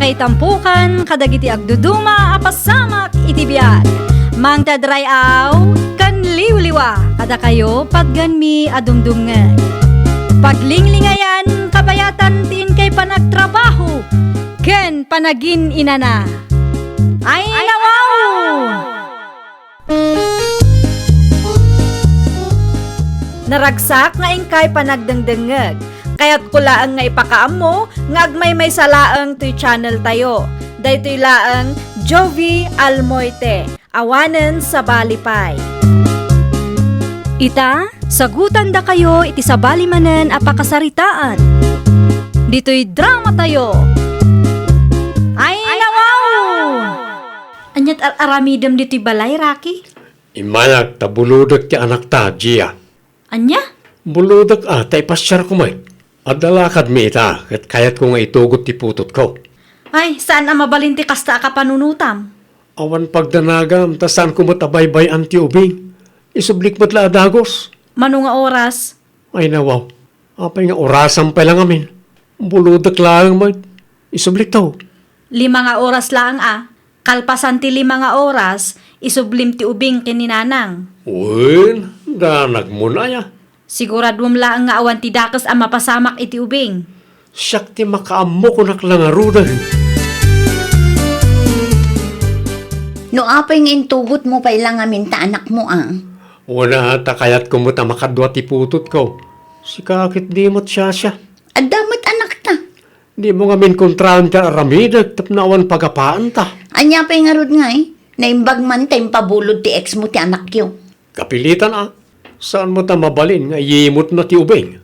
kay tampukan, kadagiti agduduma, apasamak itibiyag. Mang tadray aw, kan liwliwa, kada kayo pagganmi adumdumngay. Paglinglingayan, kabayatan tin kay panagtrabaho, ken panagin inana. Ay nawaw! Naragsak nga ingkay panagdengdengeg. Kaya't kulaang nga ipakaam mo, nga agmay may salaang to'y channel tayo. Daytoy laang Jovi Almoite, awanen sa balipay. Ita, sagutan da kayo iti sa balimanen apakasaritaan. Dito'y drama tayo. Ay nawaw! Anyat aramidem dito'y balay, Rocky? Imayag ta buludak ti anak ta, Gia. Anya? Buludak tay pasyar ko may. Adalakad mi ita, kat kayat ko nga itugot ti putot ko. Ay, saan ang mabalinti kasta ka panunutam? Awan pagdanagam, ta saan ko matabaybay ang ti ubing. Isublik matla adagos. Mano nga oras? Ay nawaw, apay nga orasan pa lang amin. Buludak lang may. Isublik tao. 5 nga oras lang Kalpasan ti 5 nga oras, isublim ti ubing kininanang. Uy, danag mo na ya. Siguradwam lang nga awan ti dakas ang mapasamak iti ubing. Siyak ti makaamo ko naklangarudan. No apay nga intugot mo pa ilang amin ta anak mo Wala ta kayat ko mo ta makadwa ti putot ko. Si kakit di mo't siya. Adamat anak ta. Di mo nga min kontraan ka aramidag tapnawan pagapaan ta. Anya pa'y nga rod nga naimbag man tayong pabulod ti ex mo ti anak yo. Kapilitan Saan mo ta mabalin nga yimot na ti ubing?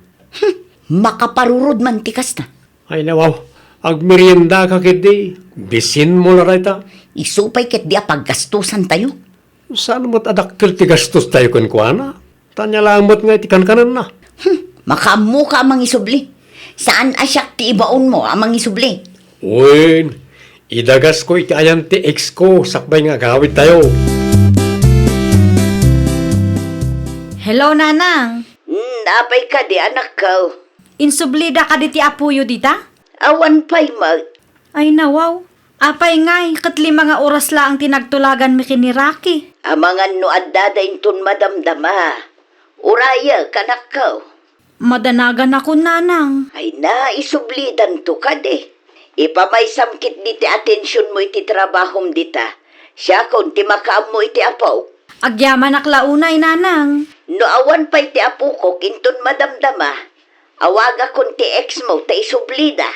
Makaparurod man ti kasta. Ay nawaw, agmerienda ka kiti. Bisin mo na ta. Isupay ket di paggastusan tayo. Saan mo't adakkel ti gastos tayo kuana? Tanya lang mo't nga itikan kanan na. Makamu ka amang isubli. Saan asyak ti ibaon mo amang isubli? Uy, idagas ko iti ayan ti ex ko. Sakbay nga gawit tayo. Hello, nanang. Napay ka di anak ko. Insublida ka diti apuyo dita? Awan pa'y mag. Ay nawaw. Apay ngay, kat 5 nga oras lang tinagtulagan mi kini Rocky. Amangan no addadain tun madamdama. Uraya kanak ko. Madanagan ako, nanang. Ay na, isublidan to ka de. Ipamay samkit di ti atensyon mo iti trabahom dita. Siya kung ti makaam mo iti apaw. Agyaman aklaunay, nanang. No awan pa iti apo ko, kinton madamdama. Awaga kung ti ex mo, ta isublida.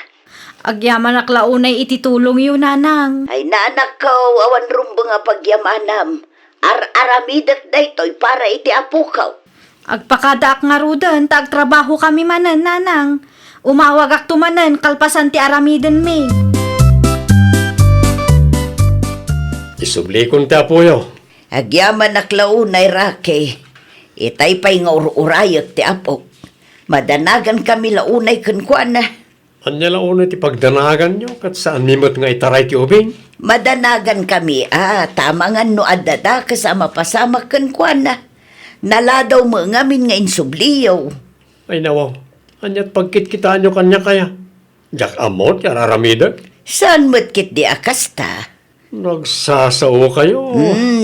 Agyaman aklaunay ititulong yun, nanang. Ay naanak ko, awan rumbo nga pagyamanam. Aramidat daytoy para iti apo ko. Agpakadaak nga rudan, tagtrabaho kami manan, nanang. Umawag ak tumanan, kalpasan ti aramiden mi. Isublikon ti apoyo. Agyaman aklaunay Rake. Itay pa'y nga urayot ti apo. Madanagan kami launay kunkwana. Anya lang una ti pagdanagan nyo, kat saan mimot nga itaray ti ubing? Madanagan kami, tama nga no adada kasama pasama kunkwana. Naladaw mo ngamin nga insubliyaw. Ay nawaw, anya't pagkit-kita nyo kanya kaya. Jak amot, yararamidag. Saan mo't kit di akasta? Nagsasao kayo.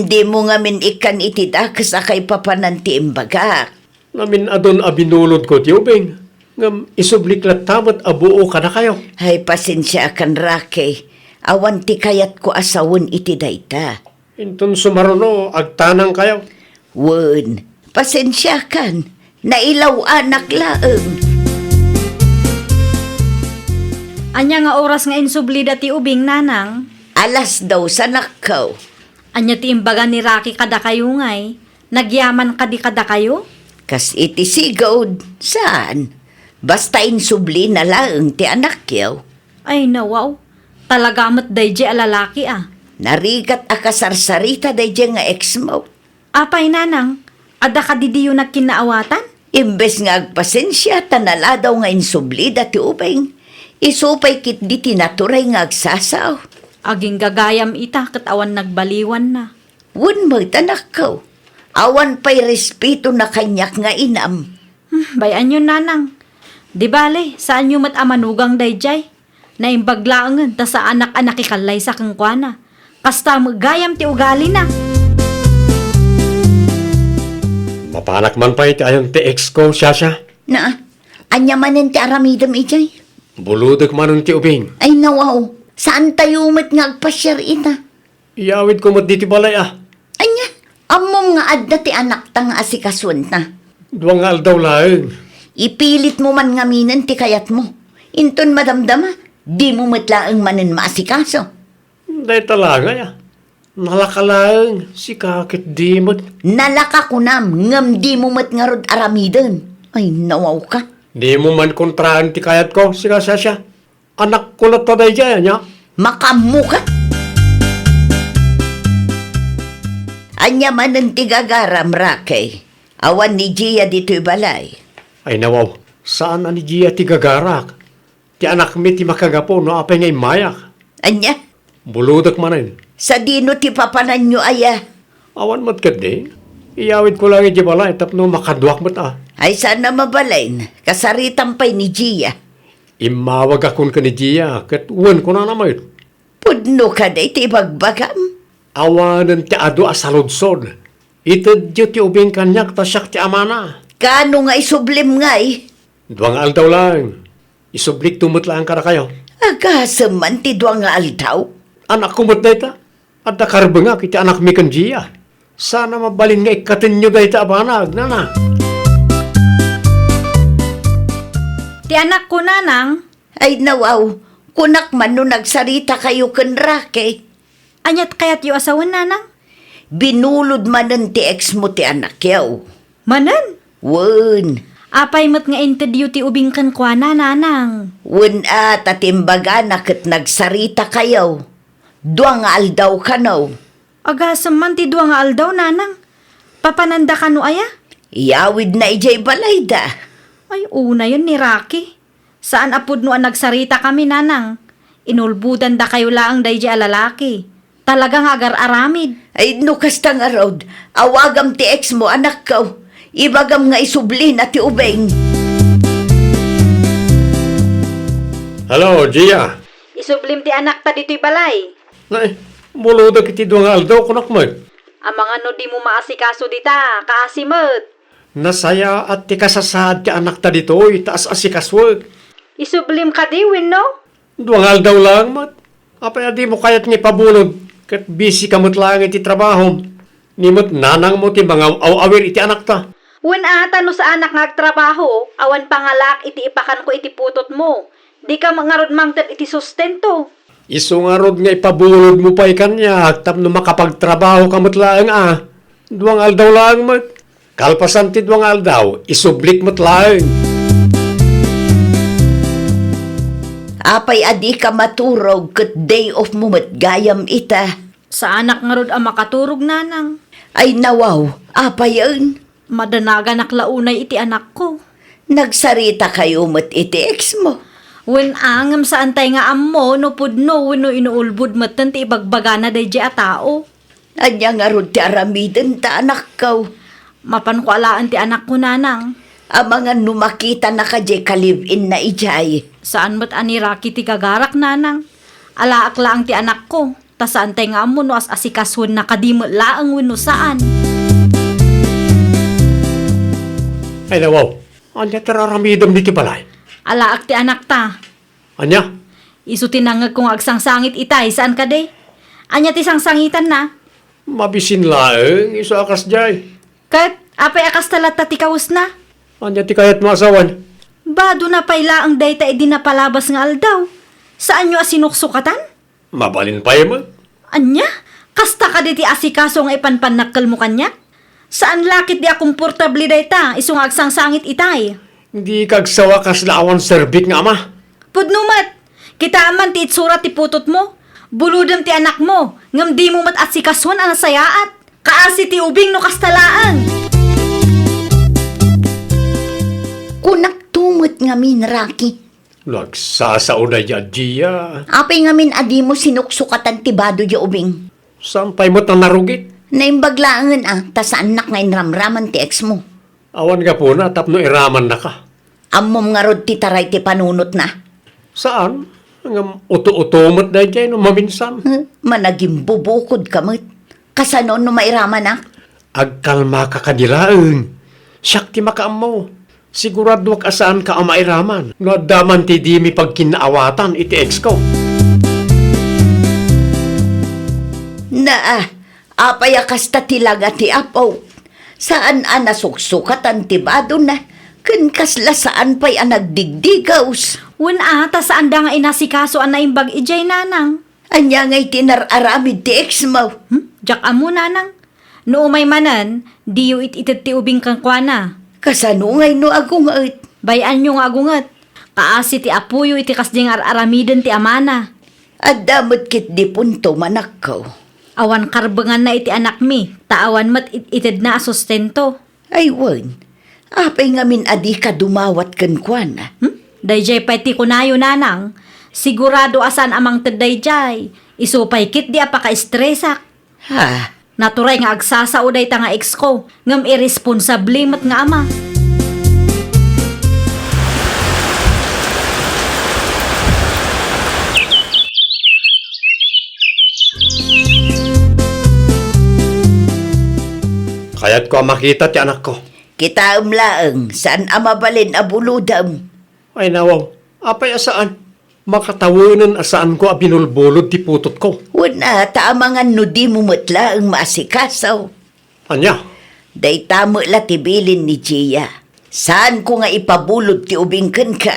Di mo ngamin ikan itidakas akay papananti imbagak. Namin adon abinulod ko ti ubing. Ngam isubliklat tamat abuo ka na kayo. Ay pasensya kan Rake. Awan ti kayat ko asawon iti dayta. Intun sumaruno, agtanang kayo. Wen, pasensya kan. Nailaw anak laeng. Anya nga oras nga insublida ti ubing, nanang. Alas daw sa nakaw. Anya ti imbaga ni Rocky kada kayo ngay. Nagyaman kadi kada kayo? Kas iti sigod. Saan? Basta insubli na lang ti anak yaw. Ay nawaw. Talagamat dayje alalaki Narigat akasarsarita dayje nga ex mo. Apay, nanang. Ada ka didiyo nagkinaawatan? Imbes nga agpasensya tanala daw nga insubli dati ubeng. Isupay kit di tinaturay nga agsasaw. Aging gagayam ita kat awan nagbaliwan na. Wen magtanak ko. Awan pa'y respeto na kanyak nga inam. Bayan yun, nanang. Di bale, saan nyo mat amanugang dayjay? Naimbaglaangan ta sa anak-anak ikalay sa kangkwana. Kasta magayam ti ugali na. Mapanak man pa iti ayon ti ex ko, Sasha. Na, anya manen ti aramidam ijay. Buludag man ti ubing. Ay nawaw, saan tayo umat nga agpasyar ita? Iyawid ko mo diti balay Anya, amom nga adda ti anak ta nga asikaswan na. Duwang aldaw laeng. Ipilit mo man nga minen ti kayat mo. Inton madamdama, di mo matlaang manen maasikaso. Day talaga ya. Nalakalaeng si kakit dimot. Nalaka ko nam, ngam di mo mat nga rod aramidan. Ay nawaw ka. Di mo man kontrahan ti kayat ko, si Sasha. Anak ko na taday dyan, ya. Makamu ka. Anya manen ti gagaram rakay. Awan ni Gia dito'y balay. Ay nawaw, saan ani Gia ti gagarak? Ti anak mi ti makagapo no apay ngay mayak. Anya, Buludak manin. sa dino ti papanan nyo aya. Awan mat kat di. Iyawid ko lang iti balay tapno makadwak mat Ay sana mabalain, kasaritan pa'y ni Gia. Imawag akon ka ni Gia, kat uwan ko na naman. Pudno ka na iti bagbagam. Awanan ti ado asalodsod. Itadyo ti ubing kanyak tasyak ti amana. Kano nga isublim nga eh. Duwang aldaw lang. Isublik tumot lang ka na kayo. Agasam man ti duwang nga aldaw. Anak ko mat dayta. At nakarba nga kiti anak mi kan Gia. Sana mabalin nga ikatin nyo dayta abanag, nana. Ti anak ko nanang, Ay nawaw, kunak man no nagsarita kayo kan Rake. anyat kayat yu asawan nanang? Binulod manen ti ex mo ti anak yaw. Manan, Wen, apay mat nga interview ti ubing kan kwa na nanang. wen at atimbaga na kat nagsarita kayo. Duwang nga aldaw ka no. Agasam man ti duwa nga aldaw nanang. Papananda ka no aya? Iyawid na ijay balay da. Ay, una yun ni Rocky. Saan apod no ang nagsarita kami, nanang? Inulbudan da kayo laang day alalaki. Talagang agar-aramid. Ay no kasta nga rod, awagam ti ex mo anak ko. Ibagam nga isubli na ti ubeng. Hello, Gia. Isublim ti anak ta dito'y balay. Nay, buludag iti duwang aldaw kunak mo. Ang mga no di mo maasikaso dita, kaasimot. Nasaya at ti kasasad ti anak ta dito, itaas asikaswag. Isublim ka di, win no? Duwang aldaw lang, mat. Apay di mo kayat nga pabulod. Kat busy kamot lang iti trabaho. Nimot nanang mo ti mga awawir iti anak ta. Win ata no sa anak nga agtrabaho, awan pangalak iti ipakan ko iti putot mo. Di ka mangarod mangtan iti sustento. Iso nga rod nga ipabulod mo pa ikanya, tapno makapagtrabaho kamot lang Duwang aldaw lang, mat. Kalpasan ti duwang aldaw, isublik mo't lang. Apay adi ka maturog kat day off mo mat gayam ita. Sa anak nga rod ang makaturog nanang. Ay nawaw, apay yun. Madanaga naklaunay iti anak ko. Nagsarita kayo mat iti ex mo. Wen angam sa antay nga ammo no pudno wenno inuulbud matan ti ibagbaga na day a tao. Anya nga rod ti aramidan ta anak ko. Mapan ko alaan ti anak ko nanang. Ang mga numakita na kadye kalibin na ijay. Saan mat ani Rocky ti kagarak nanang? Alaak laang ti anak ko. Ta sa antay nga ammo no as asikaswan na kadimot laang wenno saan. Ay nawaw, anya tararamidam di ti balay. Alaak ti anak ta. Anya? Isu tinangag kong agsangsangit itay saan ka day? Anya ti sangsangitan na? Mabisin laeng, iso akas jay. Kat apay akas talat ta ti kaus na? Anya ti kayat masawan. Bado na payla ang dayta edi napalabas nga aldaw. Saan nyo asinuksukatan? Mabalin pa yaman. Anya? Kasta ka di ti asikaso nga ipanpanakkel mo kanya? Saan lakit di akomportable dayta iso nga agsangsangit itay? Hindi kagsawa kas laawan serbik nga ama. Pudnumat, kita aman ti itsura ti putot mo. Buludam ti anak mo, ngam di mo mat asikason ang sayaat. Kaasi ti ubing no kastalaan. Kunak tumot nga min, Rocky. Nagsasauna ya Gia. Apay nga min adi mo sinuksukatan ti bado ya ubing. Sampay mo tang narugit. Naimbaglaangan ta sa anak nga inramraman ti ex mo. Awan ka po na, tapno iraman na ka. Ammom nga rod ti taray ti panunot na. Saan? Ang uto-utomot na dyan, no, maminsan. Managing bubukod ka mo't. Kasano no mairaman na? Agkalma ka kanilaang. Siyak ti makaam mo. Sigurado wag asaan ka ang mairaman. No daman ti di mi pagkinaawatan iti ex ko. Apaya kasta tilaga ti apaw. Saan nasuksukat ang tibado na? Kasla saan pa'y nagdigdigaws. Ta saan da nga inasikaso ang naimbag ijay nanang. Anya nga'y tinararamid ti ex mo. Jak amo nanang. No umay manan, di yu ititit ti ubing kang kwa. Kasano nga'y no agungat. Bayan nyo nga agungat. Kaasi ti apuyo iti kasding aramiden ti amana. At damot kit di punto manak ko. Awan karbangan na iti anak mi. Taawan mat itid na asustento. Ay wan, apay ngamin adi ka dumawat kan kwana. Dayjay pa'y ti kunayo nanang. Sigurado asan amang tadayjay. Isupay kit di apaka-estresak. Ha? Naturay nga agsasao day ta nga ex ko. Ngam irresponsable mat nga ama. Kaya't ko makita ti anak ko. Kita umlaang, saan amabalin abuludam? Ay nawaw, apay asaan? Makatawanan asaan ko abinulbolod ti putot ko. Wala, taamangan no di mo matla ang maasikasaw. Anya? Day tamo la tibilin ni Gia. Saan ko nga ipabulod ti ubingkan ka?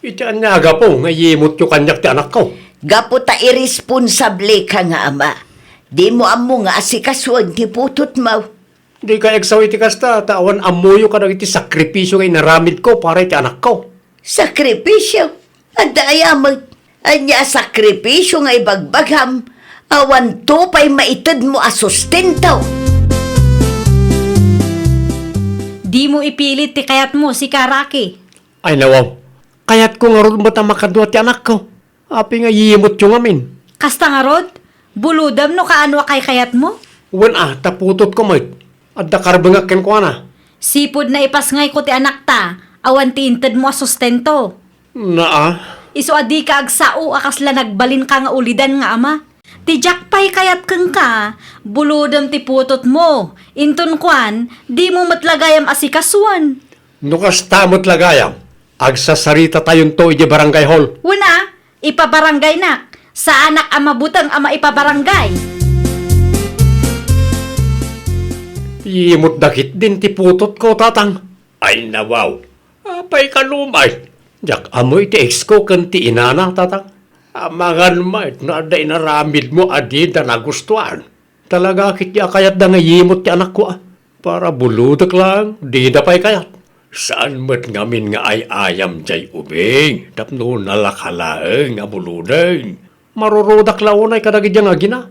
Iti anyaga po, nga yimot yung kanyak ti anak ko. Gapo ta irresponsable ka nga ama. Di mo amo nga asikasuan ti putot mo. Di ka eksaw iti kasta, tawan amuyo ka na iti sakripisyo nga inaramid ko para iti anak ko. Sakripisyo? Adayamag. Anya sakripisyo nga ibagbagham. Awan to pa'y maitad mo asustento. Di mo ipilit ti kayat mo si Karaki. Ay nawaw, kaya't ko nga ron bata makadwa ti anak ko. Api nga yimot yung amin. Kasta nga rod, buludam no kaano kay kayat mo? Taputot ko mo't. At dakarbangakin ko na. Sipod na ipasngay ko ti anak ta, awan ti inted mo asustento. Iso adi ka agsao akasla nagbalin ka nga ulidan nga ama. Ti jakpay kayat kang ka, buludam ti putot mo. Inton kwan, di mo matlagayam asikasuan. Nukas tamot lagayam. Agsasarita tayon to iti barangay hall. Ipabarangay nak. Sa anak ama butang ama ipabarangay. Yimot dakit din ti putot ko, tatang. Ay nawaw. Apay kalumay. Jak amoy ti ex ko kan ti inana, tatang. Amangan mait na aday naramid mo adi da nagustuhan. Talaga kit ya kayat da nga yimot ti anak ko Para buludak lang, di da pa'y kayat. Saan mat ngamin nga ay ayam jay ubing. Tapno nalakalaeng nga buludag. Marurudak launay kadagid nga gina.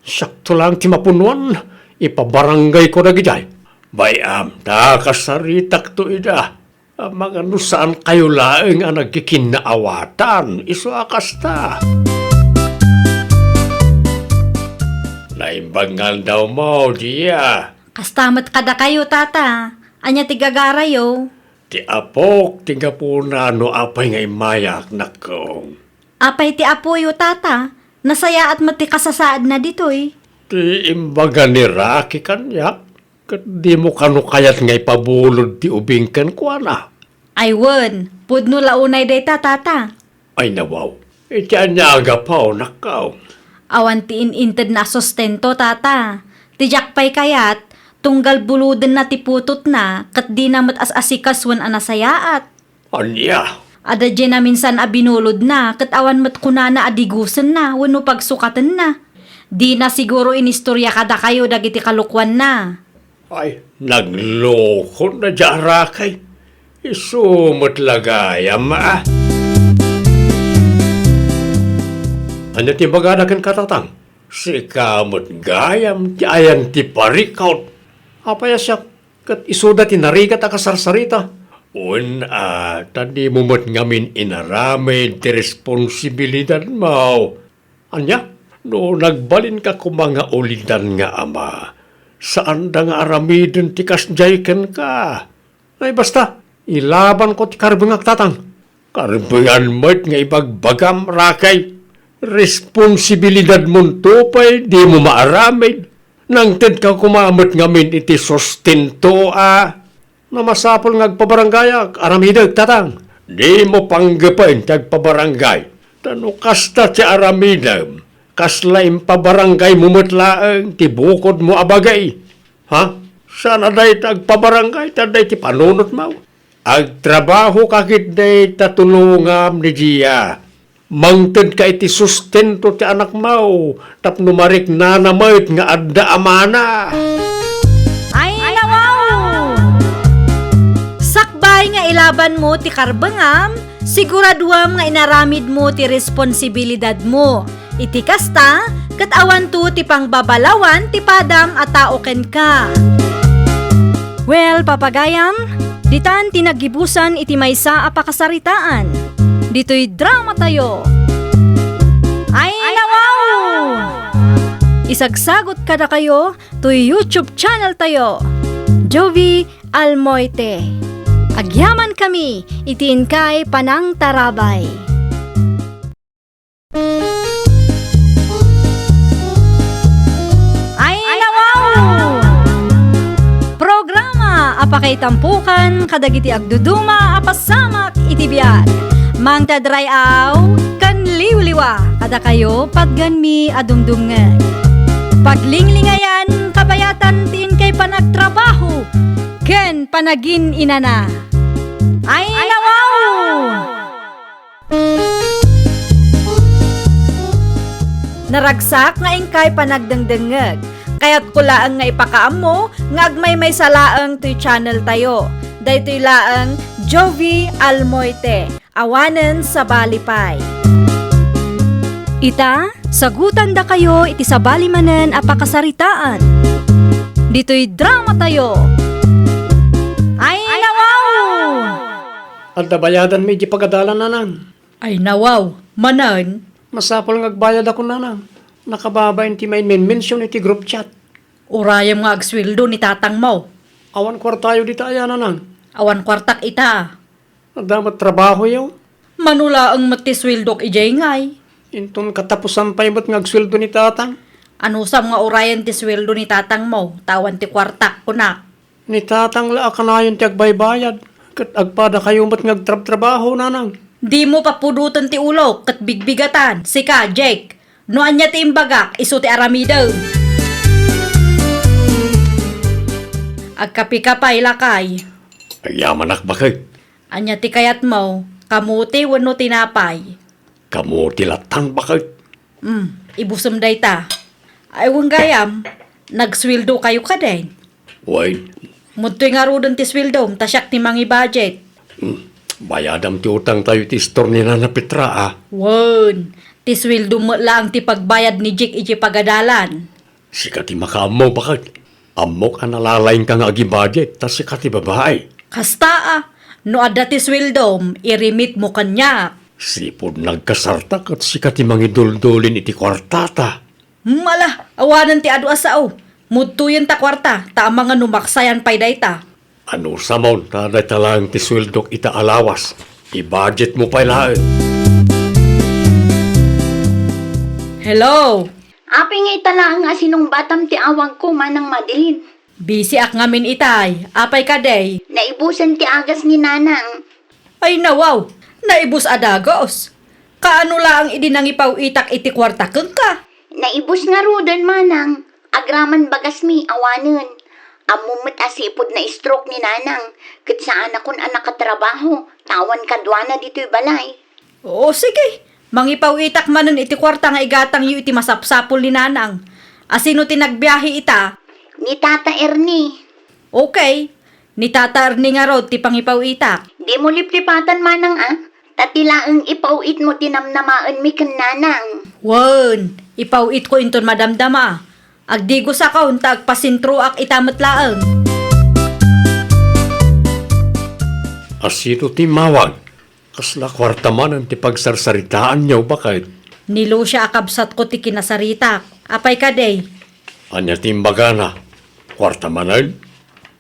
Sakto lang ti mapunuan. Ipabarangay ko na gijay. Bayam, nakasaritak to ida. Mga saan kayo laeng ang nagkikinaawatan. Iso akasta. Naimbangal daw mo, diya. Kastamat kada kayo tata. Anya tigagarayo. Ti apok, tiga po na no apay nga imayak na kong. Apay ti apoyo tata. Nasaya at matikasasaad na ditoy. Ti imbaga ni Raki kanyak. Kat di mo kano kayat nga ipabulod ti ubing kan kwa na. Ay wen, pudno launay day tata. Ay nawaw, iti anyaga pa o nakaw. Awan ti ininted na sustento tata. Tijak pa'y kayat, tunggal buludan na ti putot na, kat di na mat-as-asikaswan anasayaat. Anya? Ada dyan na minsan abinulod na, kat awan mat kunana adigusan na, wano pagsukatan na. Di na siguro inistorya kada kayo dagiti kalukwan na. Ay, nagloko na dyan Rakay. Isumot lagayam Ano ti bagada kan katatang? Si kamot gayam ti ayan ti parikaut. Apaya siya kat isuda ti narigat akasarsarita. Tadi mumot ngamin inaramay ti responsibilidad mo. Anya? No nagbalin ka kumanga ulidan nga ama. Saan da nga aramidin ti kasjayken ka? Ay basta, ilaban ko ti karbungak tatang. Karbayan mo't nga ipagbagam rakay. Responsibilidad mo tupay, di mo maaramid. Nang tid ka kumamot ngamin iti sustento na masapol ngagpabarangay aramidag tatang. Di mo panggapain tagpabarangay. Tano kasta ti aramidag. Kasla impabarangay mo matlaang tibukod mo abagay. Ha? Sana day tagpabarangay taday ti panunot mo. Agtrabaho kakit day tatulungam ni Gia. Mangted ka iti sustento ti anak mo. Tapno marik na namayt nga adda amana. Ay, nawaw! Sakbay nga ilaban mo ti karbangam, siguraduam nga inaramid mo ti responsibilidad mo. Iti kasta, kat awan to ti pangbabalawan ti padam at taoken ka. Well, papagayam, ditan tinagibusan iti maysa a pakasaritaan. Dito'y drama tayo. Ay, nawaw! Isagsagot kada kayo to YouTube channel tayo. Jovi Almoite. Agyaman kami, itiin kay Panang Tarabay. Ay, nawaw! Programa apakay tampukan kadagiti agduduma apasamak iti biag. Mang tadrayaw kan liwliwa kada kayo pagganmi adumdumngan. Paglinglingayan kabayatan tin kay panagtrabaho ken panagin inana. Ay, nawaw! Naragsak nga ingkay panagdengdengeg. Kaya't kulaang nga ipakaam mo, nga agmay may salaang to'y channel tayo. Daytoy laang Jovi Almoite, awanen sa balipay. Ita, sagutan da kayo iti sa balimanen a pakasaritaan. Dito'y drama tayo. Ay, nawaw! At nabayadan may di pagadalan nanang. Ay, nawaw, manan. Masapol ngagbayad ako nanang. Nakababa ti may mention iti group chat. Urayam nga agswildo ni tatang mo. Awan kwartayo di tayo nanang. Awan kwartak ita. Nagdamat trabaho yaw. Manula ang matiswildok ijay ngay. Intun katapusan pa yung ngagsweldo ni tatang. Ano sam nga urayan ti sweldo ni tatang mo? Tawan ti kwartak kunak. Ni tatang la akanayon ti agbaybayad. Kat agpada kayo mat ngagtrabaho nanang. Di mo papudutan ti ulo kat bigbigatan. Sika, Jake. Noan niya ti imbagak, iso ti aramidaw. Agkapi-kapay lakay. Ayaman bakit? Anya ti kayat mo, kamuti wano tinapay. Kamu tilatang bakit? Ibusam day ta. Ay wang gayam, nagswildo kayo ka din. Wait, Mutoy nga ro ti swildo, tasyak ti mangi budget. bayadam ti utang tayo ti store ni Nana Petra Won, ti swildo mo lang ti pagbayad ni Jake iti pagadalan. Sika ti makaamaw bakit? Amok ang nalalain ka nga agi budget, tas sika ti babae. Kasta no adda ti swildo, irimit mo kanya. Sipod nagkasartak at sika ti mangiduldulin iti kwartata. Mala, awanan ti adu asao. Mudtuyen ta kwarta, ta ang mga numaksayan pay dayta. Ano sa mon, taday talang ti sweldok ita alawas. I-budget mo pa ilaan. Hello, Api nga itala nga sinong batam ti awang ko manang madilin. busy ak ngamin itay. Apay ka day. Naibusan ti agas ni nanang. Ay nawaw, naibus adagos. Kaano lang idinangipaw itak iti kwarta keng ka? Naibus nga rudan manang. Agraman bagas mi awanen. Amumot asipod na stroke ni nanang. Kat saan akon anak katrabaho. Tawan kadwana dito'y balay. Oo, sige. Mangipaw itak manon iti kwarta nga igatang yu iti masapsapol ni nanang. Asino tinagbiyahe ita? Ni Tata Ernie. Okay. Ni Tata Ernie nga rod ti pangipaw itak. Di mo liplipatan manang Tatilaang ipauit mo tinamnamaan mi kan nanang. Won, ipawit ko inton madamdama. Agdigo sa kaun ta agpasintro ak itamet laeng. Asito ti mawag. Kasla kwarta man ang ti pagsarsaritaan niyo bakit? Nilo siya akabsat ko ti kinasaritak. Apay ka day. Anya ti mbagana. Kwarta manan?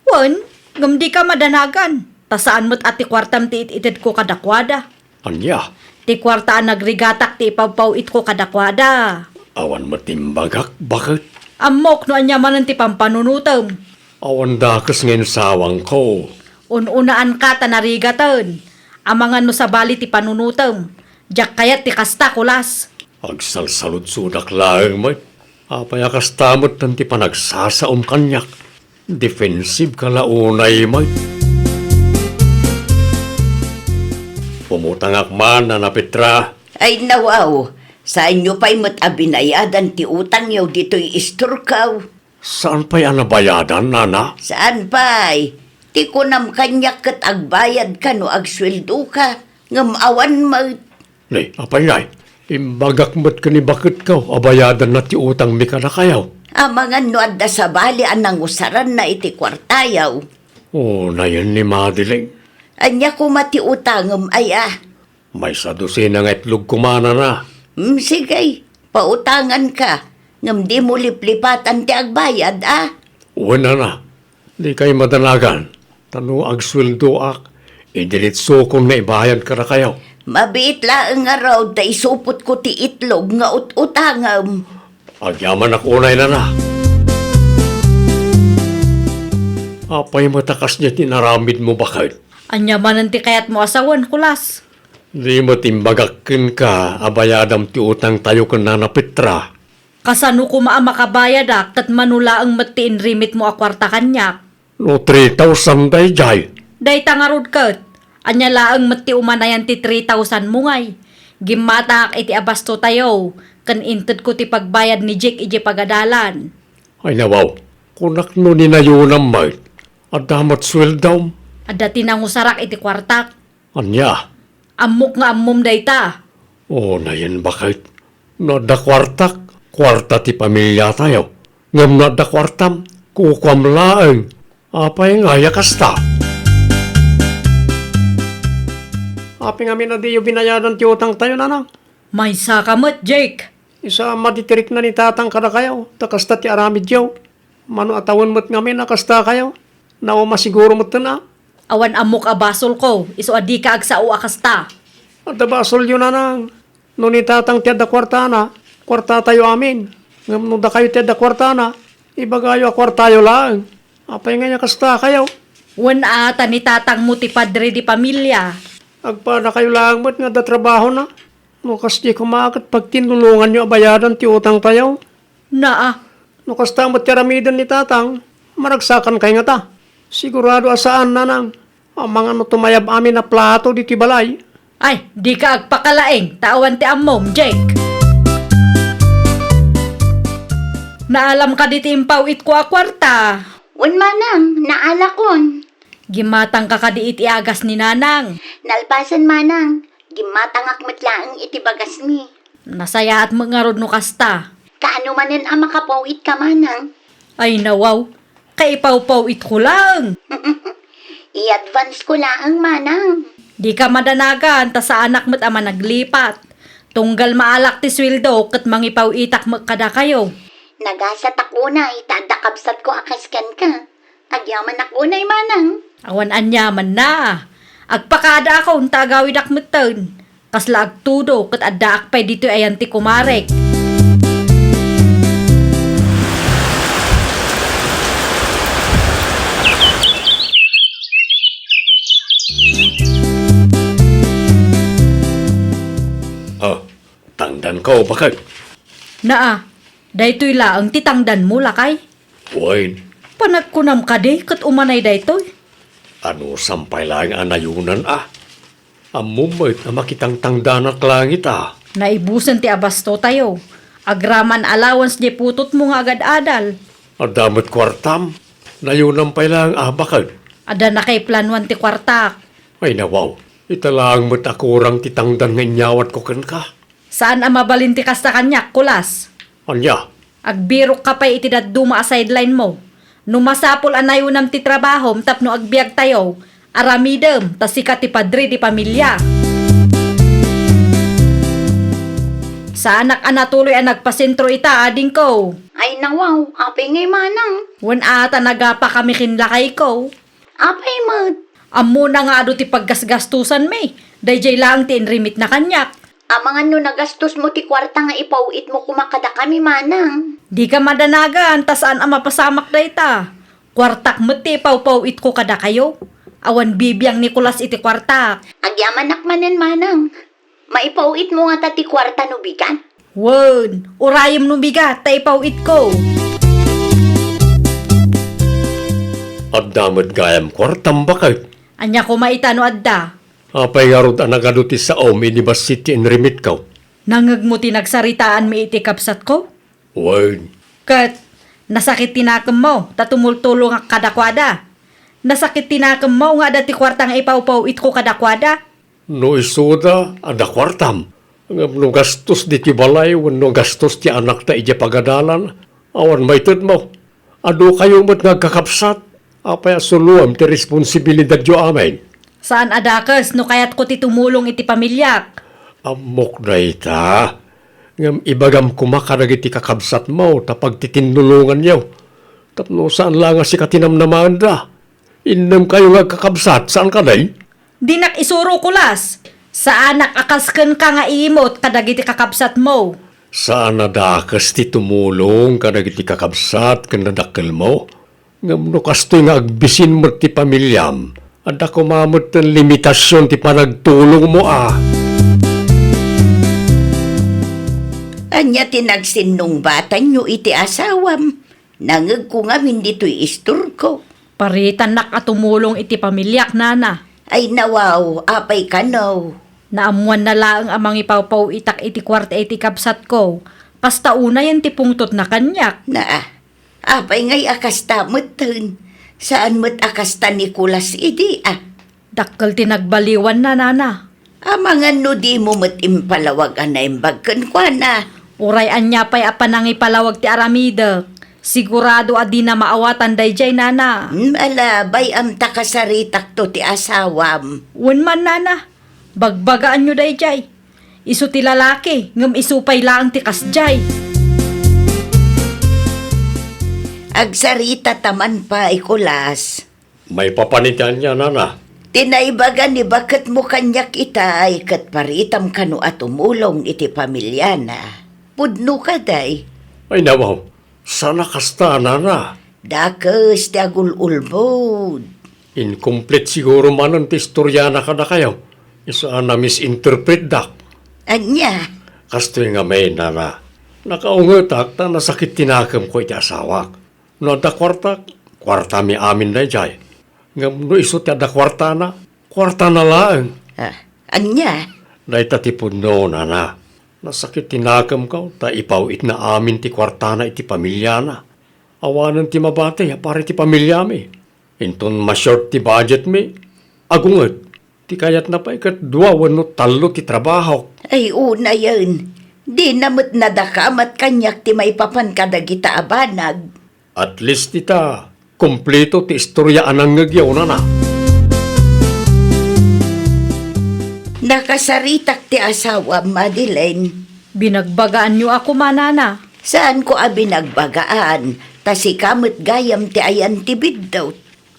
Won, gamdi ka madanagan. Tasaan mo't ati kwartam ti itited ko kadakwada. Anya, Ti kwarta ang nagrigatak ti ipawpawit ko kadakwada. awan matimbagak, bakit? Amok no anya manan ti pampanunutom. Awan dakas ngayon sawang ko. Ununaan ka ta narigatan. Amangan no sa bali ti panunutom. Diyak kayat ti kasta kulas. Agsalsalod sudak lang, may. Apay akastamot nanti panagsasaom kanyak. Defensive ka launay, may. Pumutangak man na Petra. Ay nawaw, sa inyo pa'y matabinayadan ti utang yaw dito'y isturkaw. Saan pa'y anabayadan, nana? Saan pa'y? Ti kunam kanyak kat agbayad ka no agsweldo ka. Ngamawan mo. Nay, apay ngay. Imbagak mo't ka ni bakit ka, abayadan na ti utang mi ka na kayaw. Amangan no adda sa bali anang usaran na iti kwartayaw. Oh, na yan ni Madeline. Anya ko mati utangam ay May sa dosina nga itlog kumana na. Sige, pautangan ka. Ngam di mo liplipatan ti agbayad Una na. Di kay madanagan. Tano agsweldo ak. Idilitso kong naibayan ka na kayaw. Mabiit laang araw ta isupot ko ti itlog nga utangam. Agyaman ako unay na na. Apay matakas niya tinaramid mo bakit? Anya manan ti kayat mo asawan kulas. Di mo timbagakin ka, abayadam ti utang tayo ka na Petra. Kasano ko makabayad kat manula ang matiin rimit mo akwarta kanyak. No 3,000 day jay. Day tangarod kat. Anya laang mati umanayan ti 3,000 mungay. Gimatak iti abasto tayo. Kan inted ko ti pagbayad ni Jake iji pagadalan. Ay nawaw, kunak no ninayunam may. At damat sweldaw. Adda tinangusarak iti kwartak. Anya, Amok nga ammom dayta. oh na yan bakit? Nada kwartak, kwarta ti pamilya tayo. Ngam nada kwartam, kukwam laeng. Apay nga yakasta. Apay nga na di yung binayadan ti utang tayo na. May sakamot, Jake. Isa matitirik na ni tatang kada kayo. Takasta ti aramid yaw. Mano atawan mo't ngamin nakasta kayo. Nawa masiguro mo't na. Awan amok abasol ko. Iso adi ka agsao akasta. At basol yun na nang. Nung ni tatang tiyada kwarta na. Kwarta tayo amin. Ngam nung da kayo tiyada kwarta na. Ibagayo kwartayo lang. Apay nga kasta kayo. Wan ata ni tatang mo ti padre di pamilya. Agpa na kayo lang mo't nga da trabaho na. Nukas di kumakat pag tinulungan nyo abayadan ti utang tayo. Naa. Nukas ta mo't tiramidan ni tatang. Maragsakan kayo nga ta. Sigurado asaan na nang. Ang mga no tumayab amin na plato di ti balay. Ay, di ka agpakalaeng. Tawan ti ammom, Jake. Naalam ka di ti impawit ko a kwarta. Un manang, naalakon. Gimatang ka di iti agas ni nanang. Nalpasan manang, gimatangak matlaang iti bagas mi. Nasaya at mangarod no kasta. Kaano manan ang makapawit ka manang? Ay nawaw, kaipaw-pawit ko lang. I-advance ko laang manang. Di ka madanagan, ta sa anak mo't ama naglipat. Tunggal maalak ti sweldo, kat mangipaw itak kada kayo. Nagasat ako na, itadakabsat ko akaskan ka. Agyaman ako na manang. Awan anyaman na. Agpakada ako, tagawid akmutan. Kasla agtudo, kat adda akpay dito ayan ti kumarek. Oh, tangdan ko bakit? Naa, daytoy laang titangdan mo lakay. Wait, Panagkunam ka di, kat umanay daytoy. ano sampay lang anayunan Amumait na makitang tangdanak langit Naibusan ti abasto tayo. Agraman allowance di putot mo nga agad-adal. Adamot kwartam, nayunan pa lang bakit? Ada na kay planuan ti kwartak. Ay nawaw, italang mo't akurang titangdan nga inyawat ko kan ka. Saan ang mabalin ti kasta kanyak, kulas? Anya, Agbirok ka pa iti duma a sideline mo. Numasapol anayunam ti trabaho, tapno agbiag tayo. Aramidem, tas sikat ti padre di pamilya. Sa anak anatuloy ang nagpasentro ita, ading ko. Ay nawaw, apay ngay manang. Wan ata nagapa kami kinlakay ko. Apay mat. Amo na nga ado ti paggasgastusan me. Dayjay lang ti inrimit na kanyak. Amangan no nagastos mo ti kwarta nga ipauit mo kumakada kami manang. Di ka madanagan, tasaan ang mapasamak dayta. Kwartak mo ti pawpawit ko kada kayo. Awan bibiyang Nicolas iti kwartak. Agyaman akmanen manang. Maipauit mo nga ta ti kwarta no bigan. Wen, urayim nung bigat, tay pawit ko. At damad gayam kwartam bakit? Anya ko maitano adda. Apay garod ang nagaduti sa University in remit ka. Nangag mo tinagsaritaan mi iti kapsat ko? Wen, Kat, nasakit tinakam mo, tatumultulo nga kadakwada. Nasakit tinakam mo nga dati kwarta nga ipawpawit ko kadakwada. no isuda ada kwartam. No gastos di ti balay, no gastos ti anak ta ija pagadalan. Awan maitud mo. Ado kayo mo't nagkakapsat. Apay asuluam ti responsibilidad yo amin. Saan adakas no kayat ko ti tumulong iti pamilyak? Amok na ita. Ngam ibagam kumakadag iti kakabsat mo tapag titinulungan niyo. Tapno saan lang nga si katinamnaman da. Innam kayo nga kakabsat. Saan ka day? Dinak isuro kulas. Sa anak akasken ka nga imot kadag iti kakabsat mo. Saan nadakas ti tumulong kadag iti kakabsat kan nadakkel mo? Ngam no kastoy nga agbisin mo ti pamilyam. Ada kumamot ng limitasyon ti panagtulong mo Anya tinagsinong bata nyo iti asawam. Nangag ko nga hindi to'y istur ko. Paritan nak at tumulong iti pamilyak nana. Ay nawaw, apay kanaw. Naamuan na lang amang ipawpaw itak iti kwarta iti kapsat ko. Kasta una yan ti pungtot na kanyak. Na, apay ngay akas tamot ten. Saan mo't akas ta Nicolas idi Dakkel tinagbaliwan na nana. Amangan no di mo mo't impalawag anay bagkan kwa na. Uray anya pa'y apanang ipalawag ti aramida. Sigurado adi na maawatan dayjay nana. Alabay am takasaritak to ti asawam. Wen man nana. Bagbagaan nyo dayjay. Isu ti lalaki, ngam isupay lang ti kasjay. Agsarita taman pa ikulas. May papanitan niya, nana. Tinaibaga ni bakit mo kanyak itay kat paritam kano at umulong iti pamilya na. Pudno ka day. Ay nawaw, sana kasta, nana. Dakas ti agul-ulbod. Incomplete siguro man ang tistorya na kada kayo. Isa na misinterpret dak. Anya, Kastoy nga may, nana. Nakaungetak na nasakit tinakam ko iti asawak. No ada kwarta mi amin na jay. Ngam no iso ti ada kwarta na lang. anya, Na itatipod no, nana. Nasakit tinakam ko, ta ipawit na amin ti kwarta na iti pamilya na. Awanan ti mabate, pare ti pamilya mi. Inton ma-short ti budget mi. Agunget, ti kayat na pa ikat 2 wano 3 ti trabaho. ay una yan. Di namot nadakamat kanyak ti may papan kadagita abanag. At least ita, kompleto ti istorya anang ngagyaw na. Nakasaritak ti asawa, Madeleine. Binagbagaan nyo ako manana. Saan ko binagbagaan? Tasi kamot gayam ti ayan ti biddaw.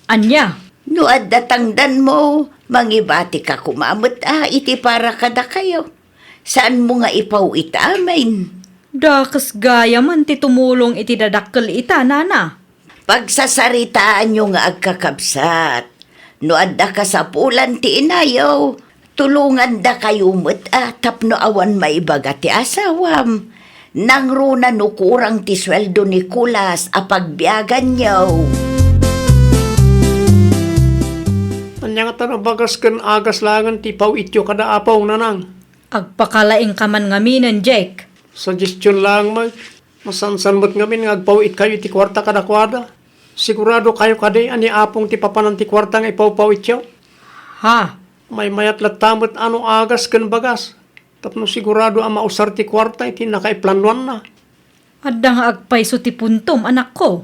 Anya, No at datangdan mo, mangibati ka kumamot iti para kada kayo. Saan mo nga ipaw itamin? dakas gaya man ti tumulong iti dadakkel ita nana. Pagsasaritaan nyo nga agkakabsat. No adda ka sa pulan ti inayaw, tulungan da kayo mo't tapno awan maibaga ti asawam. Nang runa no kurang ti sweldo ni Kulas apagbiagan nyo. Anya nga tanong bagas kan agas langan ti paw ityo kada apaw nanang. Agpakalaing kaman ngaminan, Jake. Suggestion lang mo. Masansan mo't ngamin nga agpawit kayo ti kwarta kada kwada. Sigurado kayo kade ani apong ti papanan ti kwarta nga ipawpawit yaw. Ha? May mayat latamot ano agas kan bagas. Tapno sigurado ang mausar ti kwarta iti nakaiplanuan na. Adda nga agpayso ti puntom, anak ko.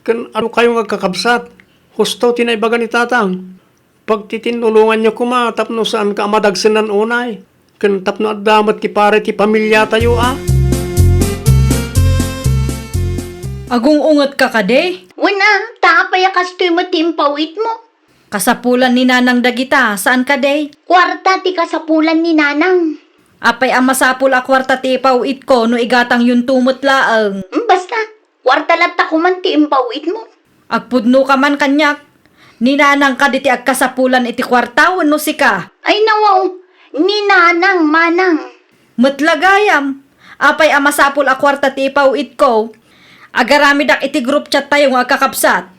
Kan ano kayo nga kakabsat. Husto tinaibaga ni tatang. Pag titinulungan niyo kuma, tapno saan ka amadagsinan unay. Kan tapno at damat ti pare ti pamilya tayo Agong ungat ka kade? Wala, taapay kastoy mo timpawit mo. Kasapulan ni nanang dagita, saan ka day? Kwarta ti kasapulan ni nanang. Apay ang masapul a kwarta ti ipawit ko no igatang yung tumot laang. Basta, kwarta latta ko man ti impawit mo. Agpudno ka man kanyak. Ni nanang ka diti agkasapulan iti kwarta wenno sika. Ay nawaw, ni nanang manang. Matlagayam. Apay ang masapul a kwarta ti ipawit ko. Agarami dak iti group chat tayo nga kakapsat.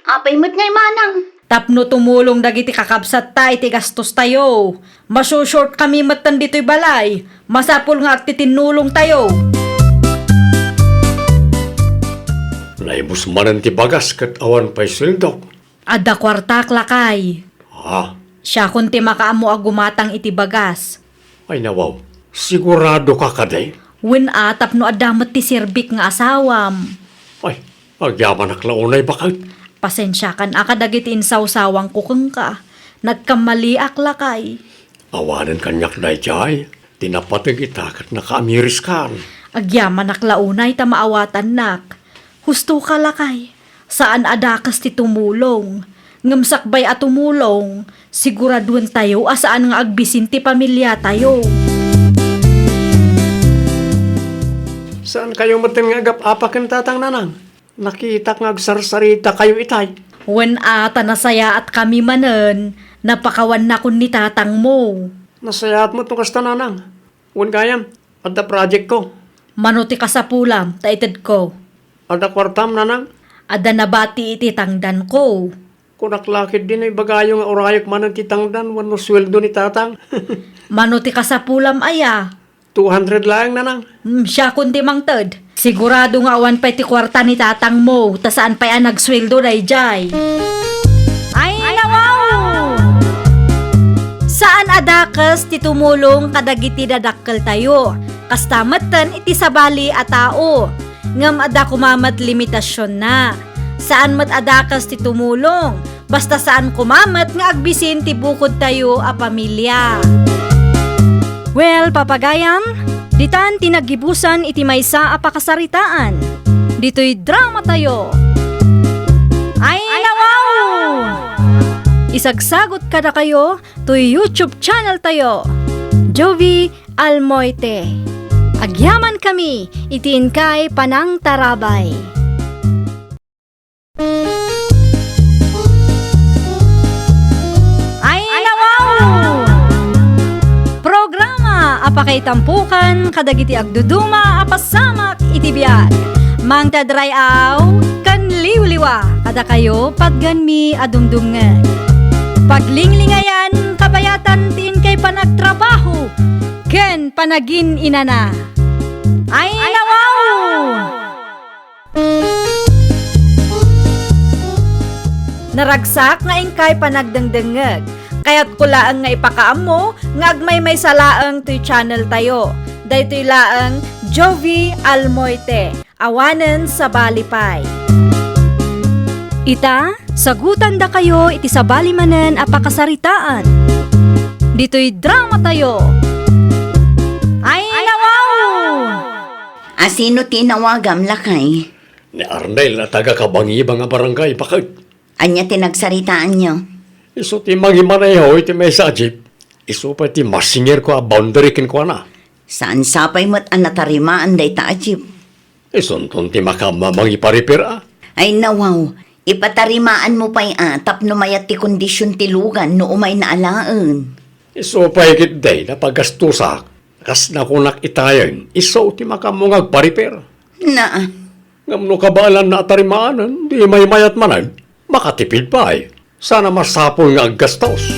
Apay mo't ngay manang. Tapno tumulong dagiti kakabsat ta iti gastos tayo. Masushort kami matan dito'y balay. Masapul nga agtitinulong tayo. Naibus manan ti bagas kat awan pa'y sweldo. Adda kwartak lakay. Ha? Siya kun ti makaamo agumatang iti bagas. Ay nawaw, sigurado ka kaday? Wen tapno adamat ti sirbik nga asawam. Ay, agyaman aklaunay bakit? Pasensya kan akadagiti insawsawang kukeng ka. Nagkamali aklakay. Awanan kanyak na jay. Tinapatag itakat nakaamiris kan. Agyaman naklaunay ta maawatan nak. Husto ka lakay. Saan adakas ti tumulong? Ngamsakbay at tumulong. Siguraduan tayo asaan nga agbisin ti pamilya tayo. Saan kayo matin nga agap-apakan tatang nanang? Nakita nga agsarsarita kayo itay. Wen nasaya at kami manen, napakawan na kun ni tatang mo. Nasayat mo itong kasta nanang. Huwag kayam, adda project ko. Manuti ka sa pulam, taited ko. Adda kwartam nanang. Ada nabati iti tangdan ko. Kunaklakid din ay bagayo nga orayok man ang titangdan, wano sweldo ni tatang. Manuti ka sa pulam aya. 200 lang nanang. Siya kundi mang ted. Sigurado nga awan pa iti kwarta ni tatang mo, ta saan pa yan nagsweldo na jay. Ay, nawaw! Saan adakas ti tumulong kadagiti dadakkel tayo? Kastamatan iti sabali a tao. Ngam ada kumamat limitasyon na. Saan mat adakas ti tumulong? Basta saan kumamat nga agbisin ti bukod tayo a pamilya. Well, papagayam, ditan tinagibusan iti maysa a pakasaritaan. Dito'y drama tayo. Ay, nawaw! Isagsagot kada kayo to YouTube channel tayo. Jovi Almoite. Agyaman kami, itiin kay Panang Tarabay. Ay, nawaw! Programa apakay tampukan kadagiti agduduma apasamak iti biag. Mang tadrayaw kan liwliwa kada kayo pagganmi adumdumngan. Paglinglingayan kabayatan tiin kay panagtrabaho ken panagin inana. Ay, nawaw! Naragsak nga ingkay panagdengdengeg. Kaya't kulaang nga ipakaamo nga agmay may salaang to'y channel tayo. Daytoy laang Jovi Almoite. Awanen sa Balipay. Ita, sagutan da kayo iti sabali manen apakasaritaan. Dito'y drama tayo. Ay, nawaw! Asino tinawagam lakay? Ni Arnel na taga-kabangiba nga barangay, bakit? Anya tinagsaritaan nyo? Iso ti mangimaneho iti may sa jeep. Iso pa ti masinger ko a boundary kin ko na. Saan sapay mo't anatarimaan day taajib? Iso ton ti makamamangipariper Ay nawaw, ipatarimaan mo pa'y atap no mayat ti kondisyon ti lugan no umay na alaan. Iso pa higit day na pagastusak. Kas na kunak itayan, iso ti makamungag pariper. Na, Ngam no kabalan na atarimaanan, di may mayat manan, makatipid pa ay. Sana masapol nga aggastos.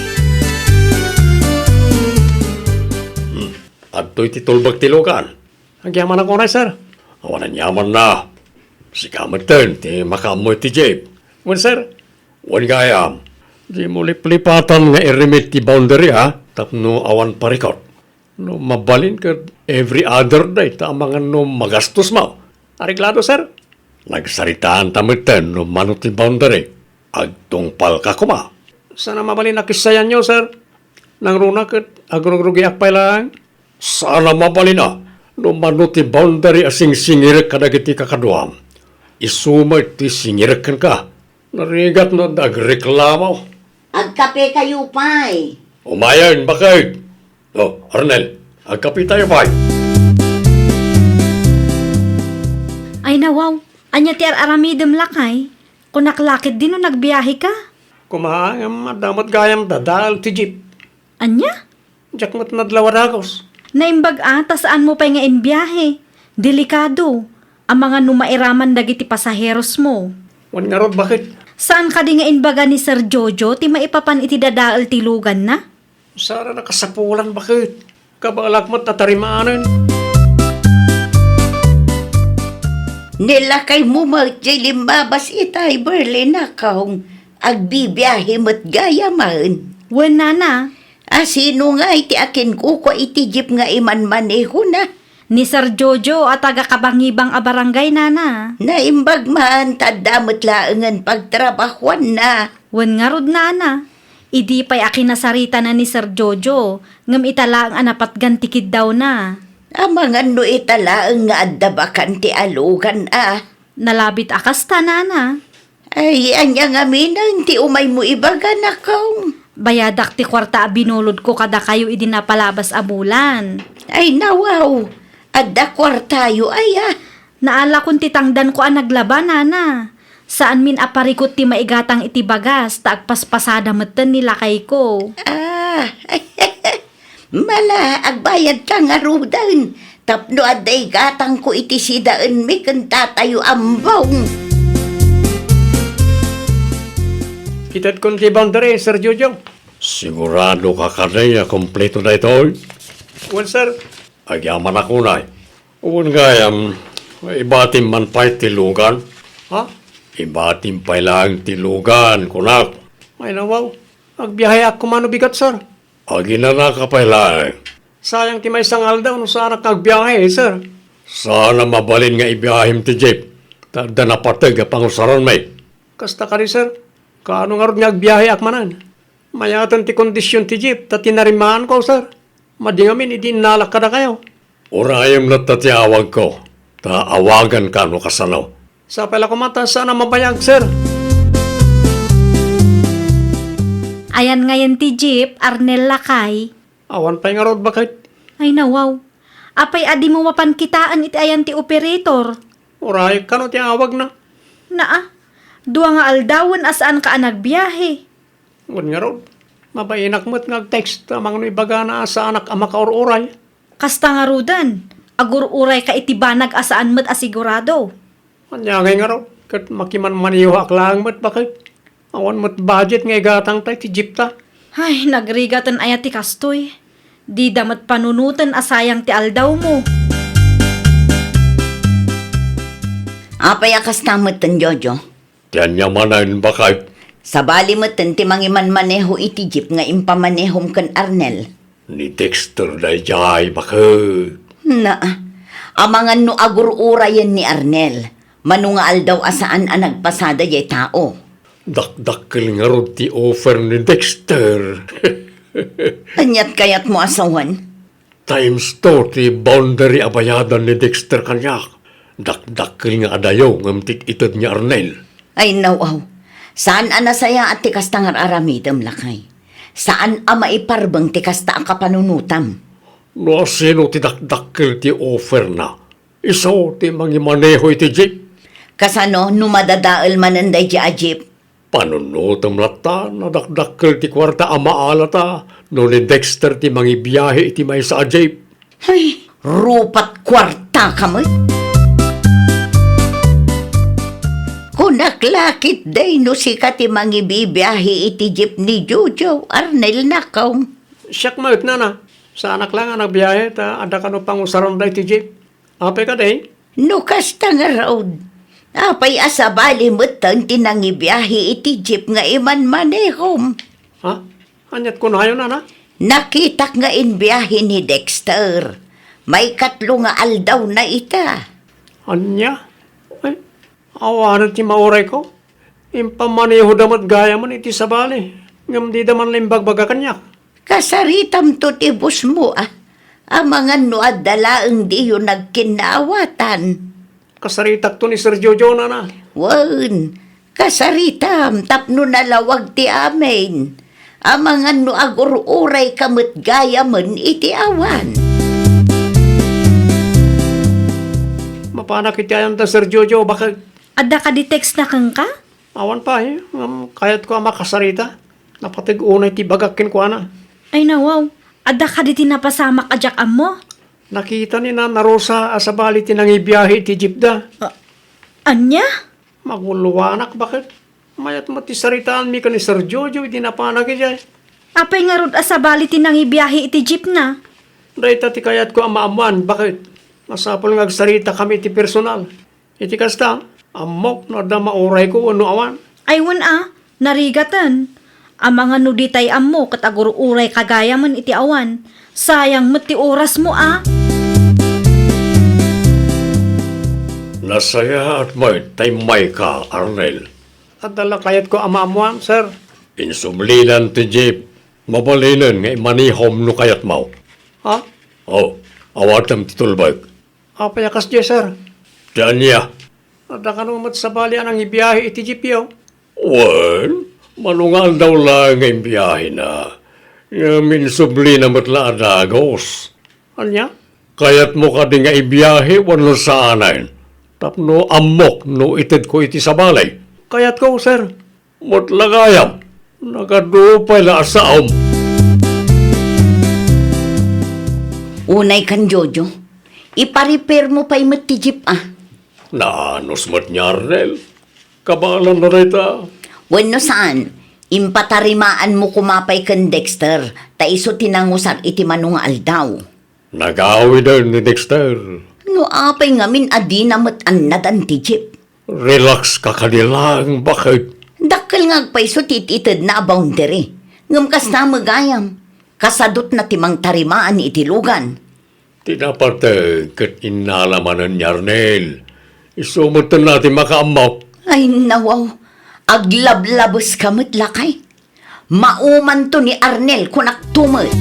Adto'y titulbag tilugan. Ang yaman ako na, sir. Awanan yaman na. Si kamatan, ti makamoy ti jeep. Wan, sir. Wan gayam. Di mo liplipatan nga i-remit ti boundary, ha? Tapno awan parikot. No mabalin ka every other day, ta mga no magastos mo. Ariglado, sir. Nagsaritaan tamitan no mano ti boundary. Agtungpal ka kuma. Sana mabalin na kisayan nyo, sir. Nang runa kat agrugrugiak pa lang. Sana mabalin na. No mano ti boundary asing singirek kadagiti kakaduam. Isumay ti singirek ka. Narigat no dagreklamo. Agkape kayo pa'y. Umayan, bakit? Oh, Arnel, agkapi tayo ba? Ay nawaw, anya ti aramidem lakay. Kunaklakit din no nagbiyahe ka. Kumaang madamat gayam dadal ti jeep. Anya? Diyak mat nadlawaragos. Naimbag ata saan mo pa nga inbiyahe. Delikado. Ang mga numairaman dagiti pasaheros mo. Wan nga rod, bakit? Saan ka di nga inbaga ni Sir Jojo ti maipapan iti dadaal tilugan na? Sara nakasapulan, bakit? Kabalak mo't natarimaanan. Nilakay mo magjay limabas itay Berlin na kaong agbibiyahe mo't gaya man. Wen nana, Sino nga iti akin ko iti jeep nga iman maneho na. ni Sir Jojo at taga-kabangibang a barangay nana. Naimbag man, tadamot laangan pagtrabahuan na. Wen nga rod nana. Idi pa'y akin nasarita na ni Sir Jojo, ngam itala ang anapat gantikid daw na. Amangan no italaang nga addabakan ti alugan Nalabit akas ta nana. Ay, anya nga minang ti umay mo ibaga na kaong. Bayadak ti kwarta a binulod ko kada kayo idinapalabas a bulan. Ay, nawaw. Adda kwartayo ay Naala kung titangdan ko ang naglaban nana. Saan min aparikot ti maigatang iti bagas, taagpaspasada matan nila kay ko. Mala, agbayad ka nga rudan. Tapno aday gatang ko iti sidaan mi kung tatayo ambong. Kitad kong ti boundary, Sir Jojo. Sigurado ka kanay na kompleto na ito. Well, sir, agyaman ako na. Uwan gayam, ibatim man pa'y tilugan. Ha? Ibatim pa'y lang tilugan, kunak. Ay nawaw, agbiyahe ako mano bigat, sir. Aginana ka pa'y lang. Sayang ti may sangal daw no sana kagbiyahe, sir. Sana mabalin nga ibiyahim ti jeep. Tanda na patag pangusaran may. Kasta ka rin, sir. Kaano nga rin nga agbiyahe akmanan? Mayatan ti kondisyon ti jeep, ta tinarimaan ko, sir. Madingamin, idinalak ka na kayo. Urayam na tatiawag ko. Taawagan ka no kasanaw. Sa pala kumata, sana mabayag, sir. Ayan ngayon ti Jeep, Arnel Lakay. Awan pa nga rod, bakit? Ay nawaw, apay adi mo mapankitaan iti ayan ti operator. Uray ka no tiawag na. Naa, duwa nga aldawan asaan ka nagbiyahe. Ngun nga rod. Mabainak mo't nag-text amang no ibaga na sa anak ama ka or uray. Kasta nga rudan, agur-uray ka iti banag asaan mo't asigurado. Anyangay nga rod. Kat makiman maniyuhak lang mo't, bakit? Awan mo't budget nga igatang tayo ti jeep ta. Ay, nagrigatan ayat ti kastoy. Di damat panunutan asayang ti aldaw mo. Apay akas tamot tan Jojo. Yan yamanan, bakit? Sa bali mo tan ti mangiman maneho iti jeep nga impamanehom kan Arnel. Ni Dexter na jay, bakit? Amangan no agur-urayan ni Arnel. Manungaal daw asaan ang nagpasada yay tao. Dakdakkel nga rod ti offer ni Dexter. Anyat kayat mo asawan? Times to ti boundary abayadan ni Dexter kanyak. Dakdakkel nga adayo ngamtik itod ni Arnel. Ay nawaw. Saan anasaya at tikas tangar aramidam lakay? Saan maiparbang tikas ta ang kapanunutam? No sino ti dakdakkel ti offer na? Iso ti mangimaneho iti jeep. Kasano numadadaal mananday di a jeep? Panunutam lata na dakdakkel ti kwarta amaalata no ni Dexter ti mangibiyahe iti may sa jeep. Ay, rupat kwarta ka mo. Kunaklakit day no si kati mangibibiyahe iti jeep ni Jojo, Arnel nakaw. Siyak maut na na. Sa anak lang ang nagbiyahe ta ada ka no pangusaron da iti jeep. Ape ka day? No kasta nga road. Apay asabali mo tang tinangibiyahe iti jeep nga iman manehom. Ha? Anyat ko na yun na. Nakitak nga inbiyahe ni Dexter. May katlo nga aldaw na ita. Anya? Ay, awanan ti mauray ko. Impamaneho damat gaya man iti sabali. Ngam di daman limbagbaga kanyak. Kasaritam to tibus mo Amangan no adalaang di yun nagkinawatan. Kasaritak to ni Sir Jojo na. Wan, Kasaritam, tapno nalawag ti amin. Amangan no agururay kamut gaya man iti awan. Mapanak iti ayan ta, Sir Jojo, bakit? Adda ka di text na kang ka? Awan pa eh. Kayat ko ang makasarita. Napatig unay ti bagakin ko na. Ay nawaw, adda ka di tinapasamak ajak mo? Nakita ni Nana Rosa asabali ti nangibiyahe ti Jipda. Anya? Maguluwanak, bakit? Mayat mo ti saritaan mi ka ni Sir Jojo, hindi napanag ijay. Apay nga rod asabali tinang ibiyahe iti jeep na. Dahita ti kayat ko ang maamuan, bakit? Masapol nga agsarita kami ti personal. Iti kasta, amok na da mauray ko ano awan. Aywan narigatan. Ang mga nuditay ammo kat agururay kagaya man iti awan. Sayang mo ti oras mo Nasaya at may taymay ka, Arnel. At dala kayat ko ang maamuan, sir. Insumlinan ti Jeep. Mabalinan nga manihom no kayat mau. Ha? Oh, awatam ti tulbag. Apayakas di, sir. Danya. Ada ka naman sa bali anang ibiyahe iti Jeep yaw. Well, malungal daw lang ang biyahe na. Yamin subli na matla adagos. Anya? Kayat mo ka di nga ibiyahe wano sa anayin. Tapno amok no ited ko iti sa balay. Kayat ko, sir. Matlagayam. Nagadupay na asaom. Unay kan Jojo, ipa-repair mo pa imot ti jeep Naanos mo't niya, Arnel. Kabalan na rita. Bueno saan, impatarimaan mo kumapay kan Dexter, ta iso tinangusar iti manung aldaw. Nagawi daw ni Dexter. No apay ngamin adi na mat-anad ti jeep. Relax ka kanilang, bakit? Dakkel nga agpaiso tititid na boundary. Ngam kas na magayam. Kasadot na timang tarimaan iti lugan. Tinapatag kat inalamanan niya, Arnel. Isumutan natin makaamok. Ay nawaw, aglablabos kamot lakay. Mauman to ni Arnel kunak tumot.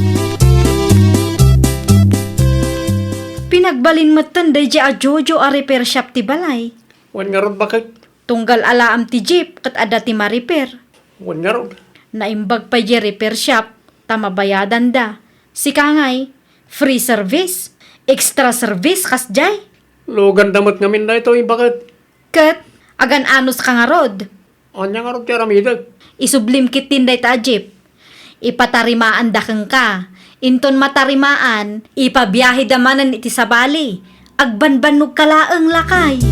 Pinagbalin mo tanday di a Jojo a repair shop ti balay. Wan nga ron, bakit? Tunggal alaam ti jeep kat ada ti ma-repair. Wan nga ron. Naimbag pa di repair shop, tamabayadan da. Si Kangay, free service, extra service kas jay. Lugan damot ngamin na ito, bakit? Kat, agan anos ka nga rod. Anya nga ron ti aramidag. Isublim kit tinday ta jeep. Ipatarimaan da kang ka. Inton matarimaan, ipabiyahe damanan iti sabali. Agbanbanog kalaang lakay.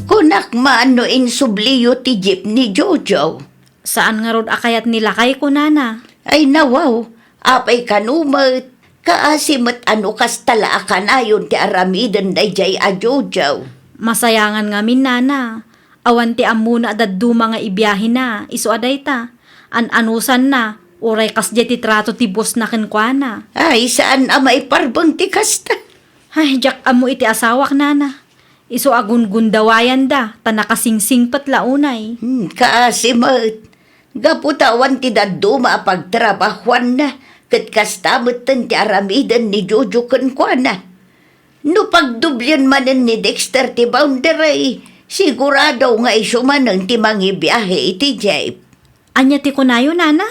Kunak maano insubliyo ti jeep ni Jojo. Saan nga rod akayat nilakay ko nana? Ay nawaw, apay kanumat. Kaasimot ano kas tala akanayon ti aramidan dayjay a Jojo. Masayangan nga min nana. Awan ti amuna daddu mga ibiyahe na. Isu aday ta. An-anusan na. Uray kas ti trato ti boss na kenkwana. Ay saan amay parbang ti kasta. Ay, jak amo iti asawak nana. Isu agun gundawayan da. Tanakasingsing patlaunay. Kaasimot. Gaputawan ti daddu maapagtrabahuan na. Kat kastamot ti aramidan ni Jojo kenkwana. No pagdublyan manen ni Dexter ti boundary, sigurado nga isumanang ti mangibiyahe iti jeep. Anya ti kunayo nana?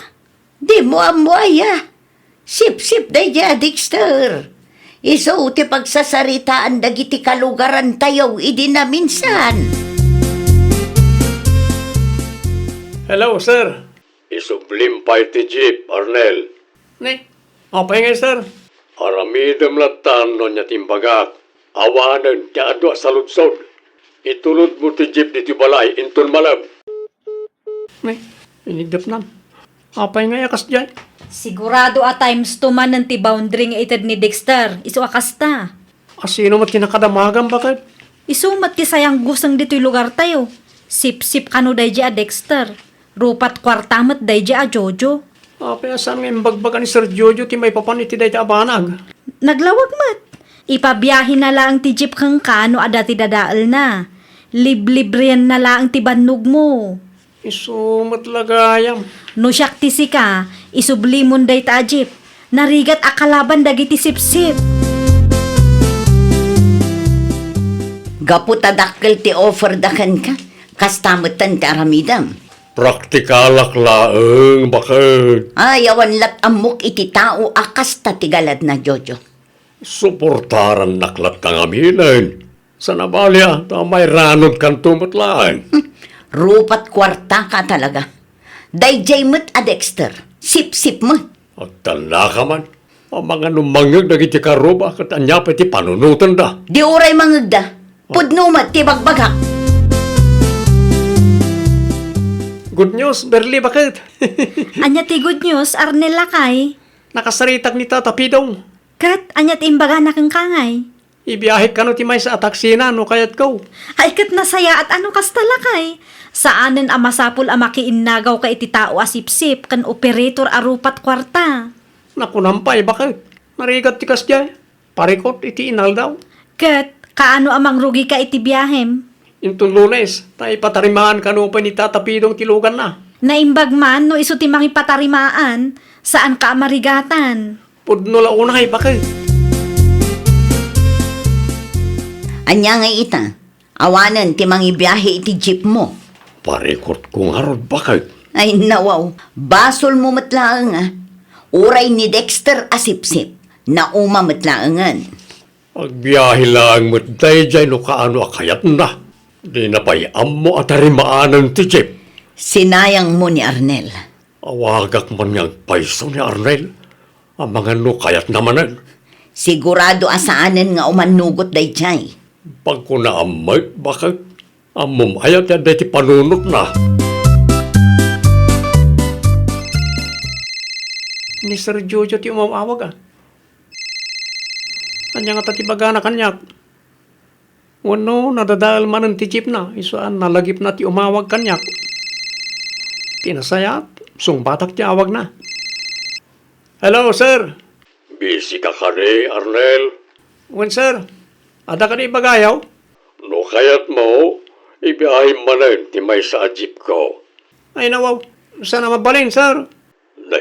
Di mo amuaya. Sip-sip day ja, Dexter. Iso ti pagsasaritaan dagiti kalugaran tayo idi na minsan. Hello, sir. Isublim pa iti Jeep, Arnel. Ne, apay nga, sir. Aramidam latan no niya timbagak. Awanan ti adwa sa lutsod. Itulod mo ti Jeep diti balay, inton malab. Ne, inigdap na. Apay nga yakas dyan. Sigurado a times 2 man ng ti boundary nga ited ni Dexter. Isu akasta. Asino mat kinakadamagan, bakit? Isumat ti sayang gusang dito'y lugar tayo. Sip-sip kano day a Dexter. Rupat kwartamat day a Jojo. Apay asan nga imbagbaga ni Sir Jojo ti may papaniti day ta abanag. Naglawag mat. Ipabiyahin na lang ti jeep kang kano ada ti dadaal na. Liblibriyan na lang ti bannog mo. Isumat lagayam. No siyak ti sika, isublimon day ta jeep. Narigat akalaban dagiti sip-sip. Gaputadakkel ti offer dakan ka. Kastamutan ka aramidam. Praktikalak laeng bakit. Ayawan lat amok iti tao akas tatigalad na Jojo. Suportaran naklat kang aminin. Sa nabalya, may ranod kang tumutlaan. Rupat kwarta ka talaga. Dayjay mo't a Dexter. Sip-sip mo. At tanda ka man, ang mga numangag na iti karuba kat anya pa iti panunutan da. Di oray mangagda. Pudnumat ti bagbagak. Good news, Berli, bakit? Anya ti good news, Arnel Lakay. Nakasaritak ni Tata Pidong. Kat, anya ti imbaga na kang kangay. Ibiyahe ka no ti may sa ataksina no kayat ko. Ay kat nasaya at ano kas talakay. Saanen a masapul a makiinnagaw ka iti tao a sip-sip kan operator a rupat kwarta. Nakunampay, bakit? Narigat ti kasya. Parikot iti inal daw. Kat, kaano amang rugi ka iti biyahem? Intong Lunes, tayo patarimaan ka no pa ni Tata Pidong tilugan na. Naimbag man no iso ti mangipatarimaan, saan ka marigatan? Pudno la unay, bakit? Anya nga ita. Awanan ti mangibiyahe iti jeep mo. Parikot kong harod, bakit? Ay nawaw. Basol mo matlaang ah. Uray ni Dexter asipsip. Nauma matlaangan. Pagbiyahe lang mo't dayjay no kaano akayat na. Di na pa'y ammo at harimaanan ti Jeep. Sinayang mo ni Arnel. Awagak man niyang paiso ni Arnel. Ang mga no kayat namanan. Sigurado asaanan nga umanugot dayjay. Pag ko na amay, bakit? Amom ayat yan dati panunot na. Ni Sir Jojo ti umawawag ah. Kanya nga tatibaga na kanyak. Wano, nadadal man ang ti Jeep na. Isuan, nalagip na ti umawag kanyak. Tinasayat, sungbatak ti awag na. Hello, sir. Busy ka kani, Arnel? Wen, sir. Ada ka ni bagayaw? No kayat mo, ibiyahin manan ti may sa jeep ko. Ay nawaw, sana mabalin, sir. Ne,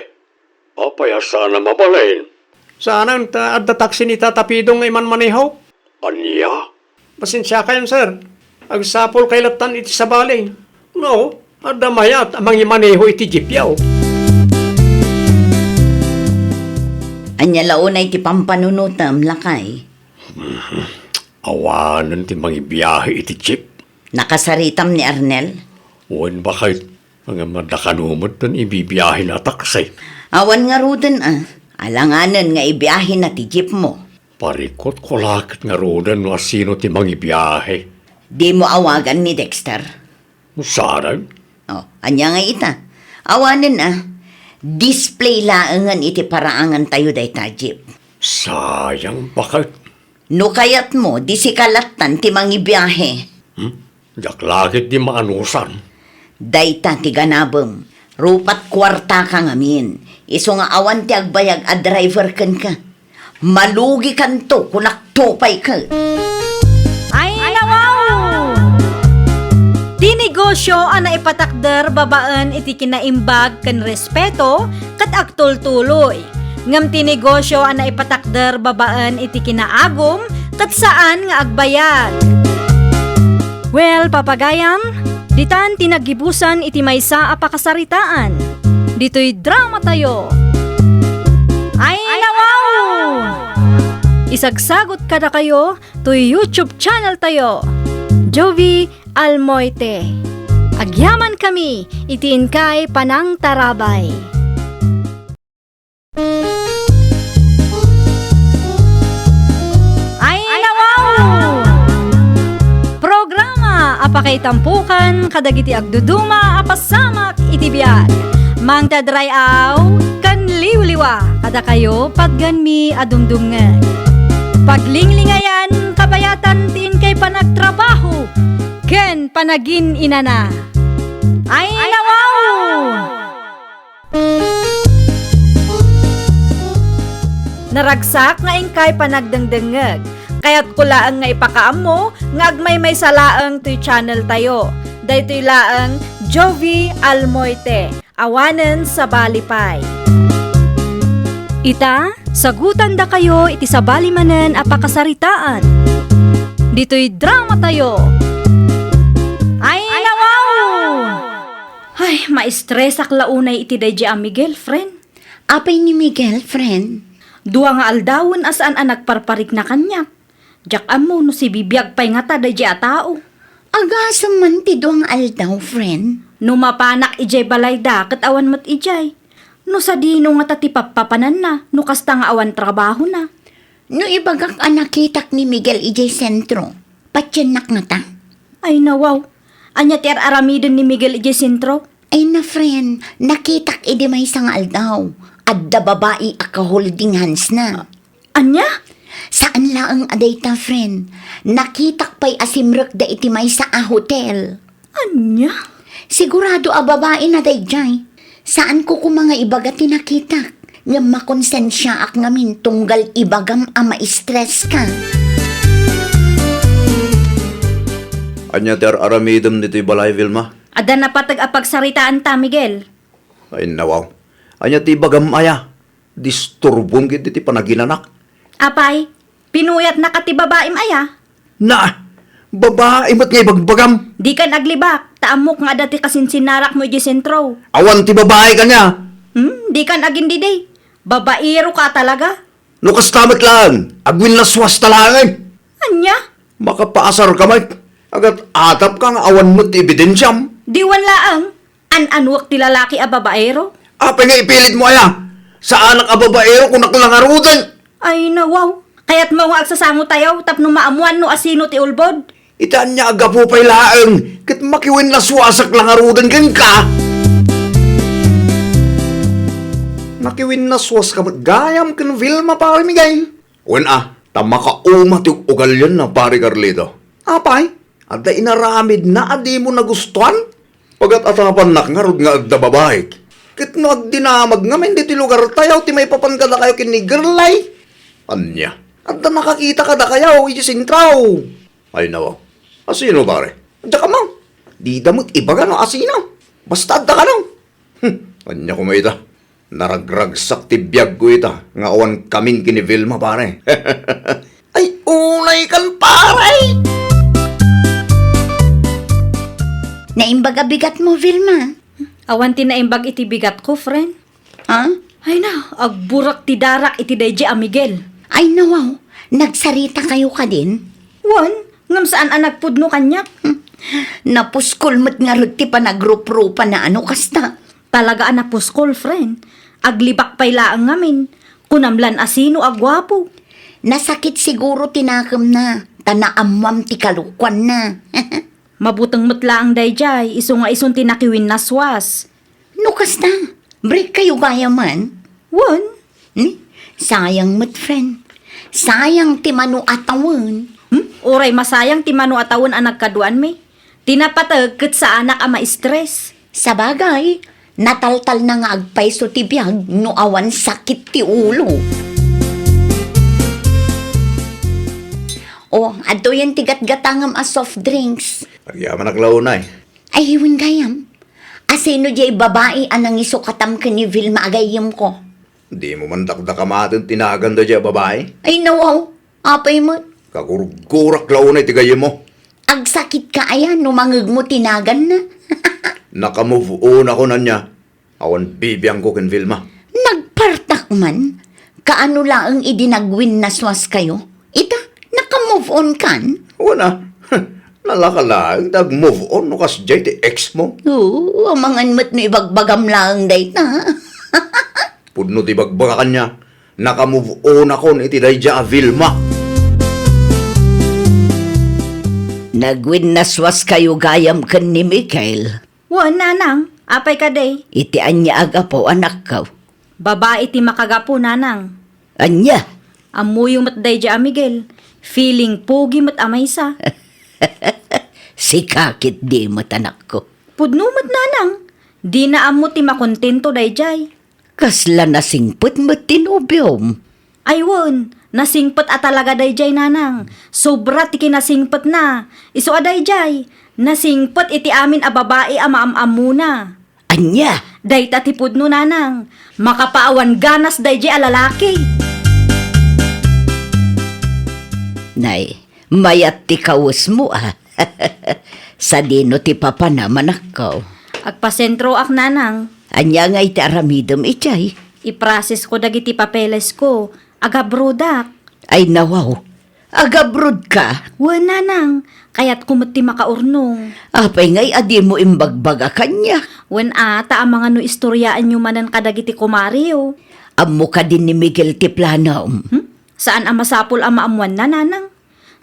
apaya sana mabalin. Sana adda taksi ni Tata Pidong ay man manihaw? Anya? Pasensya kayo, sir. Agsapol kay latan iti sa bali. No, adda mayat amang imaneho iti jeep yaw. Anya launay ti pampanunutam lakay. Awanan ti mga biyahe iti jeep. Nakasaritam ni Arnel. Wen bakit mga madakanumot tan ibibiyahe na taksi. Awan nga ruden ah. Alanganan nga ibiyahin na ti jeep mo. Parikot ko lakit nga rodan no asino ti mga biyahe. Di mo awagan ni Dexter. Saran? Oh, anya nga ita. Awanan ah. Display laangan iti paraangan tayo day ta jeep. Sayang, bakit? No kayat mo, di si kalatan ti mangibiyahe. Jak lakit di maanusan. Dayta ti ganabem. Rupat kwarta ka ngamin. Iso nga awan ti agbayag a driver ken ka. Malugi kan to kunak topay ka. Ay nawaw! Di negosyo ang naipatakder babaan iti kinaimbag ken respeto kat agtultuloy. Ngam ti negosyo ang naipatakder babaan iti kinaagom kat saan nga agbayag. Well, papagayam, ditan tinagibusan iti maysa a pakasaritaan. Dito'y drama tayo. Ay nawaw! Isagsagot kada kayo to YouTube channel tayo. Jovi Almoite. Agyaman kami, itiin kay Panang Tarabay. Ay nawaw! Programa apakay tampukan kadagiti agduduma apasamak iti biag. Mang tadrayaw kan liwliwa kada kayo pagganmi adumdumngeg. Paglinglingayan kabayatan tiin kay panagtrabaho ken panagin inana. Ay nawaw! Naragsak nga ingkay panagdengdengeg. Kaya't kulaang nga ipakaammo nga agmay may salaang to'y channel tayo. Daytoy laang Jovi Almoite. Awanen sa Balipay. Ita, sagutan da kayo iti sabali manen apakasaritaan. Dito'y drama tayo. Ay, nawaw! Ay, ma-stress ak launay iti daydi a Miguel, friend. Apay ni Miguel, friend. Dua nga aldawon asaan ang nagparparik na kanya. Jak amo no si bibiyag pay nga ta daydi a tao. Agasam man ti doang aldaw, friend. No mapanak ijay balay da ket awan mat ijay. No sa dino nga tati papapanan na, no kasta nga awan trabaho na. No ibagak anakitak ni Miguel ijay sentro. Patyanak nga ta. Ay nawaw. Anya ti aramiden ni Miguel ijay sentro. Ay na, friend. Nakitak idi may sang aldaw. Adda babae aka holding hands na. Anya? Saan laang aday ta, friend? Nakitak pa'y asimrek da iti may sa a hotel. Anya? Sigurado a babae na dayjay. Saan ko mga ibaga tinakitak? Nga makonsensya ak ngamin tunggal ibagam a ma-stress ka. Anya ter aramidem dito'y balay, Vilma? Ada na patag apagsaritaan ta, Miguel. Ay nawaw. Anya ti bagam aya. Disturbong gid iti panaginanak. Apay, pinuyat na kati babaim aya. Na! Babae mat nga ibagbagam. Di kan aglibak, taamok nga dati kasinσinarak mo iji sentro. Awan ti babae kanya. Di kan agin diday. Babaero ka talaga. Lukas tamat lang. Agwin na swas talangan. Anya? Makapaasar ka, Mike. Agat atap kang awan mo ti ebidensyam. Diwan laang. An-anwak ti lalaki a babaero. Apay nga ipilit mo aya. Saan ang ababaero kung naklangarudan? Ay nawaw. Kaya't mo nga agsasango tayo tapno maamuan no asino ti ulbod. Itaan niya agapo pa'y laang. Kat makiwin na swasak langarudan kang ka. Makiwin na swas ka gayam kan Vilma pare migay. Wen tama ka uma ti ugal yan na pare Carlito. Apay, ada inaramid na adi mo nagustuhan? Pagat atapan nakngarod nga agda babae. Kit no agdinamag nga men di ti lugar tayo ti may papankada kayo kinigirlay. Anya, agda nakakita ka da kayo iti sintraw. Ay nawa, asino pare? Adda ka mang. Di damot ibaga no asino. Basta adda ka no. Anya kumaita. Naragragsak ti biyag ko ita. Nga awan kaming kini Vilma, pare. Ay, unay kan, pare! Naimbaga bigat mo, Vilma. Awan ti naimbag iti bigat ko, friend. Ha? Ay na, agburak ti darak iti daydi a Miguel. Ay nawaw, nagsarita kayo ka din? Wan, ngam saan ang nagpudno kanyak? Napuskol mo't nga rin ti panagrup-rupa na ano kasta. Talaga ang napuskol, friend. Aglibak pay laang ngamin. Kunamlan asino agwapo. Nasakit siguro tinakam na. Tanaamwam ti kalukwan na. Mabutang matlaang dayjay, iso nga ison tinakiwin na swas. No kasta, break kayo gaya man. Wan, Sayang mo't friend. Sayang ti manu atawan. Uray masayang ti mano atawon ang nagkaduan mi. Tinapatag ket sa anak a ma-stress. Sa bagay, nataltal na nga agpay so ti biyag no awan sakit ti ulo. O, ato yan tigat-gatangam a soft drinks. Agyaman naklaunay. Ay, hiwin gayam. Asino jay babae anang isukatam ka ni Vilma agayim ko. Di mo man dakdakamatin tinaganda dya babae. Ay, nawaw. Apay mo. Kakurgurak launay tigayim mo. Agsakit ka ayan, numangag mo tinagan na. Nakamove on ako na niya. Awan bibiyang ko kin Vilma. Nagpartak man. Kaano laang idinagwin na swas kayo? Ita, nakamove on kan? Wana, nalakalang nag-move on no kas jay ti ex mo. Oo, amangan mo't no ibagbagam lang dayta. Pudno ti bagbaga kanya. Nakamove on ako iti dayja a Vilma. Nagwin na swas kayo gayam kan ni Mikael. Wan, nanang, apay ka day. Iti anya aga po anak ka. Babae ti makagapo, nanang. Anya? Amuyo mat daydi a Miguel. Feeling pogi mat amaysa. Si kakit di mo tanak ko. Pudno mat nanang. Di na amo ti makontento dayjay. Kasla nasingput mo tinubyom. Aywan, nasingpet a talaga dayjay nanang. Sobra ti kinasingpet na. Iso a dayjay. Nasingpet iti amin a babae a maamamuna. Anya? Dayta ti pudno nanang. Makapaawan ganas dayjay a lalaki. Nay, Mayat ti kawus mo Sa dino ti papa naman ako. Agpasentro ak nanang. Anya nga iti aramidom ichay. Iprases ko dagiti papeles ko. Agabrodak. Ay nawaw, agabrod ka. Wan nanang. Kaya't kumati makaurnong. Apay ngay adi mo imbagbaga kanya. Wan ata ang mga no istoryaan nyo manan kadagiti kumariyo. Amo ka din ni Miguel ti planom. Saan ang masapol ang maamuan na nanang?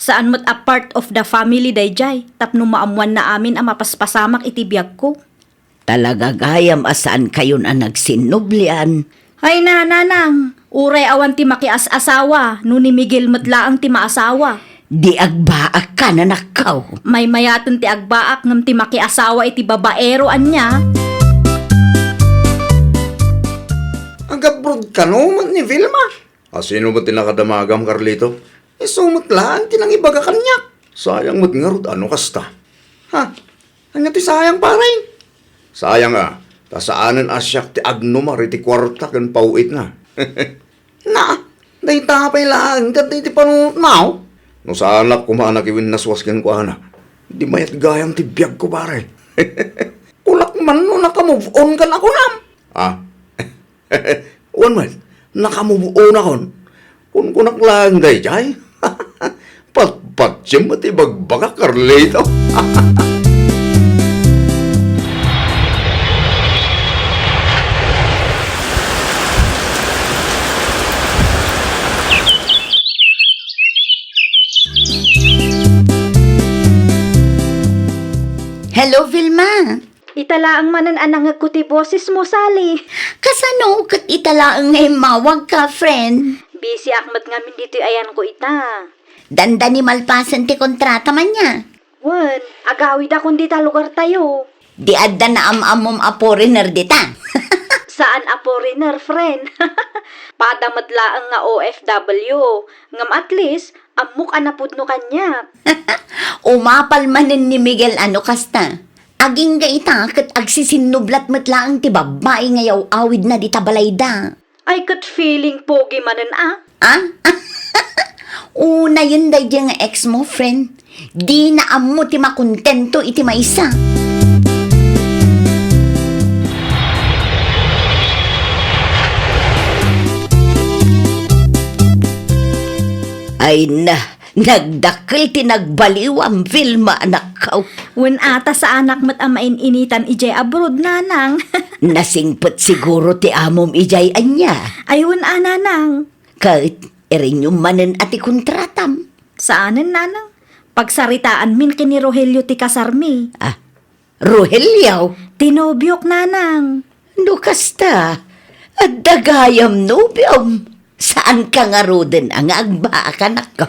Saan mo't a part of the family dayjay? Tapno maamuan na amin ang mapaspasamak iti biyag ko. Talaga gayam asaan kayon ang nagsinublian. Ay nanang, uray awan ti makias-asawa, no ni Miguel matlaang ti maasawa. Di agbaak ka na nakaw. May mayaton ti agbaak ngam ti makiasawa iti babaero anya. Agabrod ka no, ni Vilma. Sino ba tinakadamagam, Carlito? Sumot lang, tinang ibaga kanya. Sayang mo't nga rod, ano kasta? Ha? Ano ti sayang paray? Sayang tasaanan asyak ti agnumar iti kwarta kan pauit na. Na, day tapay lang, iti panunot now. No sa anak kumanak iwin naswas kan ko ana. Di mayat gayam ti biyag ko paray. Kulak man no nakamove on kan ako nam. One man, nakamove on akon. Kung kunak lang day jay. Patpatsym at ibagbaga, Carlito. Hello, Vilma. Italaang manan anangag ko ti boses mo, Sally. Kasano kat italaang ngay mawag ka, friend? Busy akmat ngamin dito ayan ko ita. Danda ni malpasan ti kontrata man niya. Wan, agawid akong dita lugar tayo. Di adda na amom a foreigner dita. Saan a foreigner, friend? Padamatlaang nga OFW. Ngam at least, amok anapudno kanya. Umapal manin ni Miguel ano kasta. Aging ga ita kat agsisinublat matlaang ti babae ngayaw awid na di tabalayda. Ay kat feeling pogi manan Una yun day nga ex mo, friend. Di na amo ti makontento iti maisa. Ay na, nagdakil ti nagbaliw ang Vilma nakaw. Wan ata sa anak mat amain initan ijay abroad nanang. Nasingpot siguro ti amom ijay anya. Ay wan nanang. Kahit erin yung manen ati kontratam. Saanan nanang? Pagsaritaan min kini Rogelio ti kasarmi. Rogelio, Tinobyok nanang. no kasta, at dagayam nobyom. Saan ka nga roden ang agbaakan ako?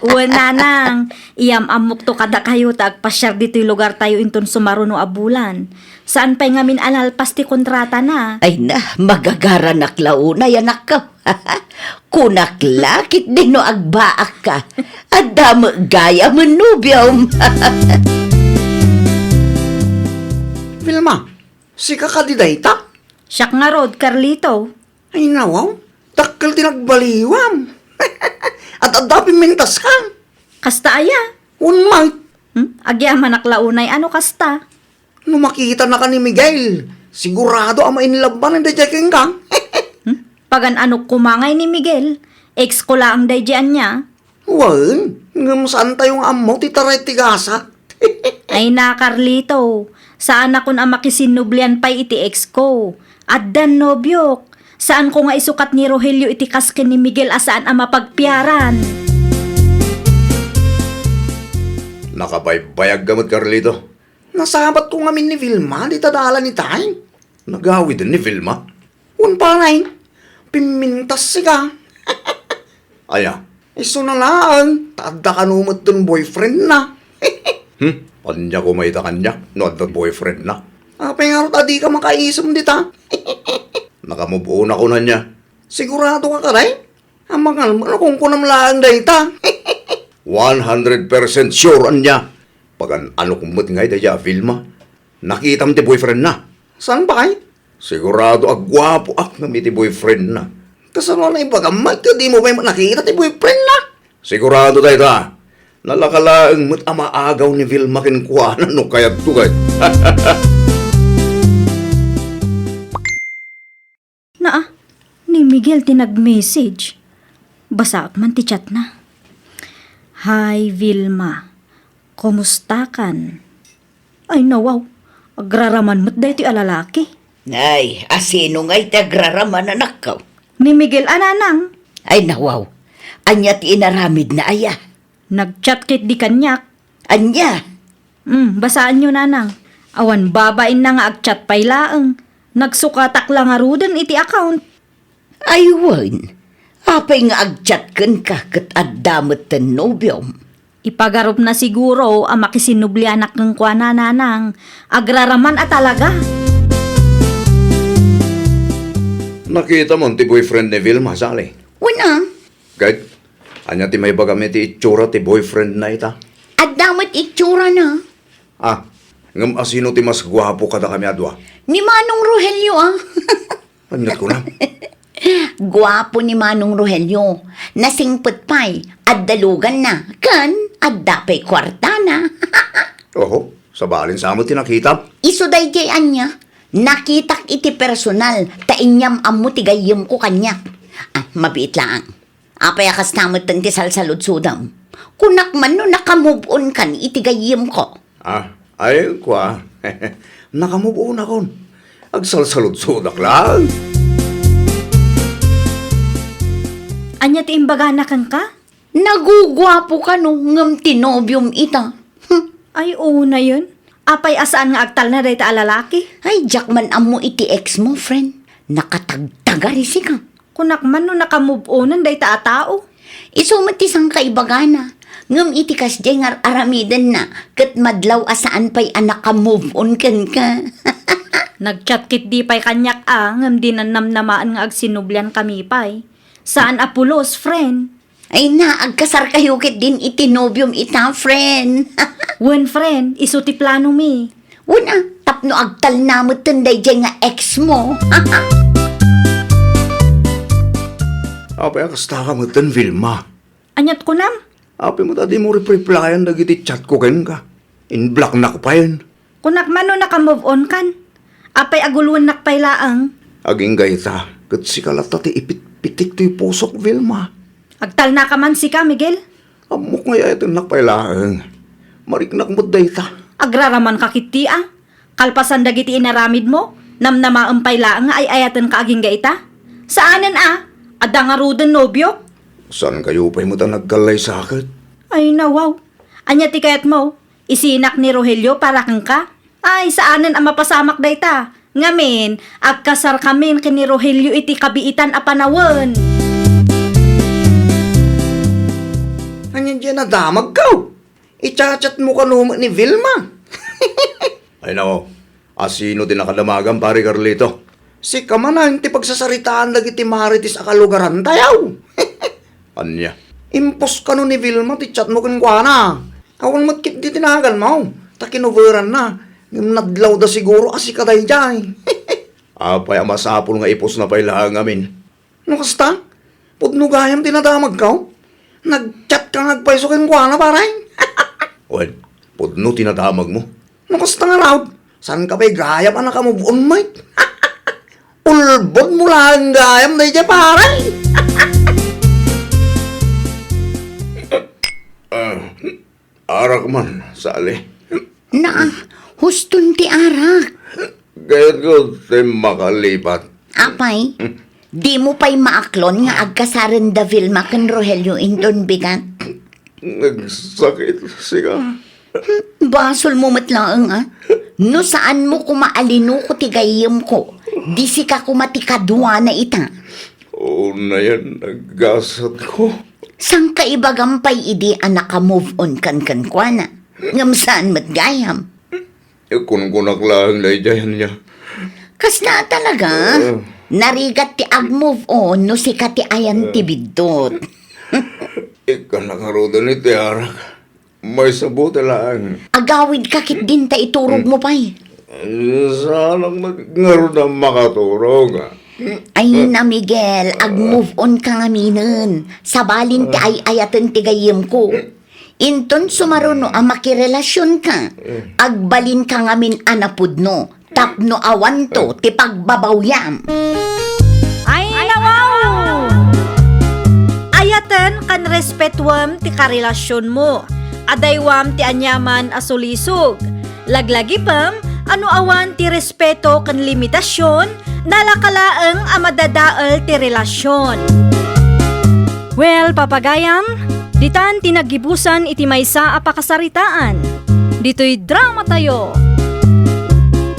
Wan nanang. Iyam amok to kada kayo tagpasyar dito'y lugar tayo inton sumaruno abulan. Saan pa'y ngamin alalpas ti kontrata na? Ay na, magagara naklauna yan ako. Kunaklakit din no agbaak ka. At damo gaya manubyom. Vilma, si kakadidayta? Siyak nga rod, Carlito. Ay nawaw, takkel tinagbaliwam. At adapin mintas ka. Kasta aya. Unmay, Agyaman naklaunay ano kasta? no makita na ka ni Miguel, sigurado ang mainlaban ng dajaking ka. Pagan anok kumangay ni Miguel. Ex ko lang dayjaan niya. Wan, ngam saan tayong amo titaray tigasa. Ay na, Carlito. Saan ako na makisinublian pa'y iti ex ko? At dan nobyok. Saan ko nga isukat ni Rogelio iti kasken ni Miguel asaan ang mapagpiaran? Nakabaybayag gamot, Carlito. Nasabat ko ngamin ni Vilma, di tadala ni Tay. Nagawi din ni Vilma. Un paray, pimintas siya. Aya, iso na lang, tada ka numot dun boyfriend na. Panya ko may kanya, no at boyfriend na. Pengarot adi ka makaisam dita. Nakamubuo na ko na niya. Sigurado ka karay? Ang mga kung kunam lang dayta. 100% sure anya. Pag ano kumot ngay daya, Vilma. Nakita mo ti boyfriend na. Saan ba kay? Sigurado agwapo ak na may ti boyfriend na. Kasano na ibagamay ka di mo ba nakita ti boyfriend na? Sigurado tayo ta. Nalakalaang mo't amaagaw ni Vilma kinkuanan no kayat tugay. Ni Miguel tinag-message. Basa man ti chat na. Hi Vilma, kumusta kan? Ay nawaw, agraraman mo't dahi ti alalaki. Ay, asino nga'y tagraraman anak ko. Ni Miguel ananang, Ay nawaw, anya ti inaramid na aya. nag-chat kit di kanyak. Anya, Basaan nyo nanang. Awan babain na nga ag-chat pay laeng. Nagsukatak lang arudan iti account. aywan. Apay nga agchat kan ka kat addamet ten nobyom. Ipagarup na siguro ang makisinubli anak ng kwa nanang. Agraraman at talaga. Nakita mo ti boyfriend ni Vilma, Sally. Una, Kahit, anya ti may bagami ti itsura ti boyfriend na ita. at damat itsura na. Ah, ngam asino ti mas gwapo kada kami adwa. Ni Manong Rogelio ah. Anyat ko na. Gwapo ni Manong Rogelio. Nasingpot pa'y, at dalugan na. Kan, at dapay kwarta na. Oho, sa balin sa amo tinakita. Isuday jay anya. Nakitak iti personal. Tainyam amu tigayim ko kanya. Mabiit lang. Apay akas tamot tan ti salsalod sudam. Kunak man no nakamove on kan itigayim ko. Ah, ay kwa. Nakamubuo na kon. Agsalsalod-sodak lang. Anya ti imbaga na kang ka? Nagugwapo ka no ngam tinobyom ita. Ay oo na yun. Apay asaan nga agtal na dahi ta alalaki. Ay, Jackman amo iti ex mo, friend. Nakatagtaga risi ka. Kunak man no nakamove onan dahi ta atao. Isumatisang kaibagana. Ngam iti kasjay nga aramidan na. Kat madlaw asaan pa'y anak ka move on kan ka. Nagchat kit di pay kanyak ngam di nanamnamaan nga agsinublian kami pay. Saan apulos, friend? Ay na, agkasar kayo kit din itinobyom ita, friend. When friend, iso ti plano mi. Una, tapno agtal namot tunday dyan nga ex mo. Apay akasta ka mo tan Vilma. Anyat ko nam? Apay mo tadi mo replyan dagiti chat ko ken ka. In black na ko pa yun. Kunak man no nakamove on kan. Apay aguluan nakpay laang. Aging gayta, kat si kalata ti ipit-pitik to'y pusok Vilma. Agtal na ka man si ka, Miguel. Amok nga ito nakpailaang. Mariknak mo dayta. Agraraman ka kiti Kalpasan dagiti inaramid mo. Namnamaampay laang nga ay ayatan ka aging gaita. Saanan Ada nga rudan nobyo? Saan kayo pa'y mo ta nagkalay sakit? Ay nawaw. Anya ti kayat mo? Isinak ni Rogelio para kang ka? Ay saanan ang mapasamak dayta? Ngamin, agkasar kamin kini Rogelio iti kabiitan a panawon. Anyan dyan na damag ka. Ichat-chat mo ka ni Vilma. Ay nako, asino din nakadamagan pare Carlito? Si kamanang ti pagsasaritaan lagi ti maritis akalugaran tayaw. Anya, impos ka no ni Vilma ti chat mo kan kwa na. Awan matkit di tinagal mo. Takinoveran na. Ngam nadlaw da siguro asi kaday jay. Apay amasapol nga ipos na pa'y lahang amin. No kasta? Pudno gayam tinadamag ka? Nag-chat ka nagpaisokin kwa na paray? Well, pudno tinadamag mo. No kasta nga raw? San ka pa'y gayam anak ka mo buon mate? Ulbon mo lang gayam na dyan paray? Arak man, sali. Na, huston ti arak. Gayat ko tayo makalipat. Apay, di mo pa'y maaklon nga agkasaran da Vilma kan Rogelio indon bigat. Nagsakit siya. Basol mo matlaang No saan mo kumaalino ko tigayim ko. Di si ka kumatikadwa na ita. Oo na yan, naggasat ko. Sang kaibagampay idi anak ka move on kan kwa na. Ngam saan matgayam. Kung kunaklaan na idayan niya. Kas na talaga. Narigat ti ag-move on no si ka ti ayan ti bidot. Ika nakaroda ni Tiarak. May sabuti lang. Agawid kakit din ta iturog mo pa'y. Sanang nagngaro na makaturog. Ay na Miguel, ag-move on ka nga minin. Sabalin ti ay ayatan ti gayim ko. Inton sumaruno ang makirelasyon ka. Agbalin ka ngamin anapudno. Tapno awan to, ti pagbabawyam. Ay, nawaw! Ayatan kan respetuam ti karelasyon mo. Adaywam ti anyaman asulisog. Laglagi pam, ano awan ti respeto kan limitasyon, nalakalaeng amadadaal ti relasyon. Well, papagayam, ditan tinagibusan iti maysa a pakasaritaan. Dito'y drama tayo.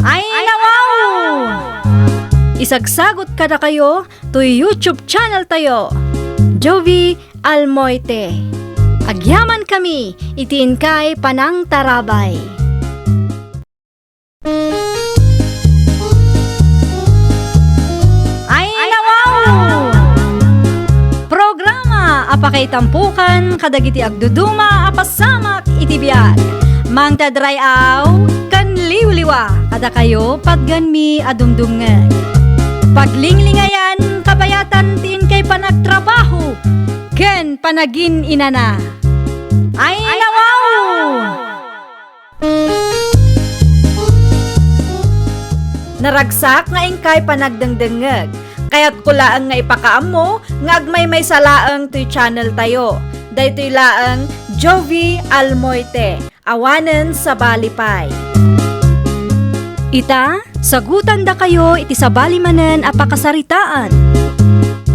Ay, nawaw! Isagsagot kada kayo to YouTube channel tayo. Jovi Almoite. Agyaman kami, itiin kay Panang Tarabay. Ay, nawaw! Programa apakay tampukan kadagiti agduduma apasamak iti biag. Mang tadrayaw kan liwliwa kada kayo pagganmi adumdumngan. Paglinglingayan kabayatan tin kay panagtrabaho ken panagin inana. Ay, nawaw! Naragsak nga ingkay panagdengdengeg. Kaya't kulaang nga ipakaamo nga agmay may salaang to'y channel tayo. Daytoy laang Jovi Almoite. Awanen sa Balipay. Ita, sagutan da kayo iti sabali manen a pakasaritaan.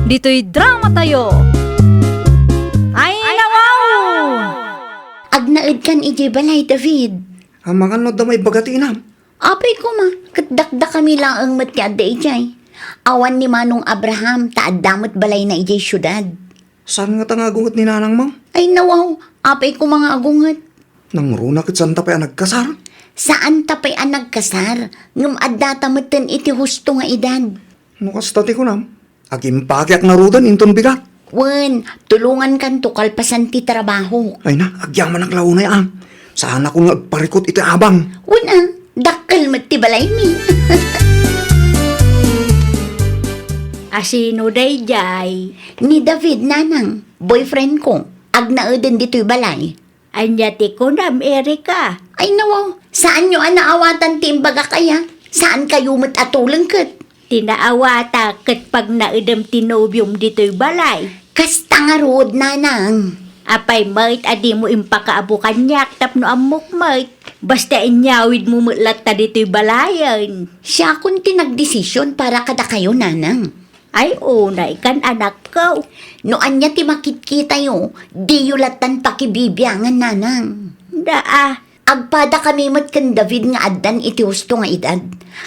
Dito'y drama tayo. Ay, nawaw! Agnaid kan iti balay, David. Amangan no damay bagati inam. Apay ko ma, katdakda kami lang ang matyada ijay. Awan ni Manong Abraham, taadamot balay na ijay syudad. Saan nga tangagungot ni nanang mo? Ay nawaw, apay ko mga agungat. Nang runa kit saan tapay nagkasar? Saan tapay ang nagkasar? Ngam adda tamatan iti husto nga edad. Nukas tati ko nam. Agimpakyak na rudan inton bigat. Wen, tulungan kan to kalpasan ti trabaho. Ay na, agyaman ang launay am. Saan ako nga parikot iti abang. Wen dakkel mat ti balay mi. Asino day jay? Ni David nanang, boyfriend ko. Agnaeden dito'y balay. Anyati ko nam, Erika. Ay nawaw, saan nyo naawatan ti imbaga kaya? Saan kayo mat atulang kat? Tinaawata kat pag naidam tinobyom dito'y balay. Kasta nga rood nanang. Apay mait adi mo impakaabo kanyak tapno amok mait. Basta inyawid mo mutlat ta dito'y balayan. Siya kun tinagdesisyon para kada kayo nanang. Ay unay kan anak ko. No anya ti makitkita yo, di yulatan pakibibiyangan nanang. Daa. Agpada kami mat kan David nga addan iti husto nga edad.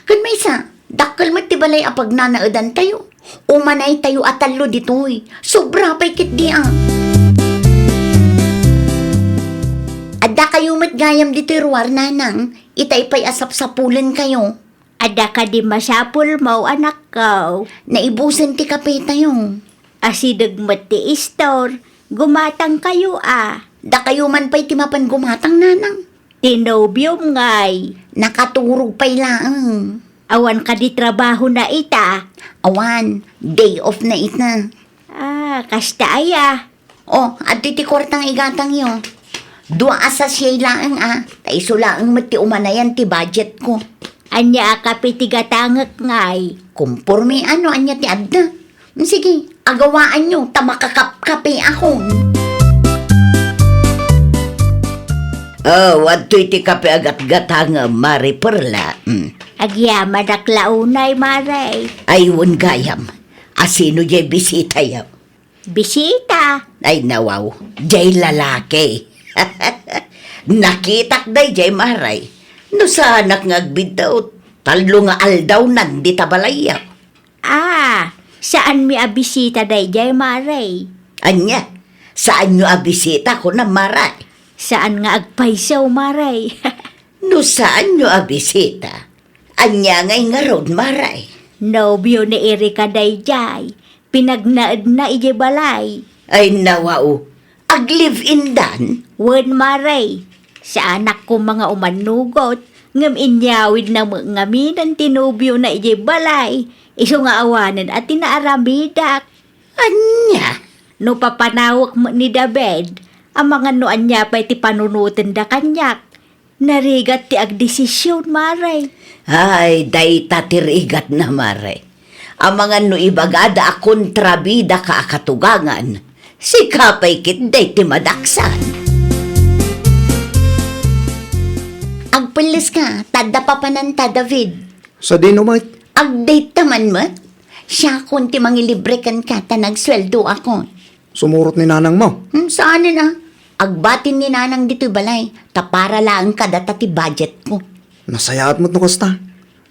Kan may sa, dakkel mat ti balay apag nanaadan tayo. Umanay tayo atalo ditoy. Sobra pa'y kit di Adda kayo mat gayam dito'y ruwar nanang. Itay pa'y asap-sapulan kayo. Ada ka di masapul mo anak ko. Naibusan ti kape tayo. Asidag ti istor. Gumatang kayo Da kayo man pa'y timapan gumatang nanang. Tinobyom ngay. Nakaturog pa'y laang. Awan ka di trabaho na ita. Awan, day off na ita. Kasta aya. Oh, at ti kwartang igatang yo. Dua asa siya laang Tay sulaang mati umanayan ti budget ko. Anya akapitigatangak ngay. Kumpurmi anya ti adda. Sige, agawaan nyo, tamakakap-kape ako. Oh, wadto'y ti kape agat-gatang Mari Perla. Agyaman aklaunay maray. Ayun gayam. Asino jay bisita yaw? Bisita. Ay nawaw, jay lalaki. Nakitak day jay maray. No sanak nga agbidaw, talo nga aldaw nandi tabalayaw. Saan mi abisita day jay maray? Anya, saan nyo abisita ko na maray? Saan nga agpaysaw maray? No saan nyo abisita? Anya ngay nga road maray. Nobyo ni Erika day jay. Pinagnaad na ije balay. Ay nawaw, ag-live-in dan? Wen maray. Sa anak ko mga umanugot. Ngam inyawid na ngaminan tinubyo na ije balay. Iso nga awanan at tinaaramidak. Anya? No papanawak mo ni David. Ang mga noan niya pa iti panunutin da kanyak. Narigat ti agdesisyon, maray. Ay, day tatirigat na mare. Ang mga no ibagada a kontrabida ka akatugangan. Si kapay kit day ti madaksan. Agpalis ka, tada pa pananta, David. Sa dinamite. Ag-date taman mo. Siya kung ti mangilibre kan ka, ta nagsweldo ako. Sumurot ni nanang mo. Saan na? Agbatin ni nanang dito'y balay, ta para lang kada ti budget ko. Nasayaat mo't no kasta.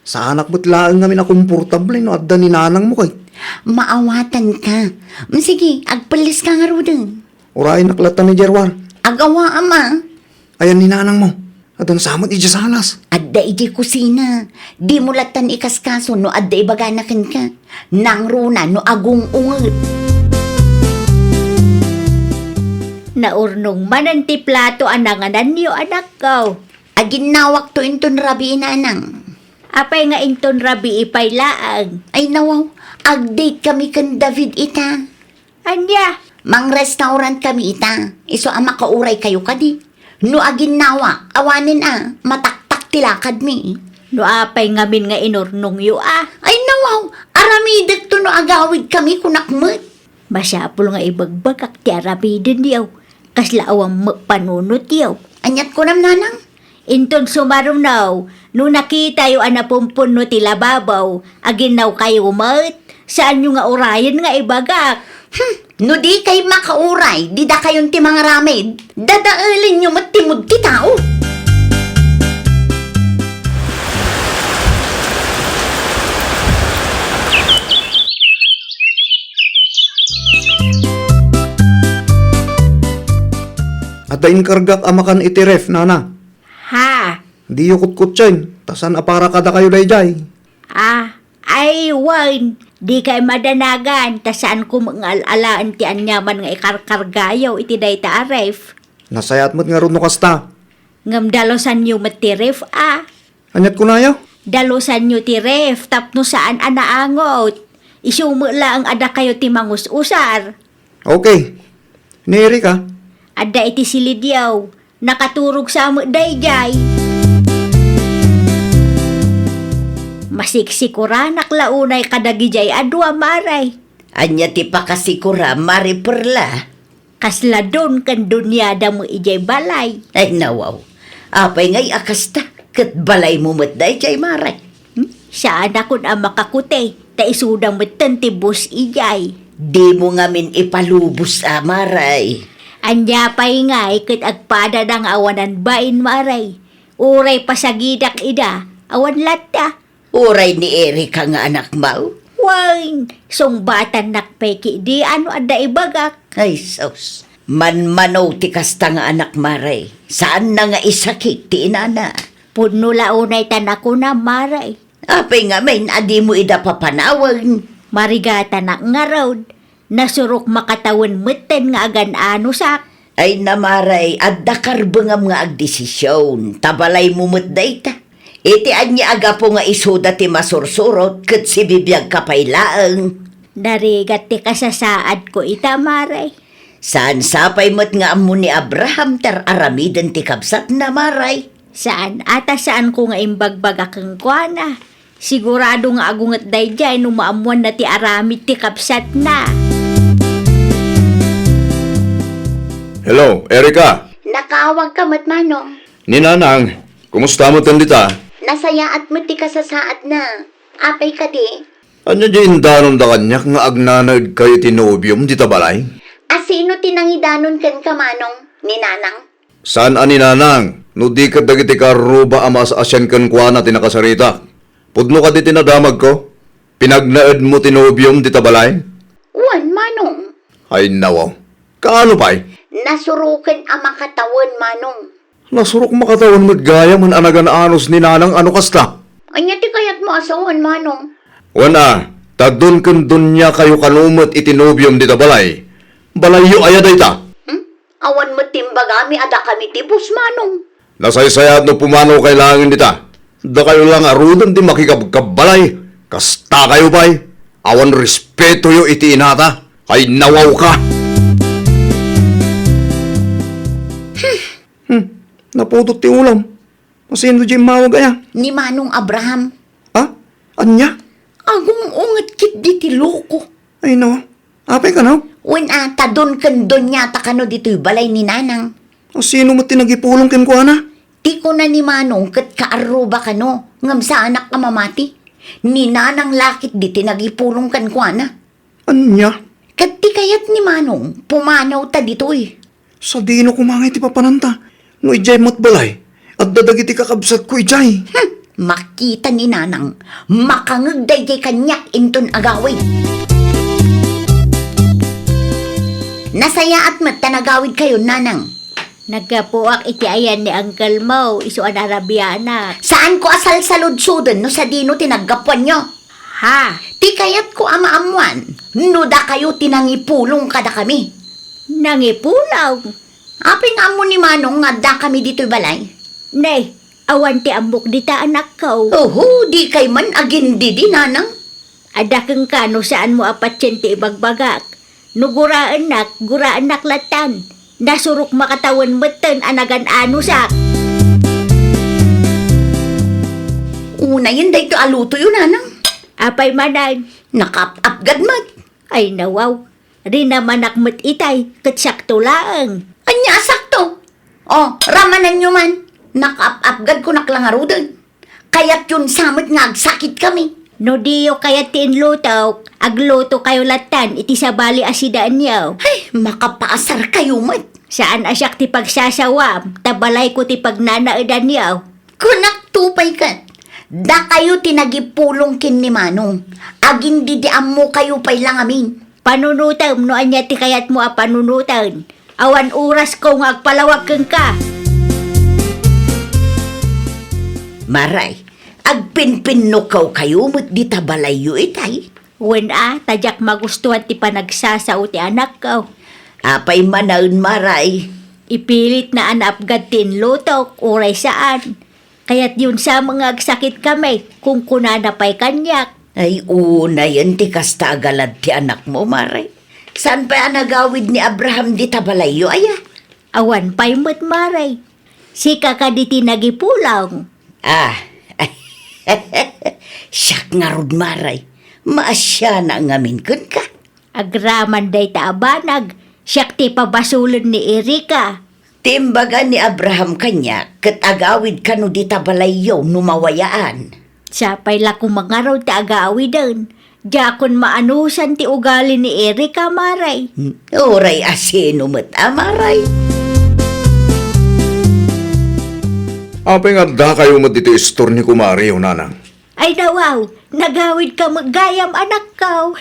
Sa anak mo't laang kami na komportable no adda ni nanang mo kay. Maawatan ka. Sige, agpalis ka nga rodin. Uraay naklatan ni Jerwar. Agawa, ama. Ayan ni nanang mo. Adon samot ija salas. Adda iji kusina. Di mo latan ikaskaso no adda ibaganakan ka. Nang runa no agong unget. Naurnong mananti plato ananganan niyo anak ko. Aginawak to inton rabi inanang. Apay nga inton rabi ipay laang. Ay nawaw, ag-date kami kan David ita. Anya, Mang restaurant kami ita. Iso ama kauray kayo kadi. No aginawak, awanin mataktak tilakad mi. no apay ngamin nga inurnong yu Ay nawaw, aramidag to no agawid kami kunakmet. Masyapol nga ibagbagak ti arabidin yaw. Kaslaawang panunot yaw. Anyat ko nam nanang. Inton sumarunaw, no nakita yu anapumpun no ti lababaw, aginaw kayo mat, saan yu nga orayan nga ibagak? No di kay makauray, di da kayon ti mga ramid. Dadaalin nyo matimod ti tao. At dain kargak amakan iti ref, nana. Ha? Di yu kutkutsain. Tasan apara kada kayo dayjay. Ay, wan. Di kay madanagan, tasaan ko mangal-alaan ti anyaman nga ikarkargayaw iti dayta aref. Nasayat mo't nga ron no kasta. Ngam dalosan nyo mat ti ref, Anyat ko na yaw. Dalosan nyo ti ref, tapno saan anaangot. Isumula ang ada kayo ti mangus-usar. Okay. Neri ka. Ada iti silidyaw, nakaturog sa amo dayjay. Masiksikuran launay kadagijay adwa maray. Anya ti pakasikura mari perla. Kasladon kan dunyada mo ijay balay. Ay nawaw. Apay ngay akasta. Kat balay mo matday jay maray. Saan akon ang makakute, ta isudang matan ti bus ijay. Di mo ngamin ipalubos maray. Anya pa'y ngay kat agpada ng awanan bain maray. Uray pasagidak ida, awan lata. Uray ni Erika nga anak mau. Wine, songbatan nakpeki di ano ada ibagak. Ay sos. Man-manaw ti kasta nga anak maray. Saan na nga isakit ti inana? Puno launay tanako na maray. Apay nga may adi mo ida papanawan. Marigata na nga road. Nasurok makatawan meten nga agan ano sak. Ay namaray at dakarbengam nga agdesisyon. Tabalay mo matday ta. Iti anya aga po nga isuda ti masursurot kat si bibiyag kapaylaang. Narigat ti kasasaad ko ita maray. Saan sapay mo't nga amo ni Abraham tar aramiden ti kabsat na maray. Saan ata saan ko nga imbagbagak ang kuana. Sigurado nga agungat dayjay no maamuan na ti aramid ti kapsat na. Hello, Erika. Nakawag ka matmanong. Ni nanang. Kumusta mo tandita? Nasaya at mati ka sa saat na. Apay ka di. Anya di indanon da kanyak nga agnanag kayo tinobium di tabalay? Asino tinangidanon kan ka manong ni nanang? Saan ani nanang? No di ka dagiti karuba ama sa asyan kan kwa na tinakasarita. Pudno ka di tinadamag ko? Pinagnaed mo tinobium di tabalay? Wan manong. Ay nawaw. Kaano pa'y? Nasurukan ang makatawan manong. Nasurok makatawan mo't gaya man anagan anos ni nanang ano kasta. Anya ti kayat mo asawan manong. Wana, tadun kun dunya kayo kanumot itinobium di tabalay. Balayo ayaday ta. Awan mo timbagami ada kami tibus manong. Nasaysayat no pumano kailangan dita. Da kayo lang arudan di makikabbalay. Kasta kayo ba'y? Awan respeto yo iti inata. Ay nawaw ka. Napudot ti ulam. Masino di mawag aya? Ni Manong Abraham. Ha? Anya? Agong ungat kit di ti loko. Ay no. Apay ka na? Wen ata don kan don yata kano dito'y balay ni Nanang. Sino mo tinagipulong ken ko na? Di ko na ni Manong kat kaaruba kano. Ngam sa anak ka mamati. Ni Nanang lakit di tinagipulong kan ko na. Anya? Kat ti kayat ni Manong, pumanaw ta dito'y. Sa dino kumangay ti papananta. No ijay mo't balay. At dadagiti kakabsat ko ijay. Makita ni Nanang, makangagday kay kanyak inton agawid. Nasaya at matanagawid kayo, Nanang. Nagkapuak iti ayan ni Uncle Mo, isuan Arabianak. Saan ko asal sa ludsudan no sa dino tinaggapuan nyo? Ha? Ti kayat ko amaamuan, no da kayo tinangipulong kada kami. Nangipulaw. Aping amo ni Manong nga da kami dito'y balay. Nay, awan ti ambok dita anak ko. Oho, di kay man agindi di, Nanang. Ada kang kano saan mo apatyan ti ibagbagak. No guraan nak latan. Nasurok makatawan matan anagan ano sak. Una yun dahito aluto yun, Nanang. Apay manan. Nakap-apgad mat. Ay nawaw. Rin naman akmat itay, katsakto laang. Anya sakto. Oh, ramanan nyo man. Nakap-apgad ko naklangarudan. Kaya't yun samot nga agsakit kami. No diyo kaya tinluto, agluto kayo latan, iti sa bali asidaan niyo. Ay, makapaasar kayo mat. Saan asyak ti pagsasawam, tabalay ko ti pagnanaadan niyo. Kunak tupay kat. Da kayo tinagipulong kin ni Manong. Agin didiam mo kayo pay lang amin. Panunutan, no anya ti kayat mo a panunutan. Awan oras ko nga agpalawag kang ka. Maray, agpinpinnukaw kayo mo't di tabalayo itay. Wen tadyak magustuhan ti panagsasao ti anak ko. Apay manaon maray. Ipilit na anapgad tinlutok, uray saan. Kaya't yun sa mga agsakit kami, kung kunanapay kanyak. Ay una yan ti kasta agalad ti anak mo, maray. Saan pa nagawid ni Abraham di tabalayo, aya? Awan pa'y maray. Si kakaditi nagipulaw. Ah, siyak nga rod, maray. Maasya na ngamin kun ka. Agraman day taabanag, siyak ti pabasulan ni Erika. Timbaga ni Abraham kanya, kat agawid ka no di tabalayo numawayaan. Sapay la kung mangaraw ti agawi din. Jakon maanusan ti ugali ni Erika, maray. Oray asino mo't amaray. Apay nga da kayo mo dito istor ni kumari o Nanang. Ay nawaw, nagawid ka maggayam anak ko.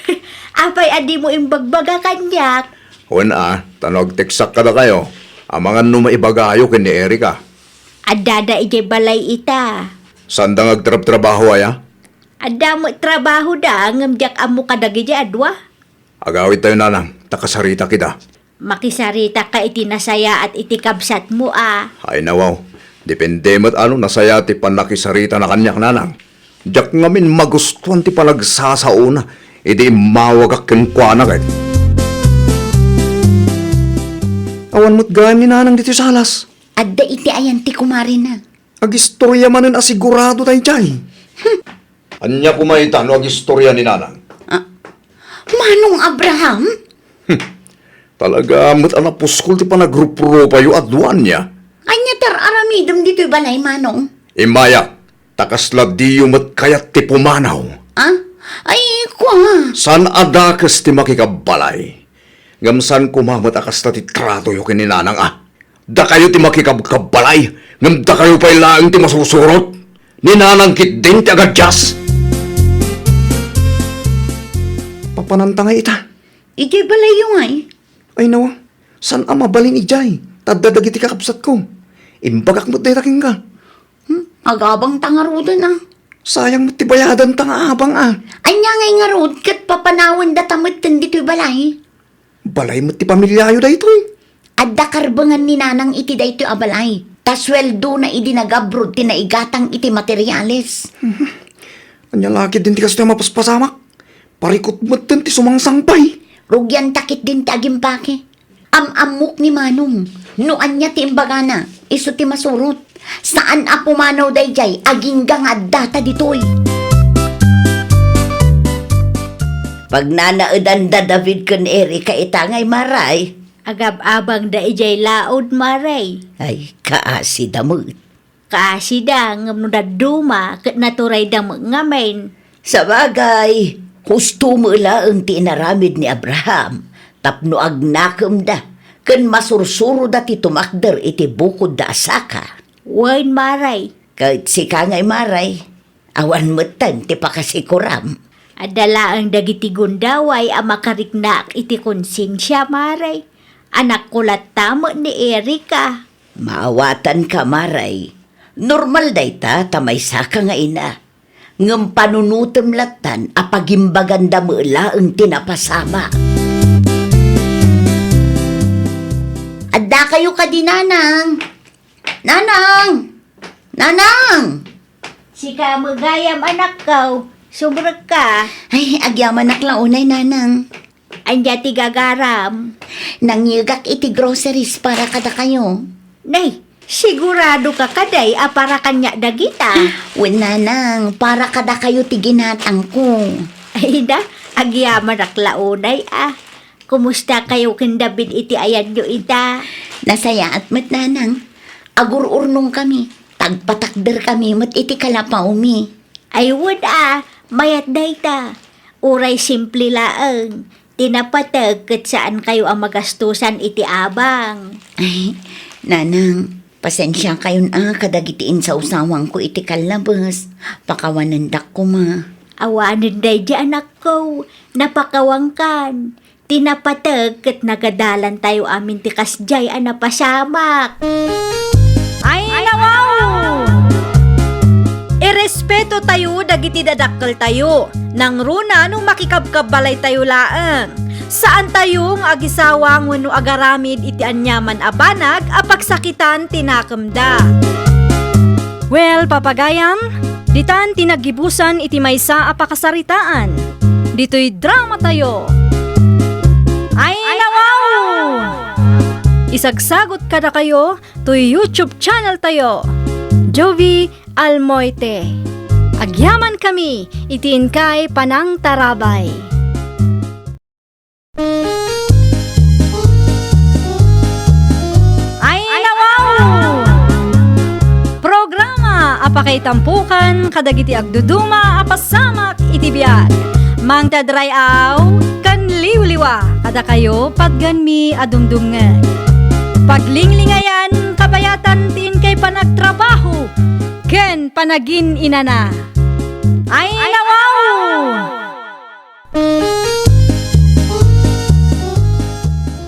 Apay adi mo imbagbaga kanyak. Wen tanog teksak ka da kayo. Amangan no maibagayo ken ni Erika. Adada ije balay ita. Sandang agtrab-trabaho aya? Ada mo trabaho da, ngamjak amo kadagi adwa. Agawid tayo Nanang, takasarita kita. Makisarita ka iti nasaya at iti kabsat mo Ay nawaw, depende mo't ano nasaya ti panakisarita na kanyak Nanang. Diyak ngamin magustuhan ti panagsasauna, iti mawagak ken kuana ket. Awan mo't gayam ni Nanang dito sa alas. Adda iti ayan ti kumari na. Agistorya manen asigurado tayo jay. Anya kumaita no agistorya ni Nanang. Manong Abraham? Talaga mo't anapuskol ti panagrupo payo adwan niya. Anya tar aramidom dito'y balay, Manong. Imaya, takasla diyo mo't kayat ti pumanaw. Ay, kwa. San adakas ti makikabalay? Ngamsan kumamot akas na ti trato yu kininanang Da kayo ti makikabkabalay, ngam da kayo pa'y laang ti masusurot. Ninanang kit din ti agadyas. Papanantangay ita. Ijay balay yung ay. Ay nawa, san mabalin ijay? Tadadagi ti kakabsat ko. Imbagak mo't daytaking ka. Agabang tangarudan na. Sayang mo't ti bayadan tangaabang Anya ngay nga rod, kat papanawan datamit dito'y balay. Balay mo't ti pamilyayo da ito Adda karbangan ni Nanang iti daytoy abalay. Tasweldo na idinagabrod tinaigatang iti materyales. Anya laki din ti kasto yung mapaspasamak. Parikot mo't din ti sumangsangpay. Rugyan takit din ti agimpake. Amamok ni Manong. Nuan niya ti imbaga na, iso ti masurot. Saan apo manaw dayjay, aging gangad data ditoy. Pag nanaadan da David kan Erika itangay maray, Agab-abang da ijay laod maray. ay kaasi damot. Kasi da ngam no daduma ket naturay da ngamen. Sa bagay, husto mo ang tinaramid ni Abraham, tapno agnakem da, ken masursuro da ti tumakder iti bukod da asaka. Wain maray. Kahit si kangay maray, awan metan ti pakasikuram. Adala ang dagiti gundaway a makariknak iti konsensya maray. Anak kulat tamo ni Erika. Maawatan ka maray. Normal day ta tamay saka nga ina. Ngam panunutem latan apagimbaganda mo ang tinapasama. Adda kayo ka di nanang. Nanang! Nanang! Sika magayam anak ko. Subrag ka. Ay, agyaman naklaunay nanang. Anya ti gagaram. Nangyigak iti groceries para kada kayo. Nay, sigurado ka kaday para kanya dagita. Wen nanang, para kada kayo ti ginatang ko. Ay da, agyaman aklaunay Kumusta kayo ken David iti ayan nyo ita? Nasaya at mat nanang. Agur-urnong kami. Tagpatakder kami mat iti kalapaw mi. Ay wood mayat dayta. Uray simple laeng. Tinapatag ket saan kayo ang magastusan iti abang. Ay, nanang, pasensya kayon kadagitiin sa usawang ko iti kalabas. Pakawanandak ko ma. Awanan day di anak ko. Napakawangkan. Tinapatag ket nagadalan tayo amin ti kasjay napasamak. Ay nawaw! Irespeto tayo dagiti dadakkel tayo. Nang runa no makikabkabalay tayo laeng. Saan tayo nga agisawang wenno agaramid iti anyaman a banag a pagsakitan tinakemda. Well, papagayam, ditan tinagibusan iti maysa a pakasaritaan. Dito'y drama tayo. Ay nawaw! Isagsagot kada kayo to YouTube channel tayo. Jovi Almoite. Agyaman kami, itiin kay Panang Tarabay. Ay nawaw! Programa apakay tampukan kadagiti agduduma apasamak iti biag. Mang tadrayaw kan liwliwa kada kayo pagganmi adumdumngan. Paglinglingayan kabayatan tiin kay panagtrabaho ken panagin inana. Ay nawaw!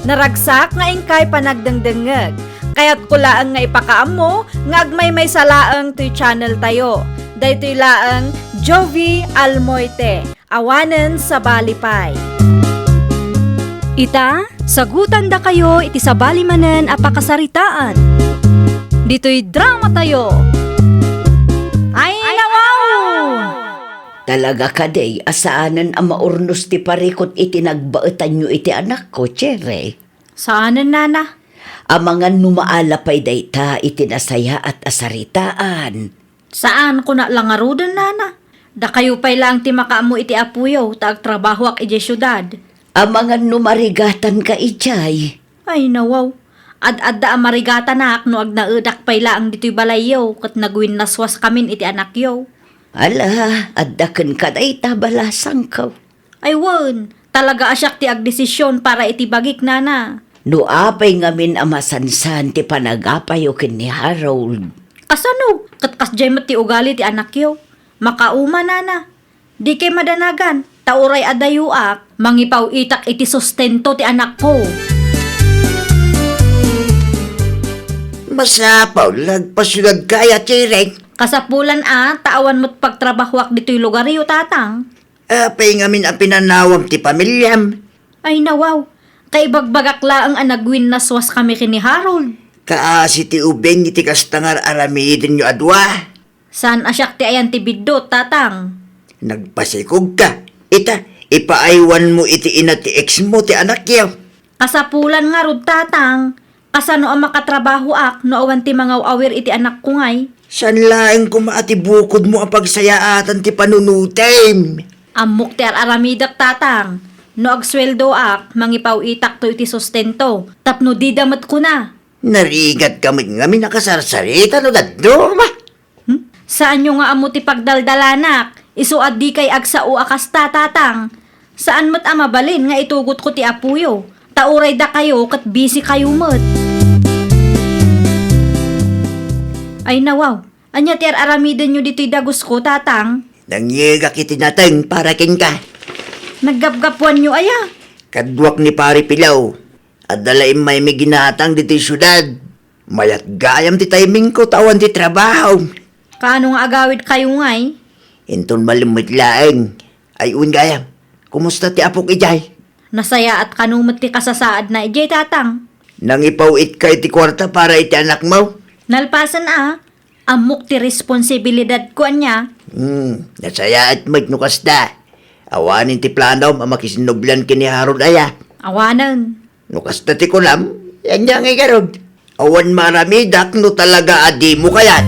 Naragsak nga ingkay panagdengdengeg. Kaya't kulaang nga ipakaammo nga agmay salaang to'y channel tayo. Daytoy laang Jovi Almoite. Awanen sa Balipay. Ita, sagutan da kayo iti sa balimanen apakasaritaan. Dito'y drama tayo. Ay nawaw! Talaga kaday, asaanan ang maurnos ti parikot iti nagbaetan nyo iti anak ko, Chere. Saanan nana? Amangan numaalapay dayta iti nasaya at asaritaan. Saan ko na langarudan nana? Da kayo pay lang ti makaamo iti apuyo taag trabaho ak iti syudad. Amangan numarigatan ka ijay. Ay nawaw. Ad-adda amarigata na no ag naudak pay laang dito'y balayaw kat nagwin naswas kamin iti anak yo. Ala, addaken ka dayta balasang ka. Ay won, talaga asyak ti agdesisyon para iti bagik nana. No apay ngamin amasansan ti panagapayo ken ni Harold. Kasano? Katkas jay ti ugali ti anak yo. Makauma nana. Di kay madanagan. Tauray adayuak. Mangipaw itak iti sustento ti anak ko. Masapaw, lagpasyudad kaya, Chere. Kasapulan taawan mo't pagtrabahuak dito'y lugar yo tatang. Apay ngamin ang pinanawam ti pamilyam. Ay nawaw. Kay bagbagak laang anagwin naswas kami kini Harold. Kaasi ti ubeng iti kastangar aramidin nyo adwa. San asyak ti ayan ti biddo tatang. Nagpasikog ka. Ita, ipaaywan mo iti ina ti ex mo ti anak yaw. Kasapulan nga rod tatang. Kasano ang makatrabaho no awan ti mga awir iti anak ko ngay. San laeng kumaati bukod mo ang pagsayaatan ti panunutem? Amok ti aramidak tatang. No agsweldo mangipaw itak to iti sustento. Tapno di damat ko na. Narigat kami ngamin nakasarsarita no daddo ma. Saan nyo nga amo ti pagdaldalanak? Isuad di kay agsao akas tatang. Saan mo't amabalin nga itugot ko ti apuyo? Tauray da kayo kat busy kayo mo't. Ay nawaw, anya ti aramiden nyo dito'y dagos ko tatang. Nangyega kiti nateng para kin ka. Naggapgapuan nyo aya. Kadwak ni pari pilaw. At dalaim may may ginatang diti syudad. Mayat gayam ti timing ko tawan ti trabaho. Kaano nga agawid kayo ngay? Inton malimit laeng. Ay un gayam. Kumusta ti apok ijay? Nasaya at kanumot ti kasasaad na ijay tatang. Nang ipawit kay ti kwarta para iti anak mo? Nalpasan amok ti responsibilidad ko anya. Nasaya at magnukas da. Awanin ti plano mamakisinublan kini Harold aya. Awanan. Nukas na ti kulam, yan niya ngay garod. Awan maramidak no talaga adi mo kayat.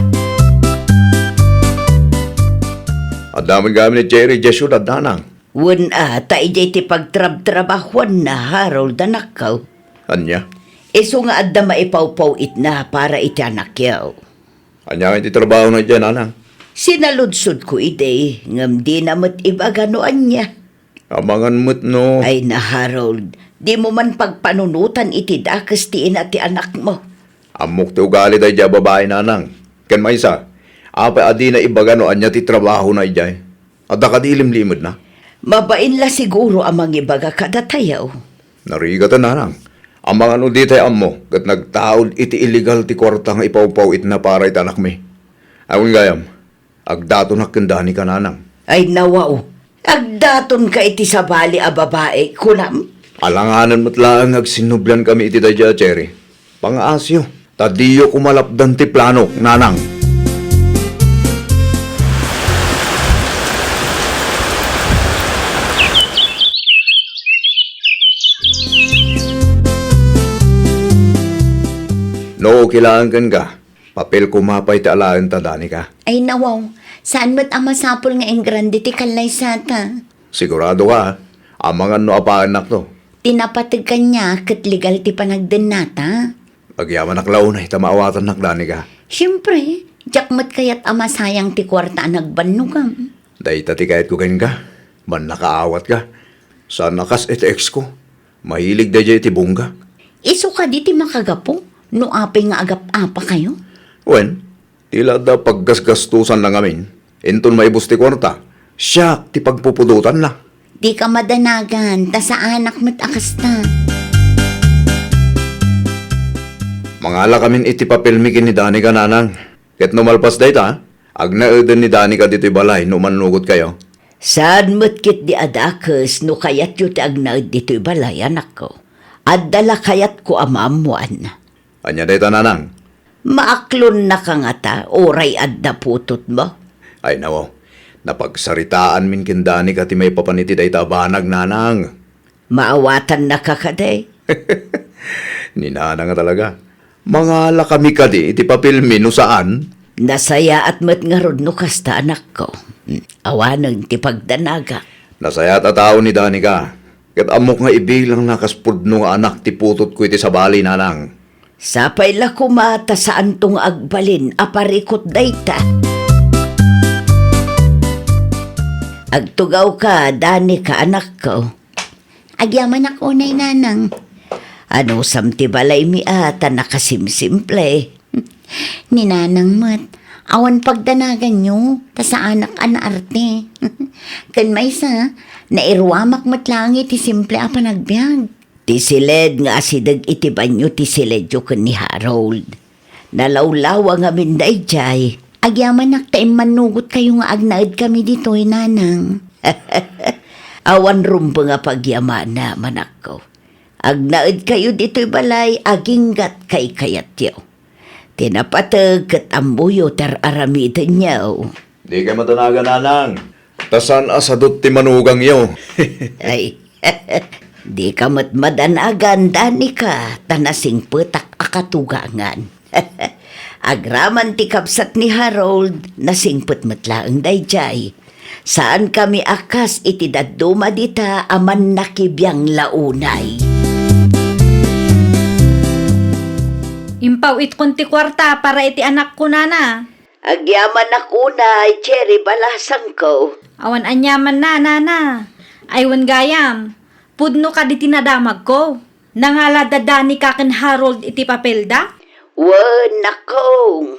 Adaman kami ni Jerry Jesud at nanang. Wan ta ijay ti pagtrab-trabahuan na Harold anakaw. Anya? Iso nga adda maipawpaw itna para iti anak yaw. Anya nga iti trabaho na dyan, nanang. Sinaludsod ko ide, ngam di namat iba ganoan niya. Amangan mo't no. Ay na Harold, di mo man pagpanunutan iti dakas ti ina ti anak mo. Amok ti ugali day dya babae, nanang. Ken maysa, apa adi na ibaga no anya ti trabaho na ijay. Adda ka di limlimod na. Mabain la siguro amang ibaga kadatayaw. Narigatan, nanang. Amang ano di tayo amo, kat nagtaod iti illegal ti kwarta nga ipaw-paw it na para iti anak mi. Awin gayam, agdato na kendani ka, nanang. Ay nawaw, agdaton ka iti sabali a babae, kunam. Alanganan mo't lang agsinublan kami iti dadya, Cherry. Pangaasyo, tadiyo kumalapdan ti plano, nanang. No, kailangan kan ka. Papel kumapay ti alaan tadani ka. Ay nawaw, saan mo't ang masapol nga ang grande ti kalay sata? Sigurado ka, ha? Amangan no apa anak to. Tinapatag ka niya kat legal ti panagdenata. Agyaman naklaw na itamaawatan nakdani ka. Siyempre, jakmat kaya't ama sayang ti kwarta nagbanugam. Day tati kahit ko kain ka. Man nakaawat ka. Sa nakas iti ex ko. Mahilig da iti bungga. Iso ka di ti makagapo, no apay nga agap-apa kayo? Wen, tila da paggasgastusan lang amin. Inton maibus ti kwarta. Siya ti pagpupudutan na. Di ka madanagan, ta sa anak mo't akasta. Mangala kamin iti papilmikin ni Dani ka, nanang. Ket numalpas day ta, agnaedan ni Dani ka dito'y balay no manugot kayo. Saan mo't kit di adakas no kayat yu ti agnaid dito'y balay anak ko. Addala kayat ko amamuan. Anya day ta, nanang. Maaklon na ka nga ta, oray adda putot mo. Ay nawo, napagsaritaan min kin Dani ka ti may papaniti day ta banag, nanang. Maawatan na ka kaday. Ninana nga talaga. Mangala kami kadi iti papilmi no saan. Nasaya at mat nga rod no kasta anak ko. Awanang ti pagdanaga. Nasayat a tao ni Dani ka. Ket amok nga ibilang nakaspudno nga anak ti putot ko iti sabali, nanang. Sapay la kumata saan tong agbalin aparikot dayta. Agtugaw ka, Dani ka anak ko. Agyaman ako nay nanang. Ano samti balay mi ata nakasimsimple. Ni nanang mat, awan pagdanagan nyo, ta sa anak arte. Kan may sa, nairwamak mat lang iti simple a panagbiag. Ti siled nga asidag iti banyo ti siledyo ken ni Harold. Nalawlawa nga minday jay. Agyaman naktaim manugot kayo nga agnaid kami dito'y nanang. Awan rumpa nga pagyaman na manak ko. Agnaid kayo dito'y balay, aginggat kay kayatyo. Tinapatag kat ambuyo ter aramidan yaw. Di kay matanaga, nanang. Tasan asadot ti manugang yo. Ay, di ka matmadanagan, Dani ka, tanasing putak makatugangan. Agraman ti kabsat ni Harold, nasingput matlaang dayjay. Saan kami akas iti dadduma dita aman nakibiyang launay. Impaw it kunti kwarta para iti anak ko nana. Agyaman ako na, Cherry balasang ko. Awan anyaman na nana. Aywan gayam. Pudno ka di tinadamag ko. Nangala dadani ka ken Harold iti papelda? Wan nakong.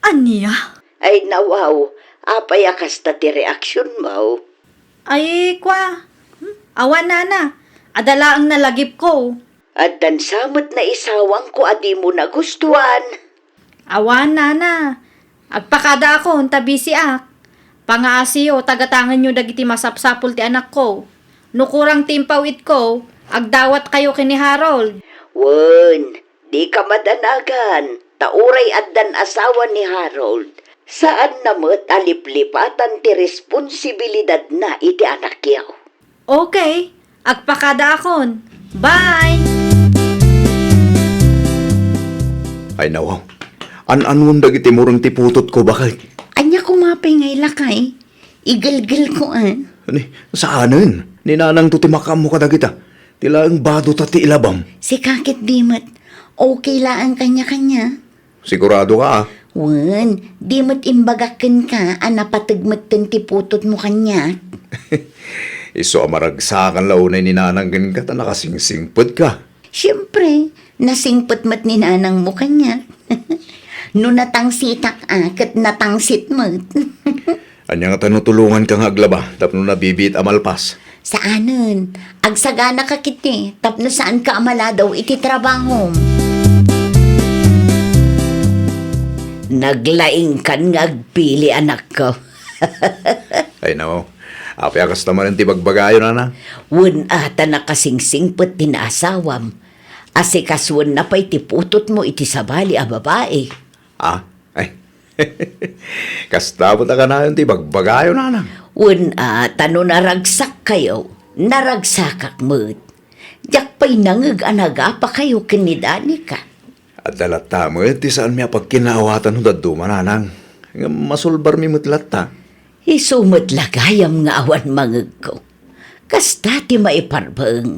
Anya? Ay nawaw, apay akas ta ti reaksyon mo. Ay kwa. Awan nana. Adala ang nalagip ko. At dansamot na isawang ko adi mo nagustuhan. Awan nana. Agpakada ako tabi si ak. Pangaasiyo tagatangan nyo dagiti masapsapul ti anak ko. Nukurang timpawit ko, agdawat kayo kini Harold. Wan, di ka madanagan. Tauray addan asawa ni Harold. Saan namot aliplipatan ti responsibilidad na iti anak yaw. Okay, agpakada akon. Bye! Ay nawaw. An-anon dagiti murang tiputot ko bakit? Anya kumapay ngay lakay. Igalgal ko Ani, saanin? Ninanang tutimakam mo kadagita. Tila ang bado ta ti ilabam. Si kakit dimot. Okay lang kanya-kanya. Sigurado ka Wan, dimot imbagakin ka, napatagmat ti putot mo kanya. Iso amaragsakan launay ninanang gan ka ta nakasingsingpod ka. Siyempre, nasingpot mat ni nanang mo kanya. No natangsitak kat natangsit mo. Anya nga tanutulungan ka nga aglaba, tapno nabibit amalpas. Saanon? Agsagana ka kiti, tapno saan ka amala daw iti trabaho. Naglaing kan nga agpili anak ko. Ay nawaw, apay akas naman ang tibagbagayo na. Wan ata nakasingsingpot tinasawam. Asikaswan na pa'y tiputot mo iti sabali a babae. Ay. Kastabot ka na yung tibagbagayo na. Wan ata no naragsak kayo, naragsakak mo't. Diyak pa'y nangag-anaga pa kayo kinidani ka. At dalata mo, ti saan miya pagkinaawatan ng daduma nanang. Masulbar mi mutlata. Isumot lagayam nga awan mangag ko. Kasta ti maiparbang.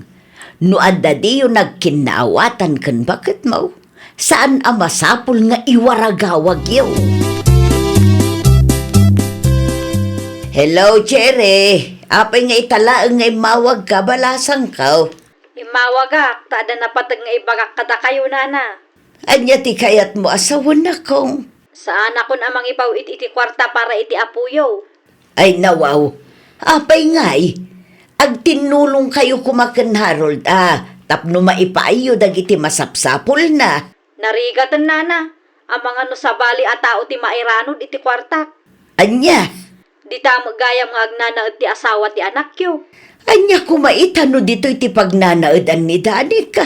No adda di yung nagkinaawatan kan bakit mo? Saan ang masapul nga iwaragawag yaw? Hello, Cherry. Apay nga italaang nga imawag ka, balasang ka. Imawagak, tada napatag nga ibagak kada kayo nana. Anya ti kayat mo asawan na kong. Saan ako namang ipawit iti kwarta para iti apuyo? Ay nawaw, apay nga'y. Agtinulong kayo kumakan Harold, tapno maipaayo dagiti masapsapol na. Narigatan nana, ang mga no sabali at tao ti mairanod iti kwarta. Anya, Di ta magayam nga agnanaad ti asawa ti anak yo. anya kumaitano dito iti pagnanaadan ni Dani ka.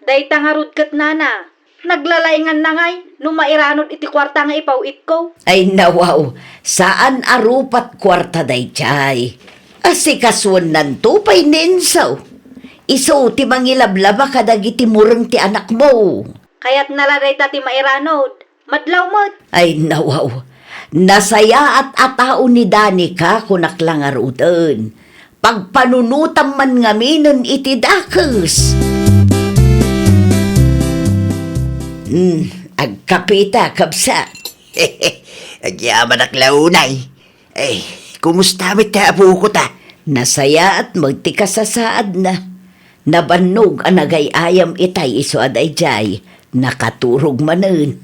Day tangarod kat nana. Naglalayngan na ngay, no mairanod iti kwarta nga ipawit ko. Ay nawaw, saan arupat kwarta day chay? Asikaswan nanto pa'y ninsaw. Iso ti mangilablaba kadagiti murang ti anak mo. Kaya't nalaray ta ti mairanod. Madlaw mo't. Ay nawaw, nasaya at atao ni Dani ka kunaklang arudan. Pagpanunutam man ngaminan iti dakes. Agkapita, kabsa. Agyaman ak launay. Ay, kumusta mit ta apo ko ta? Nasaya at magtikasasaad na. Nabannog ang nagayayam itay iso aday jay. Nakaturog manen.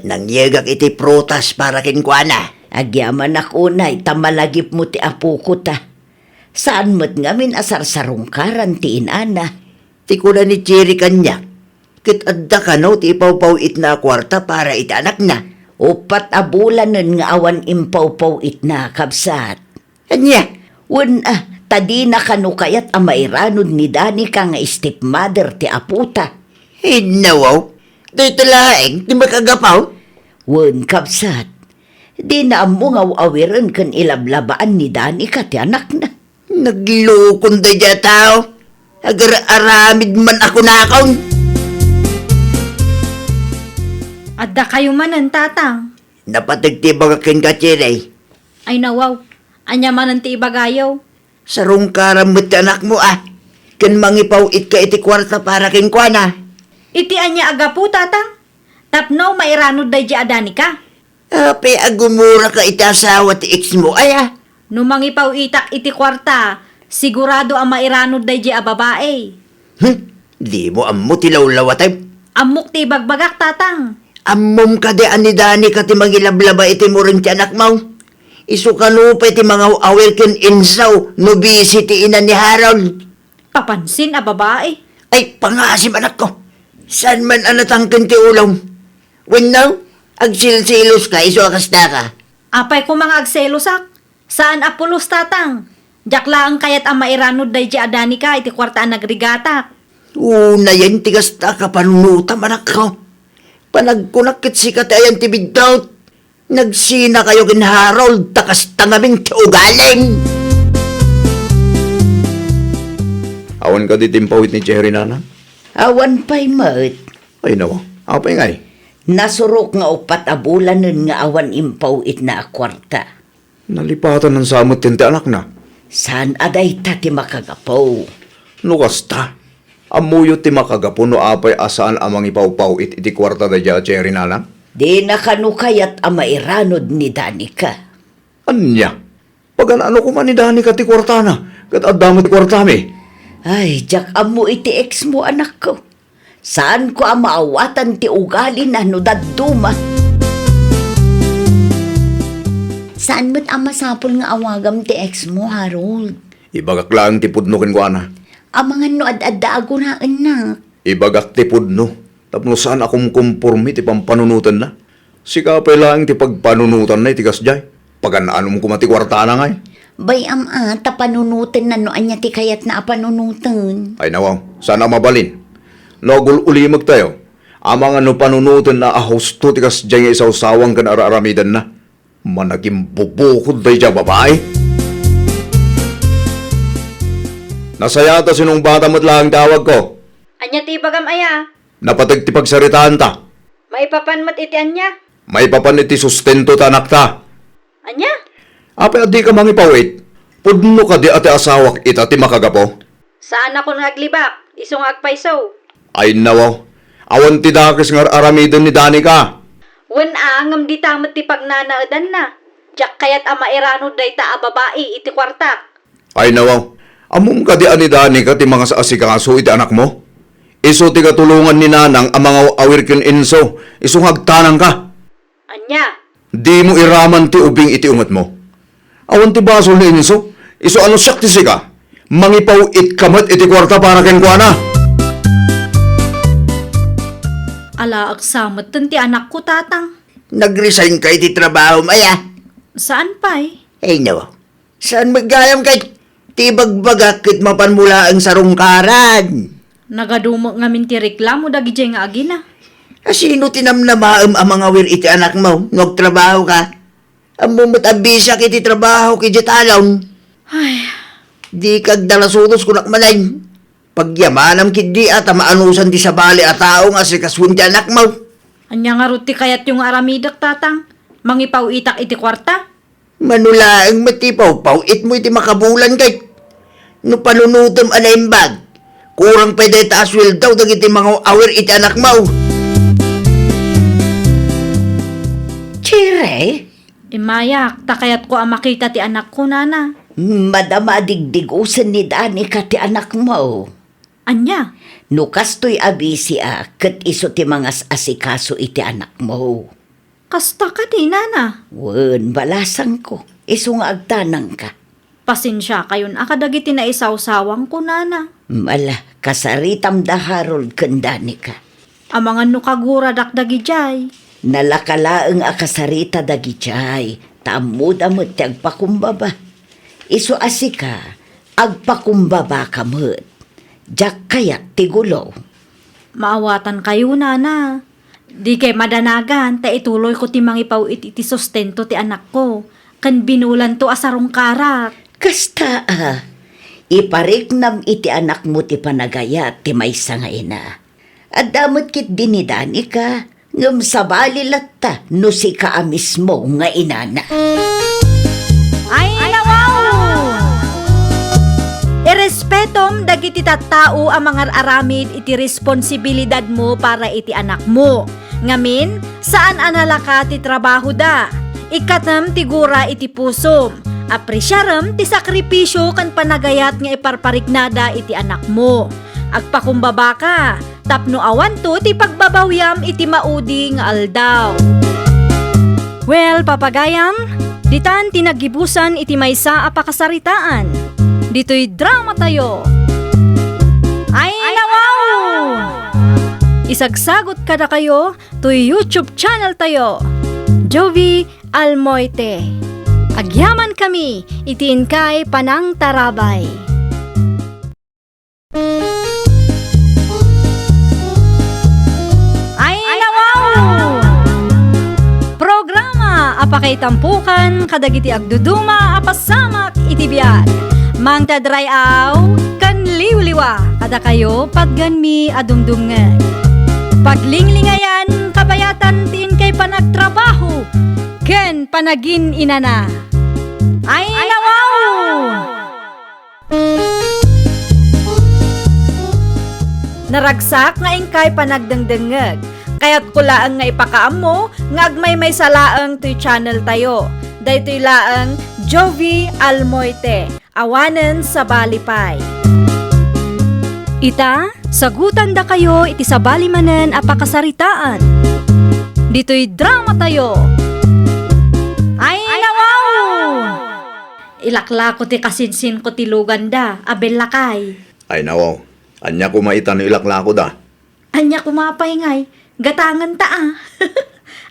Nangyagak iti protas para kinkwana. Agyaman akunay, tamalagip mo ti apo ko ta. Saan mo't ngamin asarsarong karan ti inana? Tikula ni Cherry kanya. Kit adda ka no, ti ipaw it na kwarta para itanak na. Upat abulanan nga awan impaw it na kabsat. Anya, Wan tadi na kanukayat ang mairanod ni Dani ka nga stepmother ti aputa. hinawaw. Dito laeng, di makagapaw. Wan kabsat. Di na amungaw awiran kan ilablabaan ni Dani ka ti anak na. Naglukon da dya tao. Agar aramid man ako na akong. Adda kayo manan, tatang. Napatigtibag akin ka, Chiray. Ay nawaw, anya manan ti ibagayaw. Sarong karamot anak mo Kan mangipaw it ka iti kwarta para kin na. Iti anya aga po, tatang. Tapno, mairanod day di adani ka. Ape agumura ka iti asawa ti ex mo Numangipaw itak iti kwarta, sigurado ang mairanod day di a babae. Di mo ammo ti lawlawatay. Amok ti bagbagak, tatang. Ammom ka di ani dani ka ti mangilablaba iti mo rin ti anak mo. Isu ka lupa iti mga awir ken insaw no busy ti ina ni Harold. Papansin a babae. Ay, pangasim anak ko. Saan man anatangkin ti ulong? When now, agsilsilos ka, iso akasta ka. Apay ko mga agselosak. Saan apulos, tatang? Jakla ang kayat ang mairanod day di adani ka, iti kwarta ang nagrigatak. Una yan, tigasta ka panunutam anak ko. Panagkunakit si katayan ti biddaw. Nagsina kayo kin Harold, takas tangaming ti ugaling. Awan ka di timpawit ni Cherry nana? Awan pa'y mat. Ay nawa, apay ngay. Nasurok nga upat abulanan nga awan impaw it na kwarta. Nalipatan ng samot tinti anak na. Saan aday ti makagapaw? Nukasta. Amuyo ti makagapo no apay asaan amang ipaw-paw iti kwarta da dya Cherry nana? Di nakanukayat ang mairanod ni Danica. Anya? Pag ano ko man ni Danica ti kwarta na, kat adamo ti kwarta mi. Ay, jak amo iti ex mo anak ko. Saan ko ang maawatan ti ugali na no daduma? Saan mo't ang masapol nga awagam ti ex mo, Harold? Ibagak lang ti pudno ken kuana. Amangan no ad-adda agunaan na. Ibagak ti pudno. Tapno saan akong kumpormi ti pampanunutan na? Sikapay lang ti pagpanunutan na itikas jay. Paganaan mo kumati kwarta na ngay. Bay tapanunutan na no anya ti kayat na apanunutan. Ay nawaw, sana mabalin. Logol ulimag tayo. Amang ano panunutan na ahusto tikas jay nga isaw-sawang kan aramidan na. Managing bubukod day dya babae. Nasayata sinong bata mo't lang tawag ko. Anya ti bagam aya. Napatag ti pagsaritaan ta. Maipapan mat iti anya. May papanit ti sustento tanak ta. Anya? Ape adi ka mangipawit. Pudno ka di ati asawak ita ti makagapo. Saan ako naglibak? Isong agpaisaw. Ay nawaw. Awan ti dakis nga aramidon ni Danica. Wen angam di tamat ti pagnanaadan na. Jak kayat ama iranod day ta a babae iti kwartak. Ay nawaw. Amum ka di ani Danica ti mga sa asikaso iti anak mo. Iso ti katulungan ni nanang ang mga awirkin inso. Isong hagtanang ka. Anya? Di mo iraman ti ubing iti ungat mo. Awan ti basol ni inso. Iso ano siyak ti sika. Mangipaw it kamat iti kwarta para ken kuana. Ala agsamot ti anak ko, tatang. Nag-resign ka iti trabaho maya. Saan pa'y? Ay nawa. Saan magayam kay tibagbagakit mapanmula ang sarungkaran? Nagadumok nga minti reklamo dagi jay nga agina. Sino tinamnamaam ang mga wir iti anak mo? Nagtrabaho ka? Ang mumut-abisa kiti trabaho kiti talon. Ay, Di kag dalasutos kunak manay. Pagyamanam kidi at maanusan di sa bali at tao nga si kaswin ti anak mo. anya nga ruti kayat yung aramidak, tatang. Mangipaw itak iti kwarta. Manulaang matipaw, it mo iti makabulan kay. No panunutom anaimbag. Kurang pwede ta aswil daw dagiti mga awir iti anak mo. Chire, Imayak, takayat ko ang makita ti anak ko, nana. madama digdigusan ni Danica ti anak mo. Anya? No kastoy abisi ket iso ti mga asikaso iti anak mo. Kasta ka di, nana. Wen, balasang ko. Iso nga agtanang ka. Pasensya kayon akadagiti na isaw-sawang ko, nana. Mala, kasaritam da Harold kendani ka. Amangan no kagura dakdagi jay. Nalakalaang akasarita dagijay. Tamud-amut ti agpakumbaba. Iso asika, agpakumbaba kamut. Jak kayat ti gulo. Maawatan kayo, nana. Di kay madanagan, ta ituloy ko ti mangipaw iti sustento ti anak ko. Kan binulan to asarong karak. Kasta ipariknam iti anak mo ti panagayat ti maysa nga ina. At damot kit dinidani ka, Ngam sabali latta no si kaa mismo nga inana. Ay, nawaw! Irespetom dagiti tattao ang mga aramid iti responsibilidad mo para iti anak mo. Ngamin, saan analaka ti trabaho da? Ikatam ti gura iti pusom. Apresyarem ti sakripisyo kan panagayat nga iparpariknada iti anak mo. Agpakumbaba ka, tapno awan to ti pagbabawyam iti maudi nga aldaw. Well, papagayam, ditan tinagibusan iti maysa a pakasaritaan. Dito'y drama tayo. Ay, nawaw! Isagsagot kada kayo to YouTube channel tayo. Jovi Almoite. Agyaman kami, itiin kay Panang Tarabay. Ay, nawaw! Programa apakay tampukan kadagiti agduduma apasamak iti biag. Mang tadrayaw kan liwliwa kada kayo pagganmi adumdumngan. Paglinglingayan kabayatan tiin kay panagtrabaho ken panagin inana. Ay, nawaw! Naragsak nga ingkay panagdengdengeg. Kaya't kulaang nga ipakaam mo, nga agmay may salaang to'y channel tayo. Daytoy laang Jovi Almoite, awanen sa balipay. Ita, sagutan da kayo iti sabali manen a pakasaritaan. Dito'y drama tayo. Ay, nawaw! Ilakla ko ti kasinsin ko ti lugan da, abel lakay. Ay nawaw, anya kumaitan no ilakla ko da. Anya kumapay ngay, gatangan ta ah.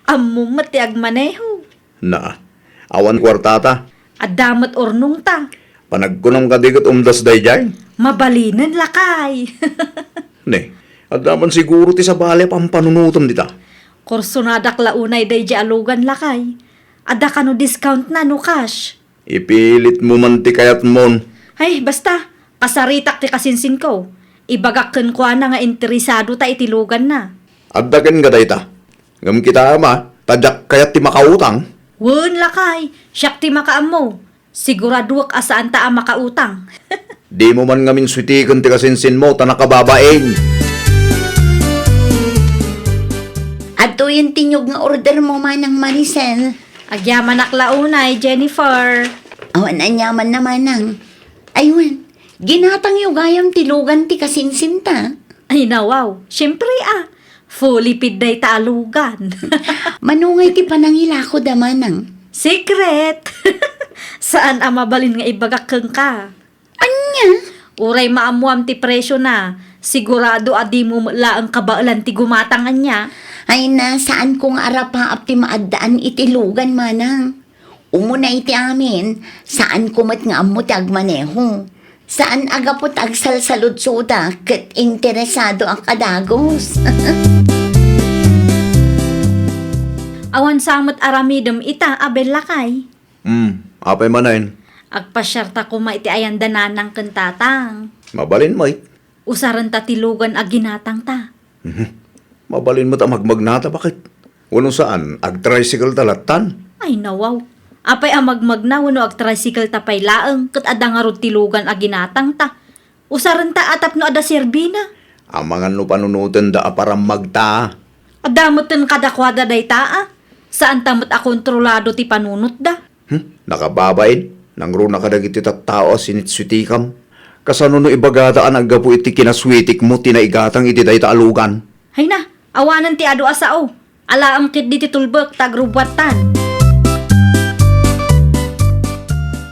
Ammo mati agmaneho. Na, awan kwartata. Adamot ornong ta. Panagkunong kadigot umdas dayjay. Mabalinan lakay. Ne, adaman siguro ti sa bale pampanunutom dita. Kursunadak launay day di alugan lakay. Ada ka no discount na no cash. Ipilit mo man ti kayat mon. Ay, basta, kasaritak ti kasinsin ko. Ibagakken ko na nga interesado ta itilugan na. Addaken ka dayta. Ngam kita ama, tadyak kayat ti makautang. Wun lakay, siyak ti makaam mo. Siguraduak asaan ta ang makautang. Di mo man ngamin switikan ti kasinsin mo, tanakababaeng. Ato yung tinyog nga order mo manang Maricel. Agyaman aklaunay, Jennifer. Awan anyaman na manang. Aywan, ginatang yung gayam tilugan ti kasinsinta. Ay nawaw, syempre ah. Fully piday ta alugan. Manungay ti panangila ko da manang. Secret! Saan ang mabalin nga ibagakken ka? Anya? Uray maamuam ti presyo na. Sigurado adi mo la ang kabaalan ti gumatangan niya. Ay na, saan kong arapaap ti maadaan itilugan manang. Umuna iti amin, saan kumat nga amo ti agmaneho. Saan agapot agsalsaludsuda ket interesado ang kadagos. Awan samot aramidem ita abel lakay. Apay manayin. Agpasyarta ko maiti ayan dananang kentatang. Mabalin mo Usaran ta tilugan aginatang ta. Mabalin mo ta magmagnata, bakit? Wano saan, ag-tricycle talatan. Ay nawaw. Apay amagmag na wano ag tricycle ta pay laeng ket adda nga rod tilugan aginatang ta. Usaran ta atap no ada serbina. Amangan no panunutan da aparam magta. Adamoten kadakwada day taa. Saan tamot a kontrolado ti panunot da? Nakababaid, nangro na kadagiti tattao sinitswitikam. Kasano no ibagataan ang gapu iti kinaswitik mo tinaigatang iti dayta alugan. Hay na, awanan ti ado asao. Alaam kit di ti tulbek tagrubwatan.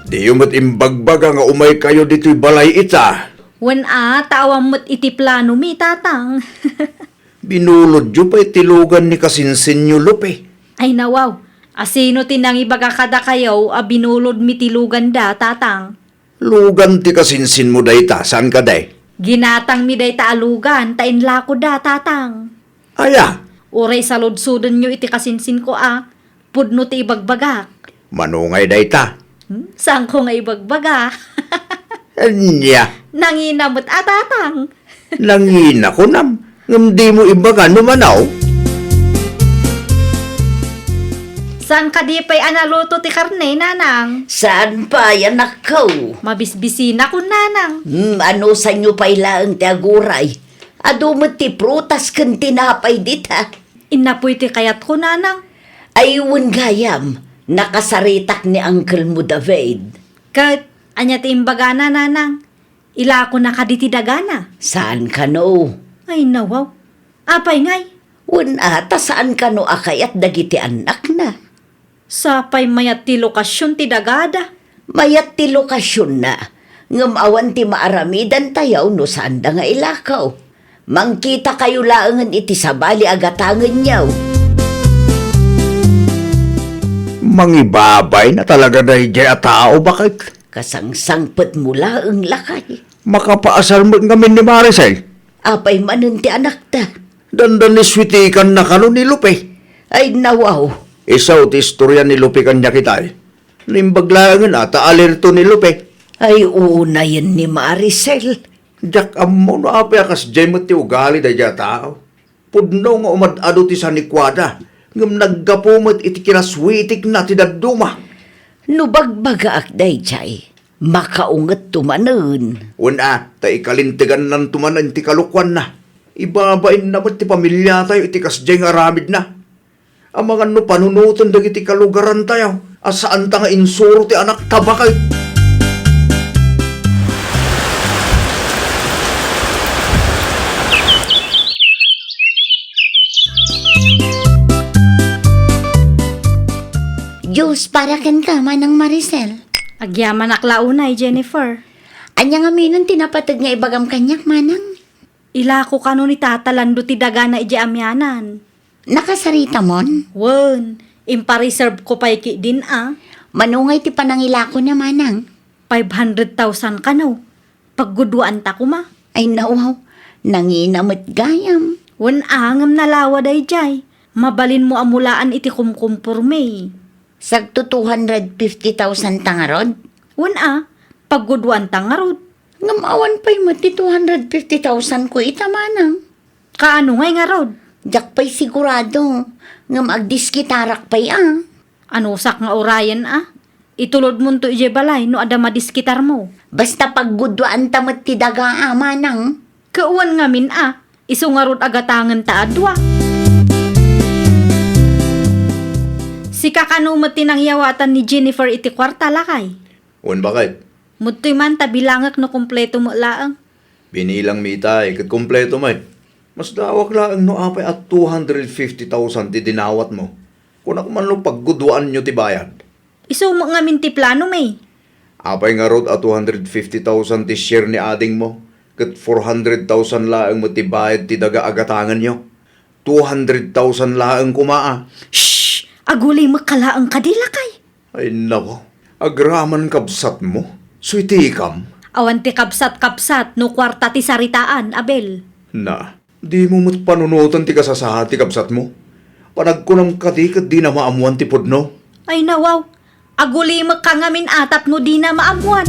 Di umot imbagbaga nga umay kayo dito'y balay ita. Wen a, taawam mo't iti plano mi tatang. Binulod yu pa itilugan ni kasinsin nyo lupe. Ay nawaw, asino tinang ibaga kada kayaw a binulod mi tilugan da tatang. Lugan ti kasinsin mo dayta, saan ka day? Ginatang mi day taalugan, tain lako da tatang. Aya, Uray sa lodsudan nyo iti kasinsin ko pudno ti ibagbagak. manungay dayta. Saan ko nga ibagbaga? Anya, Nanginamot tatang. nangina ko nam. Ngam di mo ibaga numanaw. Saan ka di pa'y analuto ti karne, nanang? Saan pa yan ako? Mabisbisina ko, nanang. Ano sa inyo pa ilaang ti aguray? Adumot ti prutas kan tinapay dita. Inapoy ti kayat ko, nanang. Ayun gayam, nakasaritak ni Uncle mo David. Kat, anya ti imbaga na, nanang. Ila ako nakaditi dagana. Saan ka no? Ay, nawaw. Apay ngay. Ata saan ka no akay at dagiti anak na? Sapay mayat ti lokasyon ti dagada. Mayat ti lokasyon na. Ngamawan ti maaramidan tayaw no saan da nga ilakaw. Mangkita kayo laangan iti sabali agatangan yaw. Mangibabay na talaga na a tao, bakit? Kasangsangpet mula ang lakay. Makapaasal mo kami ni Maricel. Apay manun ti anak ta. Dandan ni switikan na kano ni Lupe. Ay nawaw. Isaw ti istorya ni Lupe kanya kitay. Nimbaglaangan ata alerto ni Lupe. Ay una yan ni Maricel. Jak amo no apay akas jemot ti ugali da dya tao. Pudno nga umadado ti sanikwada. Ngam naggapumot iti kinaswitik na ti daduma. No bagbaga akday chay. Makaunget tumanen. Una, ta ikalintigan ng tumanan ti kalukwan na. Ibabain naman ti pamilya tayo iti kasjay nga aramid na. Ang mga no panunutan dagiti kalugaran tayo. Asaan ta nga insuro ti anak tabakay. Diyos, para kan ka, Manang Maricel. Agyaman aklaunay, Jennifer. Anya nga minon tinapatag nga ibagam kanyak, Manang. Ila ko kano ni tatalando ti dagana iji amyanan. Nakasarita mon? Wen, impa-reserve ko pa'y ki din Manungay ti panangila ko na, Manang. 500,000 kano. Pagguduan ta ko ma. Ay nawaw, nanginamot gayam. Wen angam nalawa day jay. Mabalin mo amulaan iti kumkumpurme. Sagto 250,000 tangarod. Wen pagguduan ta nga rod. Ngamawan pa'y mati 250,000 ko ita, Manang. Kaano ngay nga rod? Jak pa'y sigurado. Ngam agdiskitarak pa'y Ano sak nga orayan Itulod mo to ije balay no ada madiskitar mo. Basta paggudwaan tamat ti daga, Manang. Kauwan nga min iso nga rod agatangan ta adwa. Si kakanumat tinangyawatan ni Jennifer iti kwarta lakay. Un bakit? Mutoy man tabilangak no kumpleto mo laang. Binilang mita kat kompleto man. Mas dawak lang no apay at 250,000 ti dinawat mo. Kung ako man no pagguduan nyo ti bayad. Iso mo nga min ti plano may. Apay nga rod at 250,000 ti share ni ading mo. Kat 400,000 laang mo ti bayad ti daga agatangan nyo. 200,000 laang kumaa. Shhh! Agulay makalaang kadila kay. Ay nako, agraman kabsat mo. Sweetikam. Awan ti kapsat-kapsat no kwarta ti saritaan, Abel. Na, di mo mo't panunutan ti kasasaha ti kabsat mo. Panagkunam ka di kat di na maamuan ti pudno. Ay nawaw, agulay makangamin atap no di na maamuan.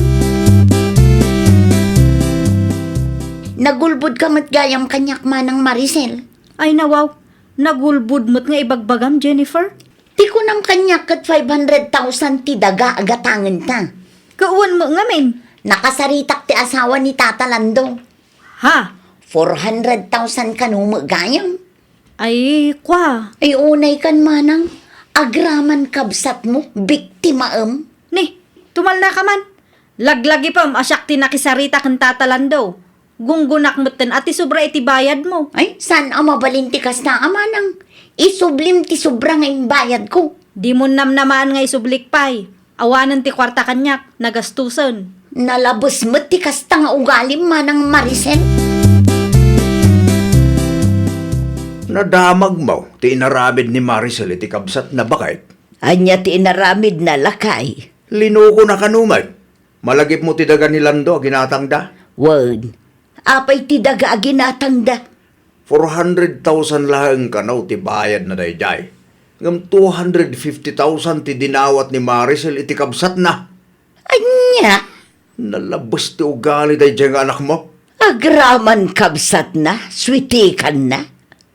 Nagulbud ka matgayam kanyak, Manang Maricel. Ay nawaw, nagulbud mo't nga ibagbagam, Jennifer. Ti ko ng kanyak kat 500,000 ti daga agatangan ta. Kauwan mo nga min. Nakasaritak ti asawa ni Tata Lando. Ha? 400,000 kanuma gayam. Ay, kwa. Ay unay kan, Manang. Agraman kabsat mo, biktimaem. Ni, tumal na ka man. Laglagi pam asyak tinakisarita kang tatalando. Gunggunak mo ten ati sobra iti bayad mo. Ay, saan ang mabalinti kas na, Manang? Isublim ti sobra nga bayad ko. Di mo namnamaan nga isublik pay. Awanan ti kwarta kanyak, nagastusan. Nalabos mo ti kasta nga ugalim, Manang Maricel. Nadamag mo, ti inaramid ni Maricel iti kabsat na bakit? Anya ti inaramid na lakay. Linuko na kanumay. Malagip mo ti daga ni Lando, ginatang da. Wen, apay ti daga aginatang da. 400,000 lang kanaw ti bayad na dayjay. Ngam 250,000 ti dinawat ni Maricel iti kabsat na. Anya, Nalabas ti ugali dayjay nga anak mo. agraman kabsat na, switikan na.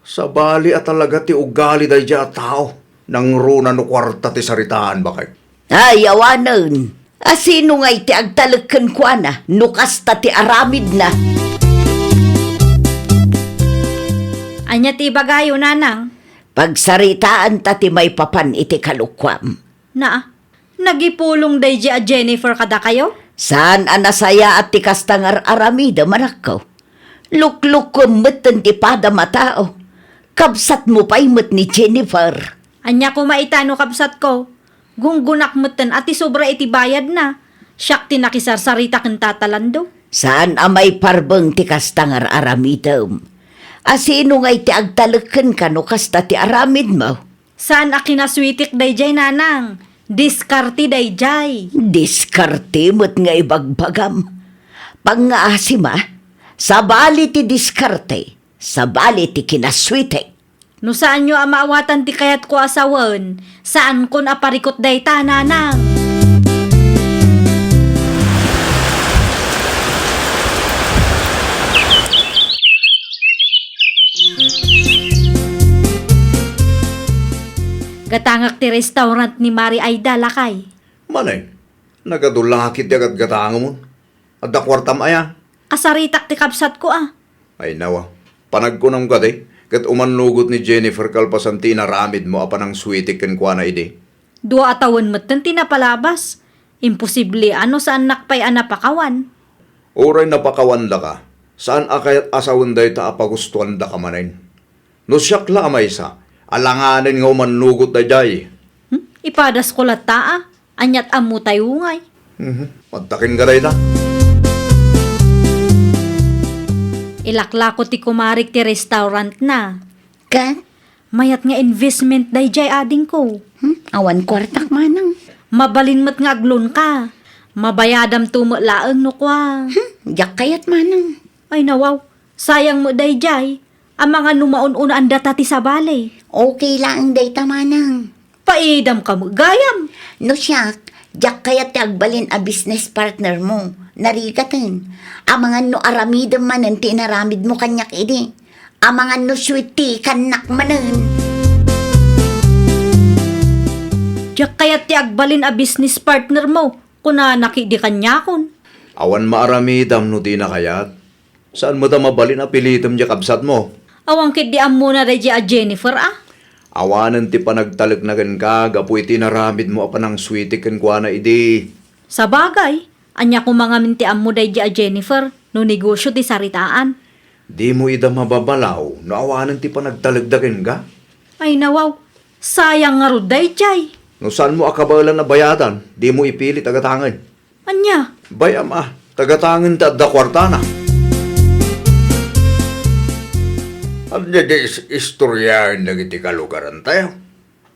Sa bali at talaga ti ugali dayjay a tao. Nang runa no kwarta ti saritaan ba kay? Ay, awanan. Asino nga iti agtalagkan ko na, nukas ta ti aramid na. Anya ti bagayo, nanang. Pagsaritaan ta ti may papan iti kalukwam. Na, nagipulong day a Jennifer kada kayo? Saan anasaya at ti kastangar aramida manakaw? Lukluk ko matan ti pada matao. Kabsat mo pa'y mat ni Jennifer. Anya ko maitano kapsat ko. Gunggunak mutan at sobra iti bayad na. Siyak tinakisarsarita kang tatalando. Saan amay parbeng ti kastangar aramidam? Asino nga iti agtalagkan ka no kasta ti aramid mo? Saan akinaswitik day jay, nanang? Diskarti day jay. Diskarte mo't nga ibagbagam. Pangaasima, sabali ti diskarte, sabali ti kinaswitek. No saan nyo amaawatan ti kayat ko asawan? Saan kon aparikot day ta, nanang? Gatangak ti restaurant ni Mari Aida lakay. Manay, nagadulakit agad gatanga mo. At da kwartam aya. Kasaritak ti kapsat ko ah. Ay nawa, panagkunam ka di. Kat umanlugot ni Jennifer kalpasan tinaramid mo apan ang sweetik kan kwa na ide. Dua atawan matan tinapalabas. Imposible ano saan nakpay anapakawan. Oray napakawan da ka. Saan akayat asawan day ta apagustuhan da ka manayin? No siyak la amay sa. Alanganin nga umanlugot da jay. Ipadas ko lata ah. Anyat amu tayo ngay. Magtakin ka day ta. Ilaklako ti kumarik ti restaurant na. Kat? Mayat nga investment day jay ading ko. Awan kwartak manang. Mabalin mat nga aglon ka. Mabayadam tumo laeng no kwa. Jak kayat manang. Ay nawaw, sayang mo day jay. Ang mga numaon-una ang data ti sabali. Okay lang data manang. Paidam ka mo, gayam. No siyak, jak kayat ti agbalin a business partner mo. Narigatan. Amangan no aramidam manan ti naramid mo kanyak idi. Amangan no sweet tea kanak manan. Diyak kaya ti agbalin a business partner mo. Kuna nakidi kanya kon. Awan maaramidam no di na kayat. Saan mo da mabalin apilitam di kabsat mo? Awang kid di muna reji a Jennifer ah. Awanan ti panagtalag na gan ka, gapu iti naramid mo apan ang sweetik kan kwa na ide. Sa bagay, anya ko mga minti mo day a Jennifer. No negosyo ti saritaan. Di mo ida mababalaw, no awanan ti panagtalagdagan ka? Ay nawaw, sayang nga ruday jay. No saan mo akabalan na bayadan, di mo ipilit tagatangan. Anya, Bayam tagatangan ta da kwartana. At di istoryahan na iti kalugaran tayo.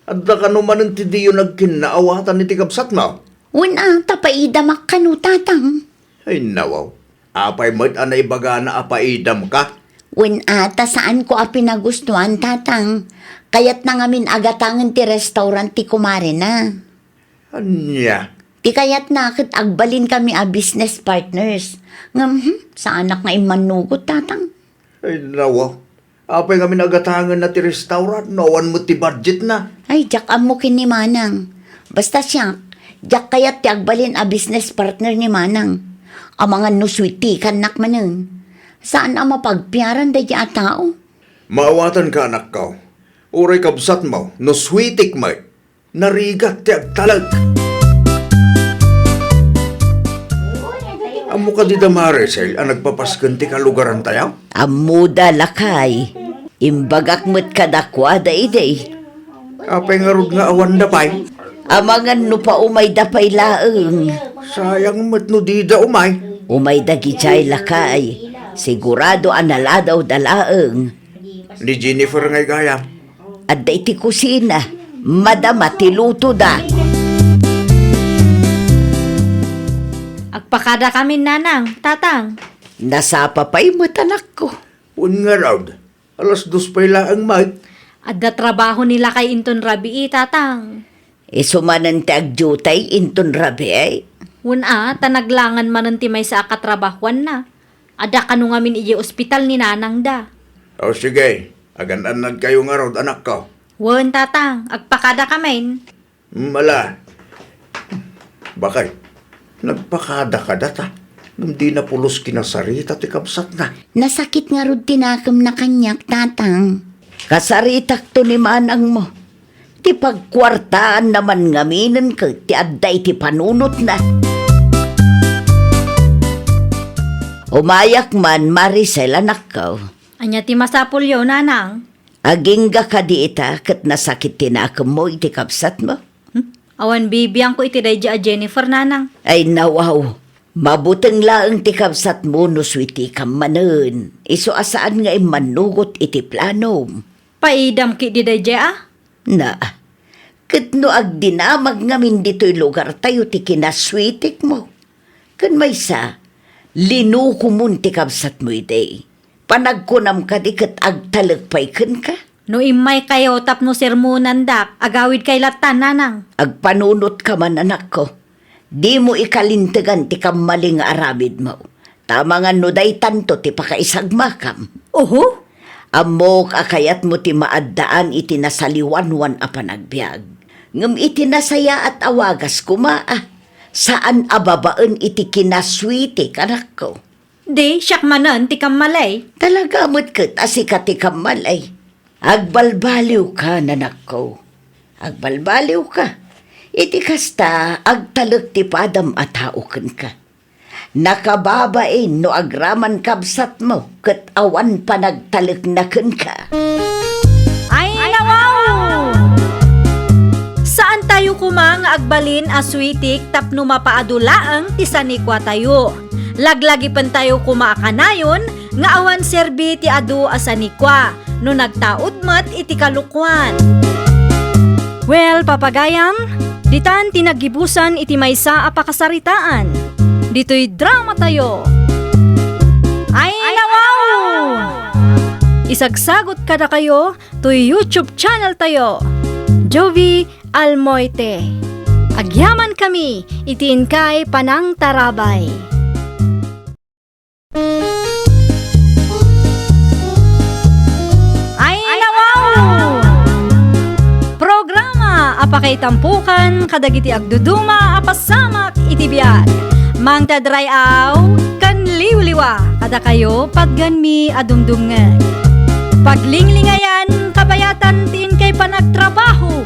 At da ka naman ang tidiyo nagkinaawatan iti kapsat mo. Una, tapaidamak ka no tatang. Ay nawaw, apay mo't anay baga na apaidam ka. Una, ta saan ko a pinagustuhan tatang. Kayat na ngamin agatangan ti restaurant ti kumare na. Anya, Ti kayat na akit agbalin kami a business partners. Sa anak nga imanugot tatang. ay nawaw. Apay kami nagatangan na ti restaurant, nawan mo ti budget na. Ay, jak mo kini Manang. Basta siya, jak kayat ti agbalin a business partner ni Manang. Amangan no sweetie kanak manan. Saan ang mapagpiaran da a tao? Maawatan ka anak ka. Uray kabsat mo, no sweetik mo. Narigat ti agtalag. Amo ka di da Maricel, ang nagpapaskan ti kalugaran tayo? Amuda lakay. Imbagak mo't kadakwa da iday. Apay nga rod nga awan da pay. Amangan no pa umay da pay laeng. Sayang mo't no di da umay. Umay da gijay lakay. Sigurado analadaw da laeng. Ni Jennifer ngay gaya. At da iti kusina. Madama tiluto da. agpakada kami nanang, tatang. Nasapa pa'y matanak ko. Un nga raud. Alas 2 pa'y laang mag. Adda trabaho nila kay Inton Rabii, tatang. Isumanan ti agjutay inton rabi ay. Una, tanaglangan mananti may sa akatrabahuan na. Ada kanu ngamin iji ospital ni nanang da. O sige, agan-anad kayo nga raud anak ko. Wen tatang, agpakada kamen. Mala. Bakay, nagpakada ka data. Hindi na pulos kinasarita ti kabsat na. Nasakit nga rod tinakam na kanyak, tatang. Kasaritak to ni manang mo. Ti pagkwartaan naman ngaminan ka, ti adday ti panunot na. Umayak man, Maricel, anak ko. Anya ti masapul yo, nanang. Aging ka di ita, kat nasakit tinakam mo, iti kapsat mo. Awan bibiyang ko iti dayja a Jennifer, nanang. Ay nawaw, mabuteng laang ti kapsat mo no switi kam manen. Iso asaan nga manugot iti planom. Paidam ki di dayja ah. Na, kat no agdinamag ngamin dito'y lugar tayo ti kinaswitik mo. Kan may sa, linuko mo ti kapsat mo iti. Panagkunam ka di kat agtalagpay kan ka. No imay kayo tapno sermonan dak, agawid kay latan, nanang. Agpanunot ka man anak ko. Di mo ikalintigan ti kamaling aramid mo. Tama nga no day tanto ti pakaisagmakam. Oho? Amok akayat mo ti maaddaan iti nasaliwanwan a panagbiag. Ngam iti nasaya at awagas kumaa. Saan ababaan iti kinaswiti anak ko. Di, siyak manan ti kamalay. Talaga mo't kat asika ti kamalay. Agbalbaliw ka, nanak ko. Agbalbaliw ka. Iti kasta, agtalak ti padam at haukan ka. Nakababain no agraman kabsat mo, kat awan pa nagtalak na ka. Ay, nawaw! Saan tayo kumang agbalin aswitik tapno mapaadulaang tisanikwa tayo? Laglagi pan tayo kumaakanayon, nga awan serbi ti adu asanikwa, no nagtaod mat iti kalukwan. Well, papagayam, ditan tinagibusan iti maysa a pakasaritaan. Dito'y drama tayo. Ay, nawaw! Isagsagot kada kayo to YouTube channel tayo. Jovi Almoite. Agyaman kami, itiin kay Panang Tarabay. Ay, nawaw! Programa apakay tampukan kadagiti agduduma apasamak iti biag. Mang tadrayaw kan liwliwa kada kayo pagganmi adumdumngeg. Paglinglingayan kabayatan tiin kay panagtrabaho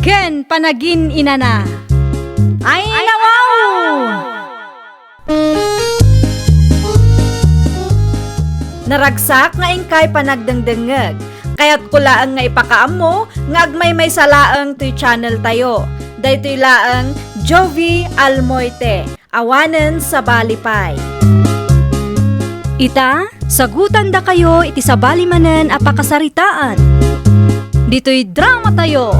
ken panagin inana. Ay, nawaw! Naragsak nga ingkay panagdengdengeg. Kaya't kulaang nga ipakaam mo, nga agmay may salaang to'y channel tayo. Daytoy laang Jovi Almoite, awanen sa balipay. Ita, sagutan da kayo iti sabali manen apakasaritaan. Dito'y drama tayo.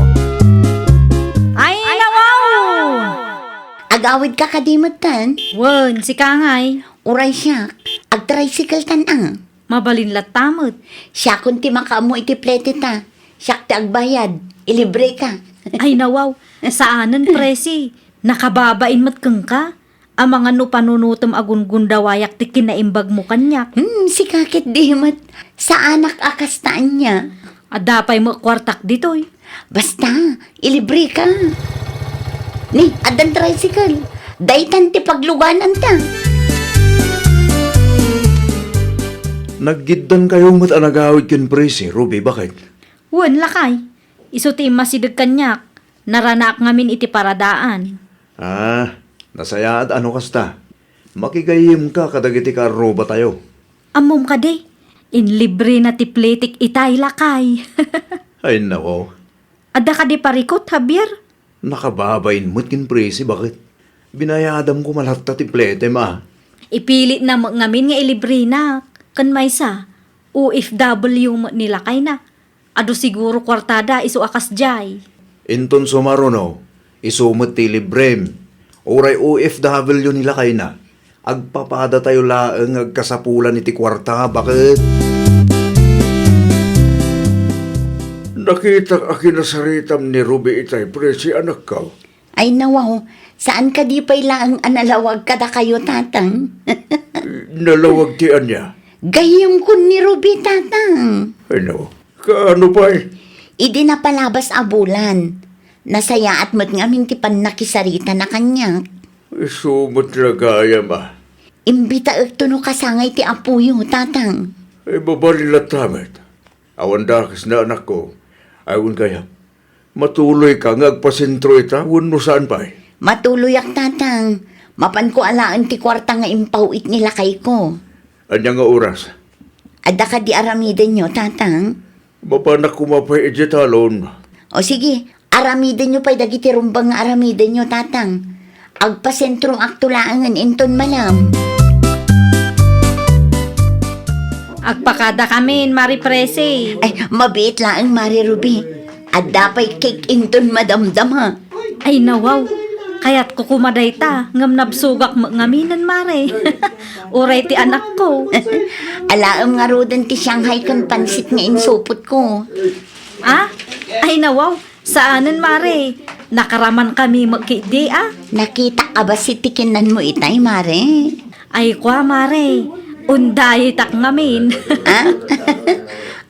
Ay, nawaw! Agawid ka kadimutan. Wen, si Kangay, Uray siya, ag-tricycle tan ang. mabalin latamot. Siya kung ti makaamo iti plete ta. Siya ti agbayad, ilibre ka. Ay, nawaw, saanan presi? Nakababain mat kang ka? Ang mga no panunutom agun gundawayak ti kinaimbag mo kanyak. Si kakit di mat. Sa anak akastaan niya. Adapay mo kwartak ditoy. Basta, ilibre ka. Ni, adan tricycle. Daytan ti pagluganan ta. Naggiddan kayo mat anagawid ken presi, Ruby, bakit? Wen, lakay. Iso ti masidag kanyak. Naranak ngamin iti paradaan. Ah, nasaya at ano kasta? Makigayim ka kadagiti ka roba tayo. Amom ka de. In libre na ti pletik itay lakay. Ay nako, Ada ka di parikot, Javier? nakababain mo't kin presi, bakit? Binayadam ko malata ti plete ma. Ipilit na mo ngamin nga ilibre na. Kan may sa, OFW mo nila kay na. Ado siguro kwartada iso akas jay. Inton sumaruno, isumot ti librem. Uray OFW nila kay na. Agpapada tayo laeng agkasapulan iti kwarta, bakit? Nakita akinasaritam ni Ruby itay presi anak ka. Ay nawaw, saan ka di pa'y laang analawag kada kayo tatang? Nalawag ti anya. Gayam ko ni Ruby tatang. Ay no, kaano pa eh? Idi na palabas a bulan. Nasaya at mo't ngamin ti nakisarita na kanya. Sumot na gaya ma. Imbita ito no kasangay ti apuyo, tatang. Ay babalila tamet. Awan dakas na anak ko. Awan kaya. Matuloy ka ngagpasentro ita. Awan no saan pa eh. Matuloy ak tatang. Mapan ko alaan ti kwarta nga impawit nila kay ko. Anya nga oras. Adda ka di aramiden nyo, tatang. Mapanak kumapay ejetalon. O sige, aramiden nyo pa'y dagiti rumbang nga aramiden nyo, tatang. Agpasentrong aktulaangan inton malam. Agpakada kami, Mari Presi. Ay, mabiit lang, Mari Ruby. Adda pa'y cake inton madamdam ha. Ay nawaw, kaya't kukumaday ta, ngam nabsugak ngaminan, Mare. Uray ti anak ko. Alaam nga rodan ti Shanghai kan pansit nga insupot ko. Ah? Ay nawaw, saanan, Mare? Nakaraman kami magkidi, ah? Nakita ka ba si tikinan mo itay, Mare? Ay kwa, Mare. Unday tak ngamin. Ha?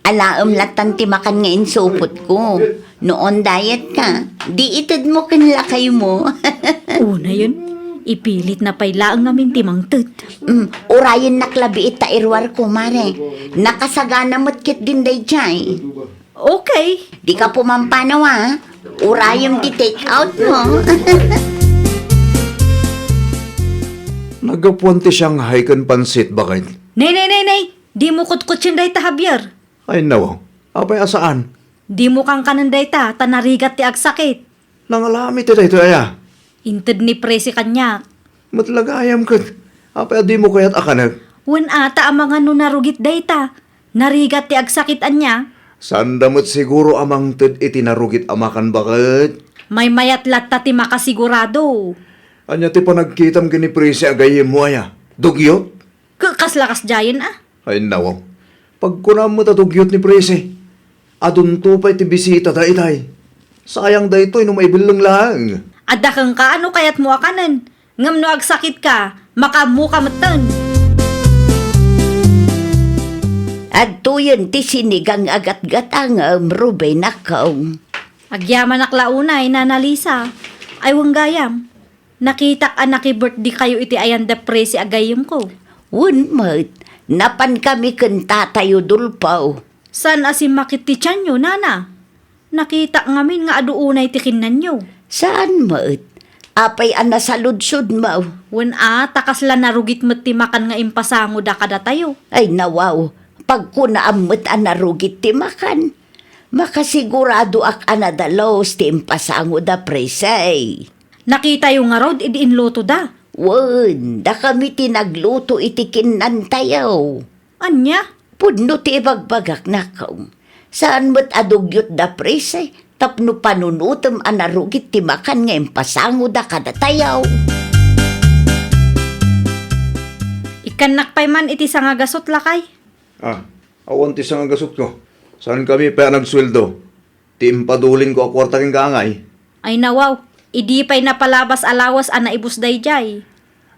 Alaam latan ti makan nga insupot ko. Noon diet ka, di itid mo kanlakay mo. Una yun, ipilit na pailaang ngamin timang tud. Urayan naklabi ita irwar ko, Mare. Nakasagana mo't kit din day jay. Okay. Di ka pumampanaw, ha? Urayam di take out mo. Nagapuan ti Shanghai kan pansit bakit? Nay. Di mo kutkut yun day ta, Javier. Ay nawaw. Apay asaan? Di mo kang kanan day ta, tanarigat ti agsakit. Nangalami ti dayto aya. Inted ni Presi kanya. Matlagayam kat. Apay adi mo kaya't akanag. Wen ata ang mga nunarugit day ta. Narigat ti agsakitan niya. Sandamot siguro amang tud itinarugit amakan bakit? May mayat latta ti makasigurado. Anya ti panagkitam kini Presi agayim mo aya. Dugyot? Kaslakas jayan ah. Ay nawaw. Pag kunam mo tatugyot ni Presi. Adun to pa'y ti bisita da itay. Sayang da ito'y no maibilong lang. Adda kang kaano kayat mo akanan. Ngam no agsakit ka, makamu ka matan. At tuyon ti sinigang agat-gatang Ruby nakaw. Agyaman aklaunay, nanalisa. Ay gayam. Nakita ka naki-birthday kayo iti ayan da Presi agayom ko. Wun mat, napan kami kanta tayo dulpaw. San asim makiti tiyan nyo, nana? Nakita ngamin nga aduunay tikinan nyo. Saan mat? Apay ana sa ludsud mo. Wen takas la narugit mo't timakan nga impasango da kada tayo. Ay nawaw, pag kunaamot anarugit ti makan. Makasigurado ak anadalos ti impasango da presay. Nakita yung nga rod, idiinloto da. Wen, da kami tinagluto itikinan tayo. Anya? Pudno ti ibagbagak nakaw. Saan mo't adugyot da presay? Tapno panunutom anarugit ti makan nga impasango da kada tayaw. Ikanak pa'y man iti sangagasot lakay. Awan ti sang gasot ko. Saan kami pa nagsweldo? Ti impadulin ko akwarta king gangay. Ay nawaw, idi pa'y napalabas alawas ana ibusday jay.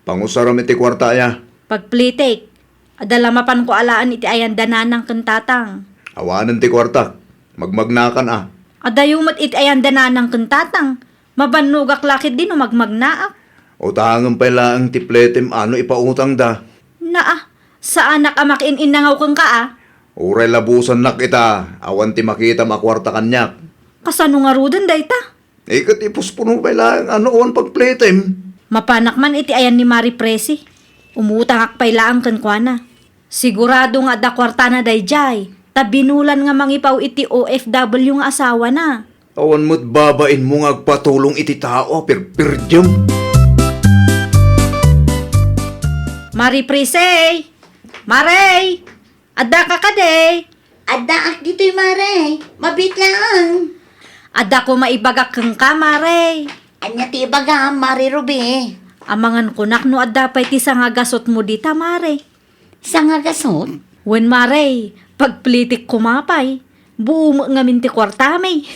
Pangusaram iti kwarta aya. Pagplitik, adalamapan ko alaan iti ayan dananang kentatang. Awanan ti kwarta. Magmagnakan Adayumat iti ayan dananang kentatang. Mabanugak lakit din o magmagnaak. Utangan pa lang ti pletem ano ipautang da. Naa, sa anak amakin inangaw kang ka Uray labusan na kita. Awan ti makita makwarta kanyak. Kasano nga rudan day ta? Ikat ipuspuno pa lang ano on pagpletem. Mapanak man iti ayan ni Mari Presi. Umutang akpay laang kankwana. Sigurado nga da kwarta na day jay. Tabinulan nga mangipaw iti OFW nga asawa na. Awan mo't babain mo nga agpatulong iti tao pirpirdyam. Mari Presi! Maray! Adda ka kaday! Adda ak dito'y, Mare. Mabit lang. Adda ko maibagak kang ka, Maray! Anya ti baga, Mari Ruby. Amangan kunak no adda pa'y ti sangagasot mo dita, Maray. Sa nga gasot? Wen Maray, pagplitik kumapay, buo mo nga minti kwartamay.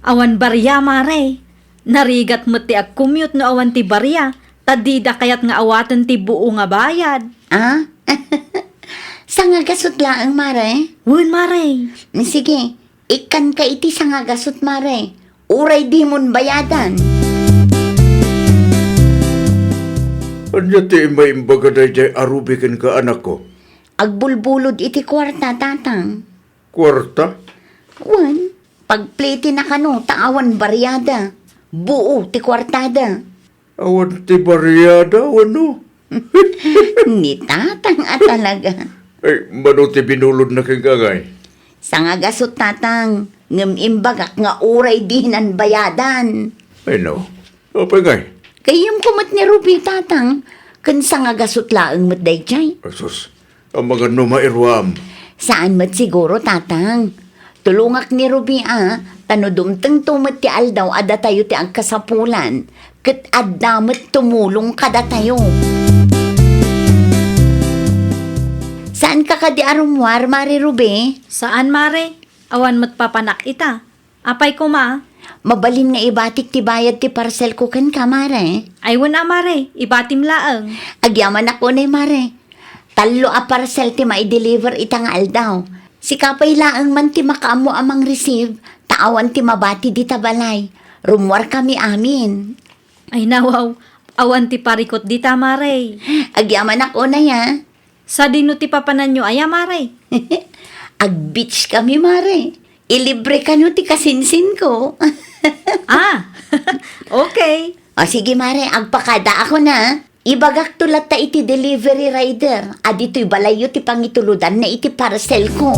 Awan barya, Maray. Narigat mo ti ag-commute no awan ti barya, tadida kayat nga awatan ti buo nga bayad. Sa nga gasot lang, Mare. Wen Maray, Sige, Ikan ka iti sa nga gasot, mare. Uray di mon bayadan. Anya ti may imbaga dayjay arubikin ka anak ko. Agbulbulod iti kwarta, tatang. Kwarta? Wan, pagplete na kano, taawan baryada. Buo ti kwartada. Awan ti bariyada, ano? Ni tatang talaga. Ay, mano ti binulod na kagagay. Sa nga gasot, tatang. Ngem imbagak nga uray dinan bayadan. Ay, no. Apa ngay? Kayam kumot ni Ruby, tatang. Kan sa nga gasot laang mat dayjay. Asus, ang mga numairwam. Saan mat siguro, tatang? Tulungak ni Ruby, tanudumteng tumat ti aldaw ada tayo ti ang kasapulan. Kat adamat tumulong kada tayo. Saan ka kadi arumwar, Mari Ruby? Saan, mare? Awan mo't papanak ita. Apay ko ma? Mabalin nga ibatik ti bayad ti parcel ko kan ka, Mare. Ay wala mare, ibatim laang. Agyaman ako na, Mare. Talo a parcel ti mai-deliver itang aldaw. Si kapay laang man ti makaamo amang receive, taawan ti mabati di tabalay. Rumwar kami amin. Ay nawaw, awan ti parikot di ta mare. Agyaman ako na ya. Sa dino ti papanan nyo aya mare. Ag-beach kami, Mare. Ilibre ka no ti kasinsin ko. Ah, okay. O sige, Mare, agpakada ako na. Ibagak tulat ta iti delivery rider. Adito'y balayo ti pangituludan na iti parcel ko.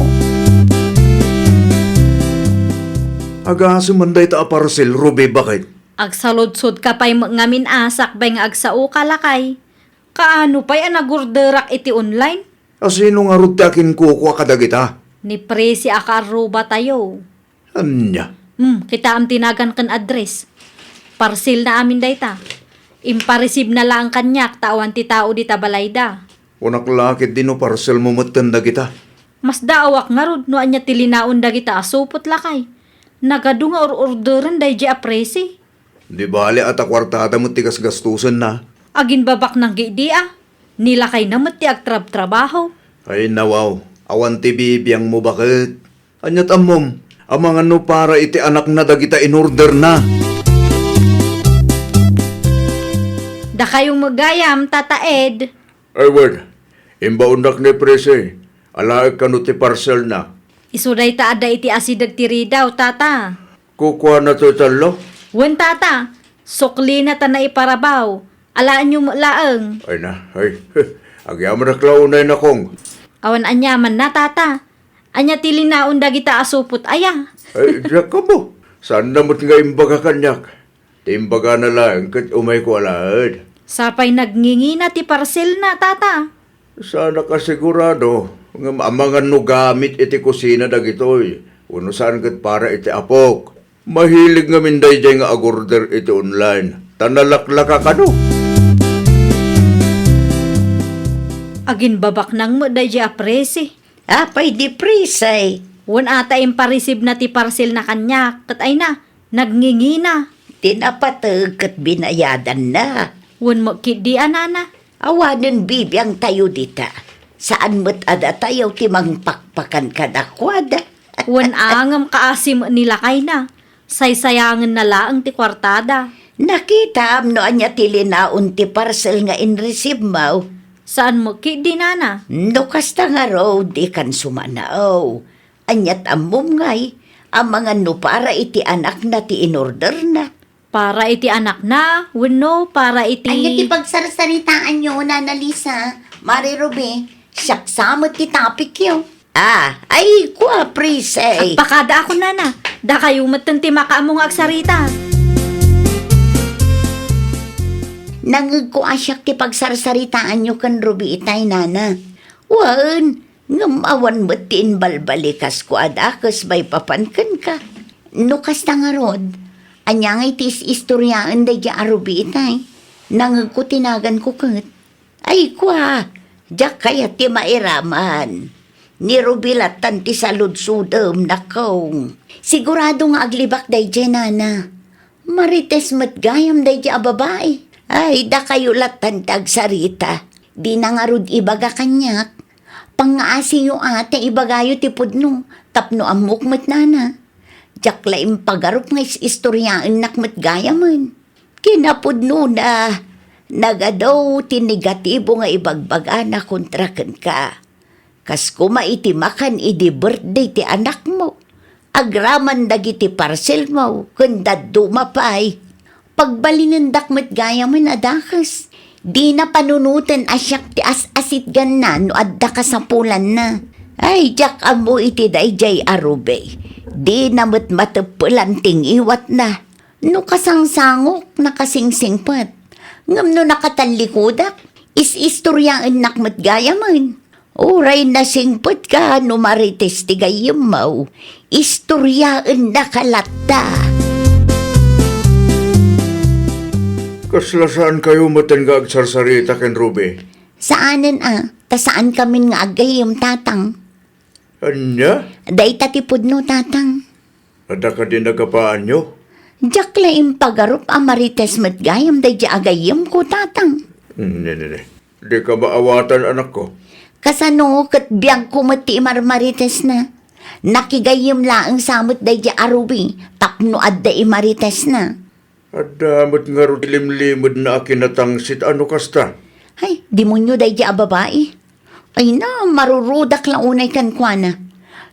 Aga sumanday ta a parcel, Ruby, bakit? Agsaludsod ka pa'y ngamin asak bay nga agsao kalakay. Kaano pa'y anagurderak iti online? Asino nga rod ti akin kukuha kadagita? Ni presi akaruba tayo. Anya? Kita am tinagan kan address. Parcel na amin dayta. Impareceive na lang kanyak tawan ti tao di tabalayda. Unak lakit din no parcel mo matanda kita. Mas daawak nga rod no anya tilinaon da kita asupot lakay. Nagadu nga orderan day di apresi. Di bali at akwartada mo tigas gastusan na. Agin babak ng gidi Nilakay na ti agtrab-trabaho. Ay nawaw, awan ti bibiyang mo bakit? Anyat amom, amang ano para iti anak na dagita in order na. Da kayong magayam, Tata Ed. Ay word, imbaundak ni prese, alaag ka no ti parcel na. Isuday ta ada iti asidag tiri daw, Tata. Kukuha na to talo? Wen, Tata. Sukli na ta na iparabaw. Alaan nyo laang. Ay na, ay, agyaman na klaunay na kong. Awan anyaman na, Tata. Anya tilinaon da kita asupot aya. Ay, diyak ka mo. Saan namot nga imbaga kanyak? Timbaga na lang, kat umay ko alaad. Sapay nagngingi na ti parcel na, Tata. Sana ka sigurado, nga amangan no gamit iti kusina dagitoy. Uno saan kat para iti apok. Mahilig nga minday dyan nga agorder iti online. Tanalaklaka ka no. Agin babak nang mo da di apresi. Apay di presay. Wan ata impareceive na ti parcel na kanyak. Kat ay na, nagngingi na. Tinapatag kat binayadan na. Wan mo kidi anana. Awanan bibiyang tayo dita. Saan mo't ada tayo timang pakpakan kadakwada. Wan angam kaasim nila kay na. Saysayangan na laang ti kwartada. Nakita am no anya tilinaon ti parcel nga in-receive mo. Saan mo kidi nana? No kasta nga raw di kan sumanao. Anyat amom ngay, ang mga no para iti anak na ti in-order na. Para iti anak na, wano para iti... Anya ti pagsarsaritaan nyo, Nana Lisa. Mari Ruby, saksamot ti topic yun. Ay kwa presay. Pakada ako nana, da kayo matanti makaamong agsarita. Nangag ko asyak ti pagsarsaritaan nyo kan Ruby itay, Nana. Wan, ngamawan mo tin balbalikas ko adakas may papankan ka. No kasta nga rod, anya nga itis istoryaan da di Ruby itay. Nangag ko tinagan ko kat. Ay kwa, jak kaya ti mairaman. Ni Rubilatan ti saludsudem na kong. Sigurado nga aglibak day di, Nana. Marites mat gayam day di babae. Ay, da kayo latan tagsarita. Di na nga rod ibaga kanyak. Pangaasi yung ate ibagayo ti pudno, tapno amok mat nana. Jak laim pagarup nga istoryaan nakmat gaya man. Kinapudno na, nagadaw ti negatibo nga ibagbaga na kontrakan ka. Kas kumaitimakan idi birthday ti anak mo. Agraman dagiti parcel mo, kundad dumapay. Pagbalinin dakmat gaya man adakas. Di na panunutan asyak ti asit gan na no adda ka sa pulan na. Ay, jak amo iti dayjay arube. Di na matmatepulan ting iwat na. No kasangsangok nakasingsingpat. Ngam no nakatalikudak, is-istoryaan nakmat gaya man. Uray na singput ka no marites ti gayam mo. Istoryaan na kalata. Kaslasaan kayo matangga agsarsarita ken Ruby? Saanan ta saan kami nga agayam tatang? Anya? Day tatipod no tatang. Ada ka din nagapaan nyo? Diyak laing pagarup amarites mat gayam day di agayam ko tatang. Ne. Di ka maawatan anak ko. Kasano kat biyag ko mati marmarites na. Nakigayam laang samot day di arubi tapno adda imarites na. Adamot nga ro limlimod na akinatangsit ano kasta? Ay, demonyo day di ababae. Ay na, marurudak lang unay kan kwa na.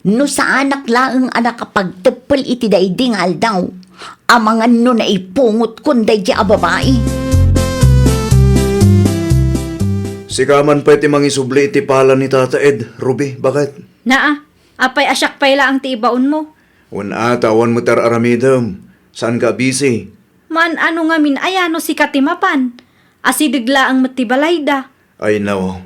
No sa anak laang anak kapag tepel iti day dingal daw. Amangan no na ipungot kun day di ababae. Sikaman pa iti mangisubli iti pala ni Tata Ed, Ruby, bakit? Naa, apay asyak payla ang tiibaon mo. Wan tawan mo tar aramidam. Saan ka busy? Man ano nga min ayano si katimapan. Asidigla ang matibalayda. Ay no,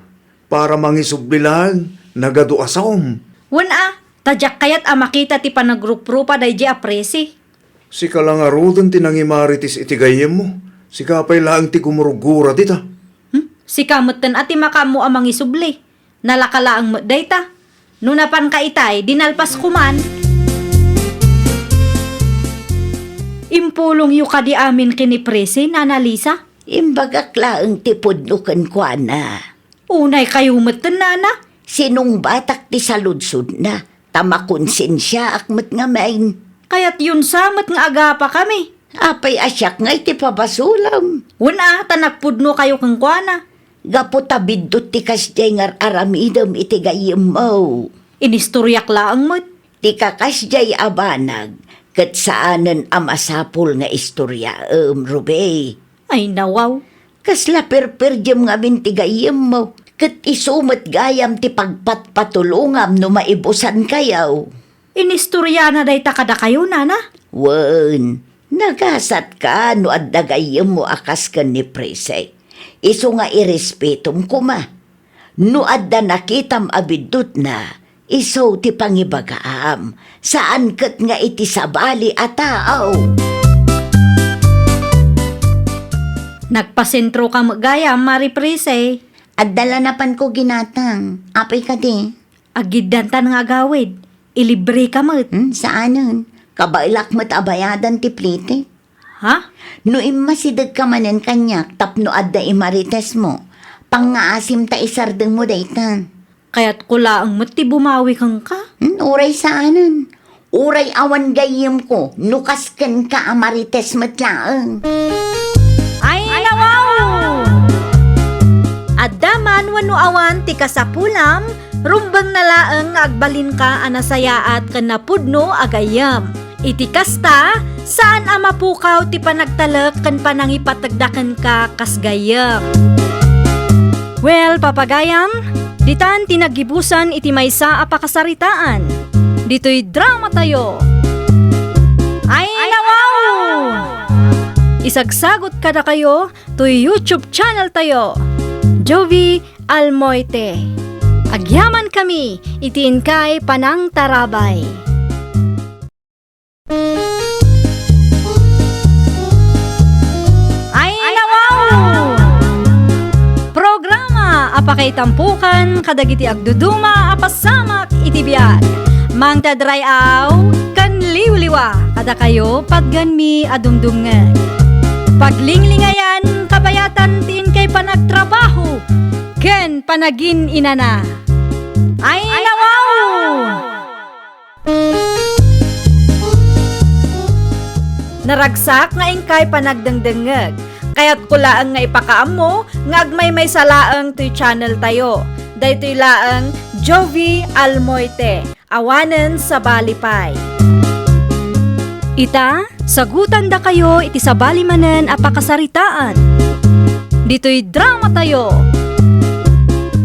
para mangisubli lang, nagado asom. Wana, tadyak kayat makita ti panagruprupa day di apresi. Si kalangarudan tinangimaritis iti gayem mo. Si kapay lang ti kumurugura dita. Si kamutan ati makamu amang isubli. Nalakalaang mo dayta. Nunapan ka itay, dinalpas kuman. Impulong yu ka di amin kinipresi, Nana Lisa. Imbagak laang tipod no kan kwa na. Unay kayo matan, Nana. Sinong batak ti saludsud na. Tamakonsensya akmat nga main. Kaya't yun samat nga agapa kami. Apay asyak nga iti pabasulam. Wana, tanagpudno kayo kang kuana. Gapo tabidot ti kasjay ngar aramidam iti gayem mo. Inistoryak laang mo't. Ti kakasjay abanag. Kat saanan amasapol nga istorya, Ruby. Ay nawaw. Kasla perperjam nga binti gayem mo. Kat isumat gayam ti pagpatpatulungam no maibusan kayaw. Inistorya na day takada kayo, Nana. Wen, nagasat ka no adda gayem mo akas ka ni Prese. Iso nga irespetum ko ma. No adda nakitam abidut na, iso ti pangibagaam. Saan kat nga iti sabali a tao? Nagpasentro ka magaya, Mari Prese. Adala napan ko ginatang. Apay ka di. Agidantan nga gawid. Ilibre ka mo't. Saanan? Kabailak mo't abayadan ti plite. Ha? No imasidag ka manen kanyak, tapno adda imarites mo. Pangaasim ta isardeng mo daytan. Kaya't kula ang mati bumawi kang ka. Uray saanan? Uray awan gayem ko, nukasken ka amarites matlaang. Ay, nawaw! Addaman wano awan ti kasapulam, rumbang nalaang nga agbalin ka anasayaat kan napudno agayam. Iti kasta, saan amapukaw ti panagtalak kan panangipatagdakan ka kasgayam. Well, papagayam, ditan tinagibusan iti maysa a pakasaritaan. Dito'y drama tayo. Ay, nawaw! Isagsagot kada kayo to YouTube channel tayo. Jovi Almoite. Agyaman kami, itiin kay Panang Tarabay. Ay, nawaw! Programa apakay tampukan kadagiti agduduma apasamak iti biag. Mang tadrayaw kan liwliwa kada kayo pagganmi adumdumngan. Paglinglingayan kabayatan tiin kay panagtrabaho ken panagin inana. Ay, nawaw! Naragsak nga ingkay panagdengdengeg. Kaya't kulaan nga ipakaammo nga agmay may salaang to'y channel tayo. Daytoy laang Jovi Almoite, awanen sa Balipay. Ita, sagutan da kayo iti sabali manen apakasaritaan. Dito'y drama tayo.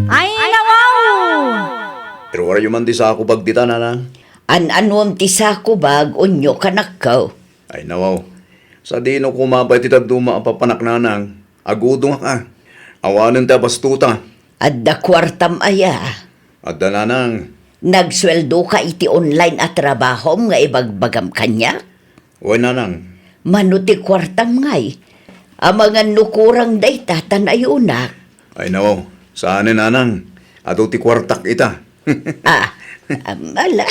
Ay, nawaw! Pero wala yung man di sa ako bagdita, nanang. An-anuam ti sako bag unyo kanakaw. Ay, nawaw. Sa dino kumapay ti tagduma ang papanak nanang. Agudong ka. Awanan ta bastuta. Adda kwartam aya. Adda nanang. Nagsweldo ka iti online at trabahom nga ibagbagam kanya? Uy, nanang. Manuti kwartam ngay. Amangan nukurang dayta tanayunak. Ay, nawaw. Saan nanang? Ato ti kwartak ita. Amala.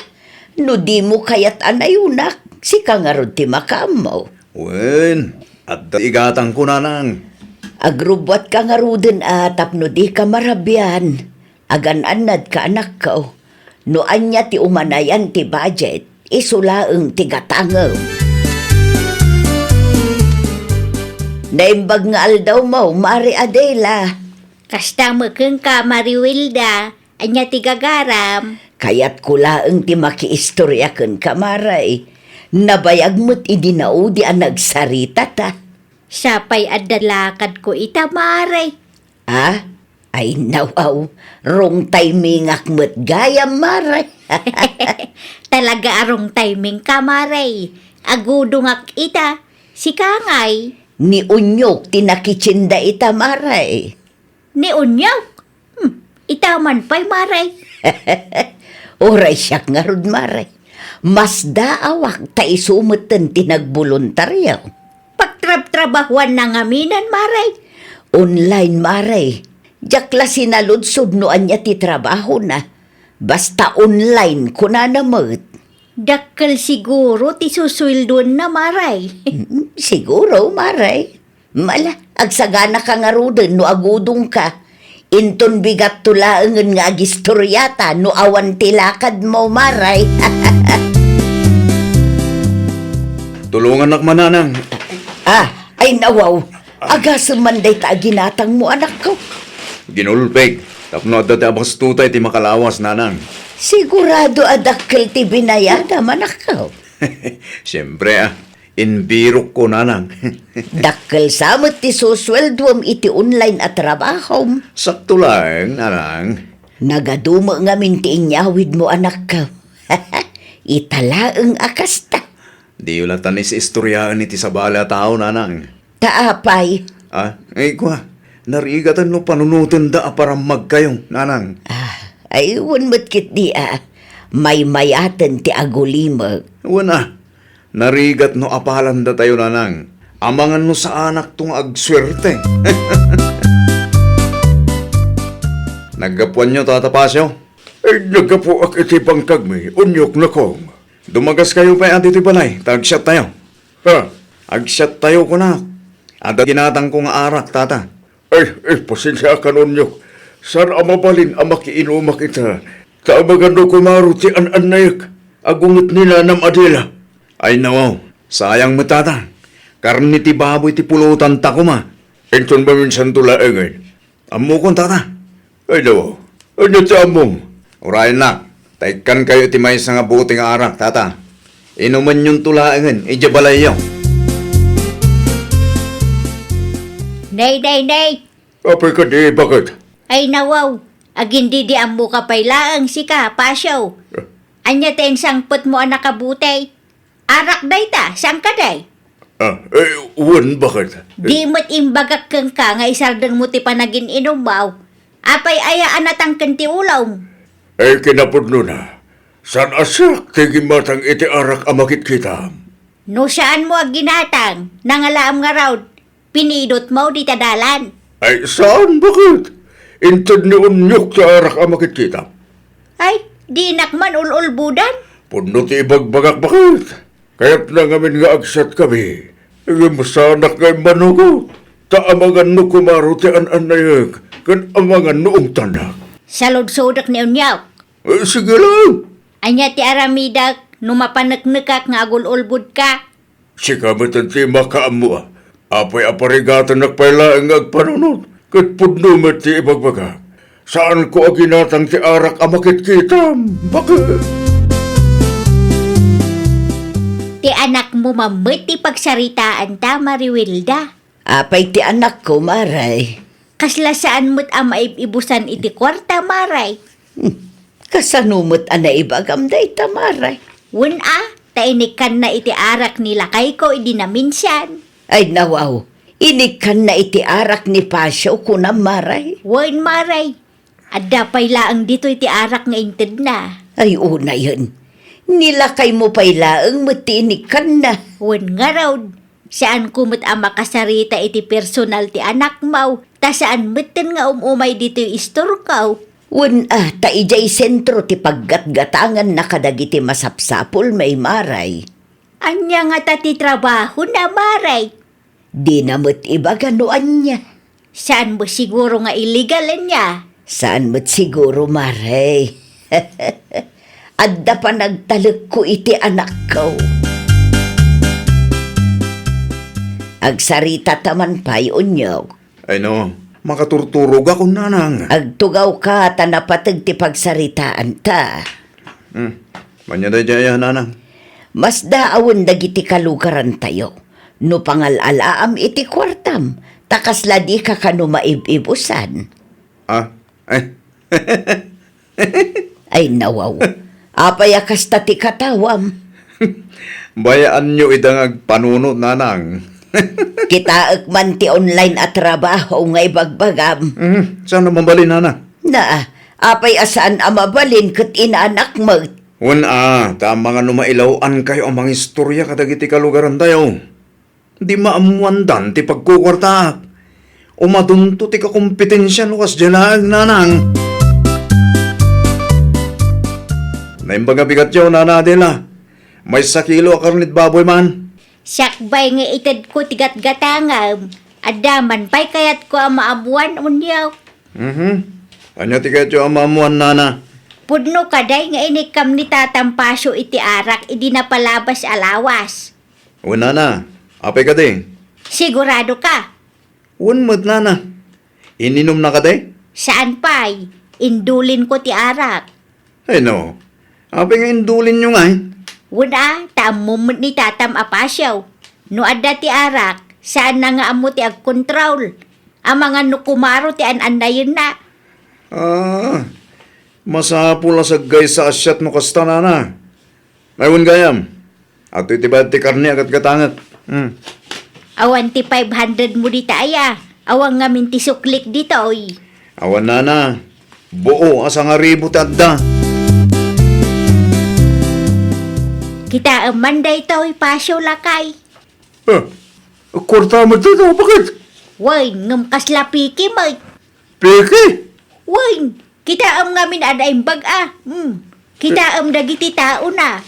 No di mo kayat anayunak. Si kangarod ti makamaw. Wen. Adda igatang ko nanang. Agrubwat kangaruden tapno di ka marabyan. Agan-anad ka anak ko. No anya ti umanayan ti budget. Isulaeng ti gatangaw. Naimbag nga aldaw mo, Mari Adela. Kasta mo keng ka, Mariwilda. Anya ti gagaram. Kaya't kulaeng ti makiistorya ken kamaray. Nabayag mo't idinaudi ang nagsarita ta. Sapay adalakad ko ita, Maray. Ay nawaw, rong timing akmet gayam maray. Talaga arong timing ka, Maray. Agudungak ita. Si Kangay. Ni unyok tinakitsinda ita maray. Ni Unyok. Ita man pa'y, Maray. Oray siyak nga rod maray. Mas daawak ta isumutan tinagboluntaryaw. Pagtrab-trabahuan na ngaminan, Maray. Online maray. Jakla sinaludsod noan niya ti trabaho na. Basta online ko na namot. Dakkel siguro ti suswildon na, Maray. Siguro, maray. Mala, agsagana ka nga ruden no agudong ka. Inton bigat tulaangan nga agistoryata no awan tilakad mo, maray. Tulungan nak mananang. Ay nawaw. Agasam manday ta ginatang mo, anak ko. Ginulpeg. Tapno adda ti abastutay ti makalawas nanang. Sigurado adakkel ti binayada, manak ko. Siyempre inbirok ko nanang. Dakkel samot ti susweldwam iti online at trabaho. Sakto lang, nanang. Nagadumo nga minti inyawid mo, anak ko. Italaeng akasta. Di wala tanis istoryaan iti sabala tao, nanang. Taapay. Ay kwa. Narigatan no panunutin da para magkayong, nanang. Ayun mo't kit di may mayaten ti agulimag. Wana. Narigat no apalan da tayo, nanang. Amangan no sa anak tong agswerte. Naggapuan nyo, Tata Pasyo? Ay, nagapo ak iti bangkag mi, unyok na kong. Dumagas kayo pa ati ti balay. Tag-shot tayo. Ha? Ag-shot tayo ko na. Ada ginatang kong arak, Tata. Ay, pasensya ka unyok. Saan amabalin ang makiinumak ita? Kaabagan no kumaro ti an-anayak. Agungit nila nam adila. Ay nawaw, sayang mo, Tata. Karni ti baboy ti pulutan ta ko ma. Enton ba minsan tulaengan? Amo kong, Tata. Ay, daw. Ano ti among? Urayan na. Taikan kayo ti may nga buting arak, Tata. Inuman yung tulaengan, balay yaw. Nay. Apay ka di, bakit? Ay nawaw. Agindi di ang muka pa'y laang si ka, Pasyo. Anya ten sangpot mo ang nakabutay. Arak day ta, sang ka day? Wan, bakit? Di mo't imbagak kang ka nga isardang mo ti panagin inumaw. Apay ayaan natang kanti ulaw. Ay, kinapod na. San asak tigi matang iti arak amakit kita? No saan mo ag ginatang, nangalaam nga raw, pinidot mo di tadalan. Ay, saan? Bakit? Intod ni unyok sa arak amakit kita. Ay, di nakman ululbudan. Puno ti ibagbagak bakit? Kaya't na ngamin nga agsat kami. Masanak kay manugo. Taamangan no kumaro ti an-anayag. Kan amangan noong tanak. Salod-sodak ni Unyaw, Sige lang. Anya ti aramidak, numapanagnagak nga agul-ulbud ka. Sika matanti makaamo. Apay aparigatan nakpaila ang agpanunod. Kat pudno ti ibagbaga. Saan ko aginatang ti arak amakit kita? Bakit? Ti anak mo mamit ti pagsaritaan ta, Mariwilda. Apay ti anak ko, Maray. Kasla saan mo't maibusan iti kwarta, Maray. Kasanumot ana ibagam day ta, Maray. Wen tainikan na iti arak nila kay ko idi na minsan. Ay nawaw, inikan na iti arak ni Pasyo kunam, Maray. Wen, Maray. Adda pay laang dito iti arak nga inted na. Ay una yun. Nilakay mo pa'y laang matinikan na. Wen nga raw, saan kumot ang makasarita iti personal ti anak mau, ta saan meten nga umay dito yung istorkaw. Wen ta ijay sentro ti paggatgatangan na kadagiti masapsapol may Maray. Anya nga ta ti trabaho na, Maray. Di namot ibaga noan niya. Saan mo siguro nga illegal niya? Saan mo't siguro, Maray? Adda pa nagtalek ko iti anak ko. Agsarita taman pa'y unyaw. Ay no, makaturturog ako nanang. Agtugaw ka ta napatag ti pagsaritaan ta. Manya day jaya nanang. Mas daawon dagiti kalugaran tayo. No pangalalaam iti kwartam. Takasla di ka kanu maibibusan. Ay nawaw. Apay akas ti katawam. Bayaan nyo idang agpanunod nanang. Kita man ti online at trabaho nga ibagbagam. Saan naman bali nanang? Na, apay asaan amabalin kat inaanak mo. Tama nga numailawan kayo ang mga istorya kadagiti kalugaran tayo. Di maamuandan ti pagkukwarta. Umadunto ti kakompetensya no kas dyalag nanang. Naimbaga bigat yaw nanadela. May sakilo akarnit baboy man. Sakbay nga itad ko tigat-gatangam. Adaman pa'y kayat ko ang maabuan unyaw. Anya ti kayo ang mamuan nana. Pudno kaday nga inikam ni tatampasyo iti arak idi na palabas alawas. Nana, apay ka din. Sigurado ka? Mo't nana. Ininom na ka din? Saan pa'y? Indulin ko ti arak. Ay no, apay nga indulin nyo nga eh. Wala, taamumot ni tatam apasyaw. No adda ti arak, saan na nga amo ti agkontrol? Ang mga nukumaro ti an-andayon na. Masapul na sa guys sa asyat mo kasta nana. Mayroon gayam. At itibad ti karni agat katangat. Awan ti 500 mo di taaya. Awang nga minti suklik dito, oy. Awan nana. Buo asa nga ribo ti adda. Kita amanday to, oy, pasyo lakay. Kwarta mo dito, bakit? Way, ngam kasla piki mo. Peke? Way, kita am ngamin adaing bag-a. Kita am dagiti tao na.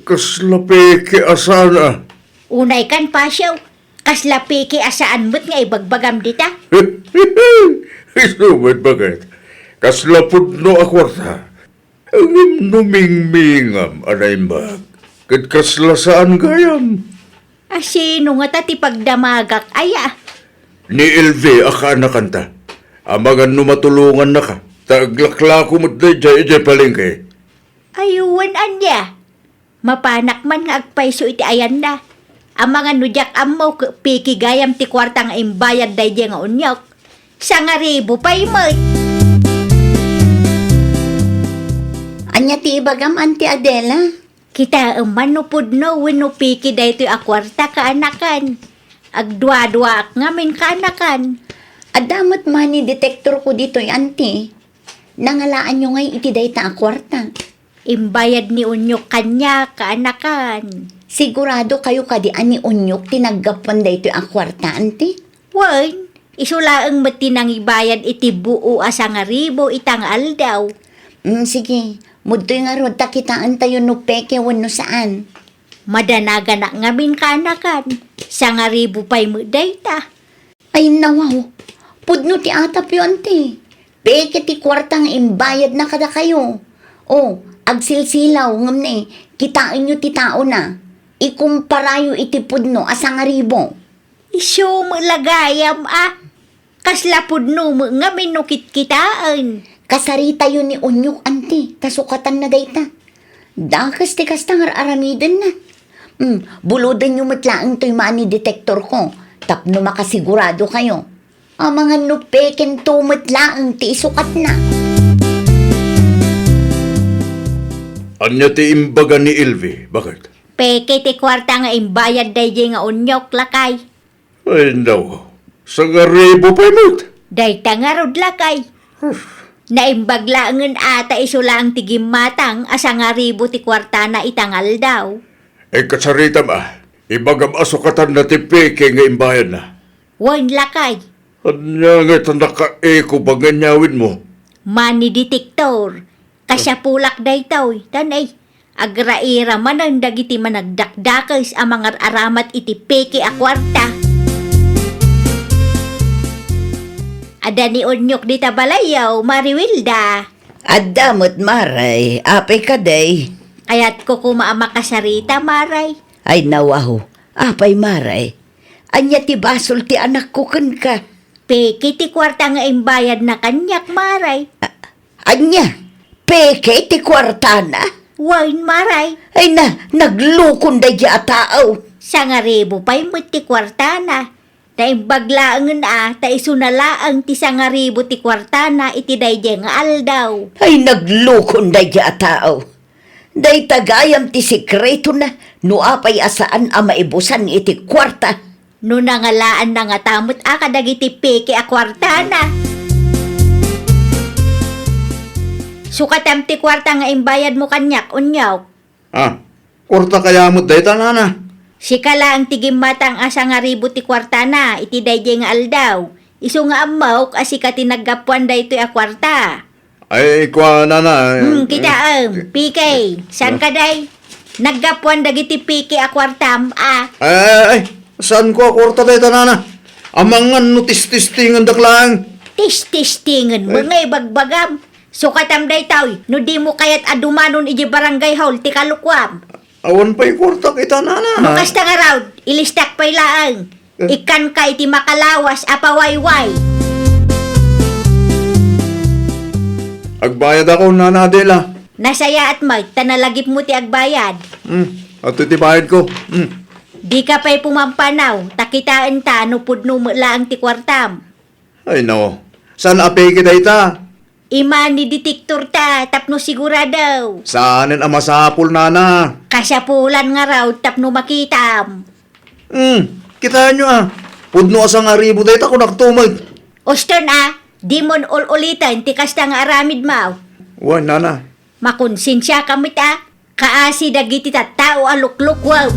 Kasla peke asana. Unay kan pasyo. Kasla piki asaan mo't nga ibagbagam dita. Isubad bakit? Kasla pudno a kwarta. Ang numingmingam, anaymbag. Kat kasla saan gayam? Asino nga tati pagdamagak aya. Ni LV aka nakanta. Amagan numatulungan na ka. Taglakla ko mo't dayjay palengke. Ayuwan anya. Mapanak man nga agpaiso iti ayan na. Ang mga nudyak amo piki gayam ti kwartang imbayad dayjay nga unyok. Sa nga ribo pa'y mo. Anya ti ibagam, Auntie Adela? Kita manupod no wino piki daytoy a kwarta kaanakan. Agdwa-dwa ngamin kaanakan. Adamot money detector ko dito, Auntie. Nangalaan nyo ngay iti dayta a kwarta. Imbayad ni unyok kanya kaanakan. Sigurado kayo kadi ani unyok tinaggapan dayto a kwarta, Auntie? Wan, isulaang matinang ibayad iti buo asa nga ribo itang aldaw. Sige. Mudtoy nga rod takitaan tayo no peke wano saan. Madanaga na ngamin kaanakan. Sa nga ribo pa'y mo dayta. Ay nawaw. Pudno ti atap yun, Auntie. Peke ti kwartang imbayad na kada kayo. O, agsilsilaw ngam ne, kitain nyo ti tao na. Ikumparayo iti pudno asang aribo. Isyo mo lagayam Kasla pudno mo nga minukit kitaan. Kasarita yun ni Onyok, ante, kasukatan na dayta. Dakas ti kastang aramiden na. Buludan nyo matlaang to'y money detector ko. Tapno makasigurado kayo. Ang mga nupeken to matlaang ti isukat na. Anya ti imbaga ni Elvi, bakit? Peke ti kwarta nga imbayad day nga unyok lakay. Ay, no. Sa garibo pa imot. Day tangarod lakay. Naimbaglaangan ata isulang tigimmatang asa nga ribo ti kwarta na itangal daw. Kasarita ma, ibagam asukatan na ti peke nga imbayan na. Wan lakay. Anya nga ito naka-eko ba ganyawin mo? Money detector. Kasya pulak day taw. Tanay. Agraira man ang dagiti managdakdakas ang mga aramat iti peke a kwarta. Ada ni Onyok di tabalayaw, Mariwilda. Adamot maray, apay ka day. Ayat ko kumaama kasarita, Maray. Ay nawaho, apay maray. Anya ti basol ti anak ko kan ka. Peke ti kwarta nga imbayad na kanyak, Maray. Anya, peke ti kwartana. Wain, Maray. Ay naglukon day di ataaw. Sa nga ribo pa'y mo ti kwarta na. Naimbaglaangan ta isunalaang ti sa nga ribo ti kwarta na iti dayjay nga aldaw. Ay naglukon day di ataaw. Day tagayam ti sikreto na, no apay asaan a maibusan iti kwarta. No nangalaan na nga tamot kadagiti peke a kwarta na. Sukatam ti kwarta nga imbayad mo kanyak, unyaw. Kurta kaya mo day tanana. Sikala ang tigimmatang asa nga ribo ti kwarta na, iti dayjay nga aldaw. Isu nga amawk asika tinaggapuan daytoy a kwarta. Ay, kwa na. Kita PK, san ka day? Naggapuan dagiti PK a kwartam, Ay, saan ko kurta day tanana? Amangan no tis-tistingan daklang. Tis-tistingan mo nga ibagbagam. Sukatam day taoy, no di mo kayat adumanon iji barangay hall ti kalukwam. Awan pa'y kurta kita nana. Bukas ta nga raw, ilistak pa'y laang. Ikan ka iti makalawas apawayway. Agbayad ako nana Adela. Nasaya at mag, tanalagip mo ti agbayad. At iti bayad ko. Di ka pa'y pumampanaw, takitaan ta, no pudno mo laang ti kwartam. Ay no. Saan apay kita ita? Imani detektor ta, tapno siguradaw. Saanin ang masapul nana? Kasapulan nga raw, tapno makitam. Kitaan nyo Pudno asang aribo dayta ko naktumag. Oston di mon ulitan, tikas ta nga aramid maw. Wan nana. Makonsensya kamit kaasi dagiti tattao alukluk wow.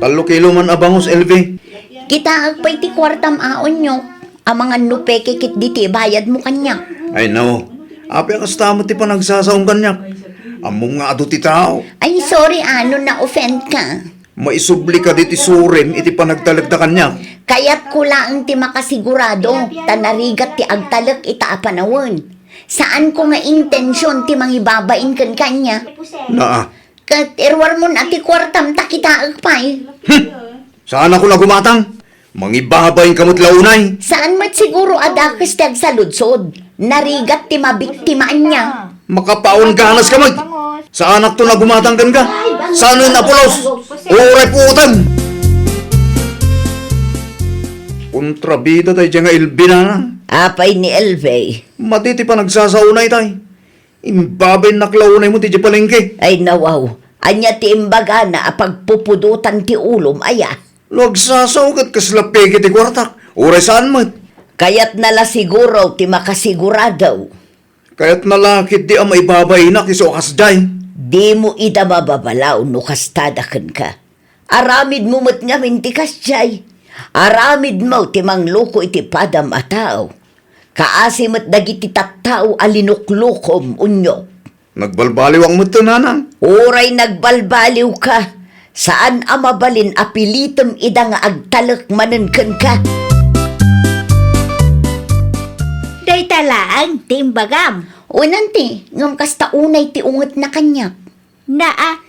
3 kilo man abangos LV. Kita agpay ti kwartam Onyok. Ang mga nupeke kit diti bayad mo kanyak. Ay no. Api ang kastamo ti panagsasaong kanyak. Among nga ado ti tao. Ay sorry na-offend ka. Maisubli ka diti surim iti panagtalagda kanyak. Kaya't ko lang ti makasigurado, tanarigat ti agtalak ita apanawon. Saan ko nga intensyon ti mangibabain kan kanya? Naa. Kat erwar mo na ti kwartam takita agpay. Saan ako nagumatang? Mangibabayin kamot launay. Saan mat siguro adakas tag sa ludsod? Narigat ti mabiktimaan niya. Makapaon ganas ka mag. Sa anak to nagumatang kan ka? Saan yun napulos? Uray putan! Kontrabida tayo dyan nga ilbina na. Apay ni Elvey. Matiti pa nagsasaunay tayo. Imbabay naklaunay mo ti palengke. Ay nawaw, anya ti imbaga na apagpupudutan ti ulom aya. Nagsasaw kat kaslapeke ti kwartak. Uray saan mat? Kaya't nala siguro ti makasiguradaw. Kaya't nalakit di ang maibabay na kisukas day. Di mo ida mababalaw no kastadakan ka. Aramid mo mat nga mintikas jay. Aramid mo ti mangloko iti padam a tao. Kaasimat dagiti tattao alinuklukom unyo. Nagbalbaliw ang muto nanang. Uray nagbalbaliw ka. Saan amabalin apilitom ida nga agtalak manenken ka. Day talaang, timbagam. Unanti, ngam kasta unay ti unget na kanyak. Naa,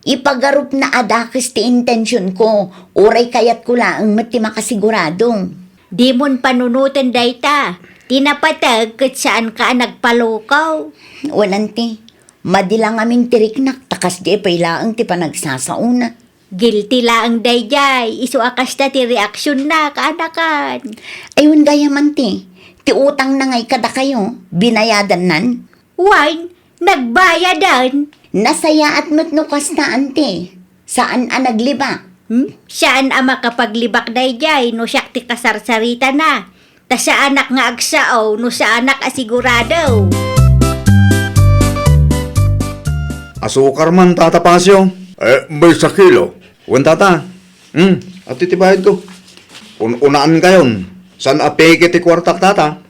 Ipagarup na adakas ti intensyon ko, uray kayat ko lang mati makasiguradong. di mon panunutan dayta. Tinapatag kat saan ka nagpalukaw. Unanti, madilang amin tiriknak, takas di pailaang ti panagsasauna. Guilty lang dayjay. Isu akas ta ti reaksyon na kaanakan. Ayun gaya man ti utang na ngay kada kayo, binayadan nan. Wine, nagbayadan. Nasaya at matnukas na ante. Saan ang nagliba? Saan ang makapaglibak dayjay no siyak ti kasarsarita na. Ta sa anak nga agsao no sa anak asigurado. Asukar man, Tata Pasyo. May sakilo. Wan, Tata. At titibahid ko. Unaan kayon. San apeke ti kwartak, Tata?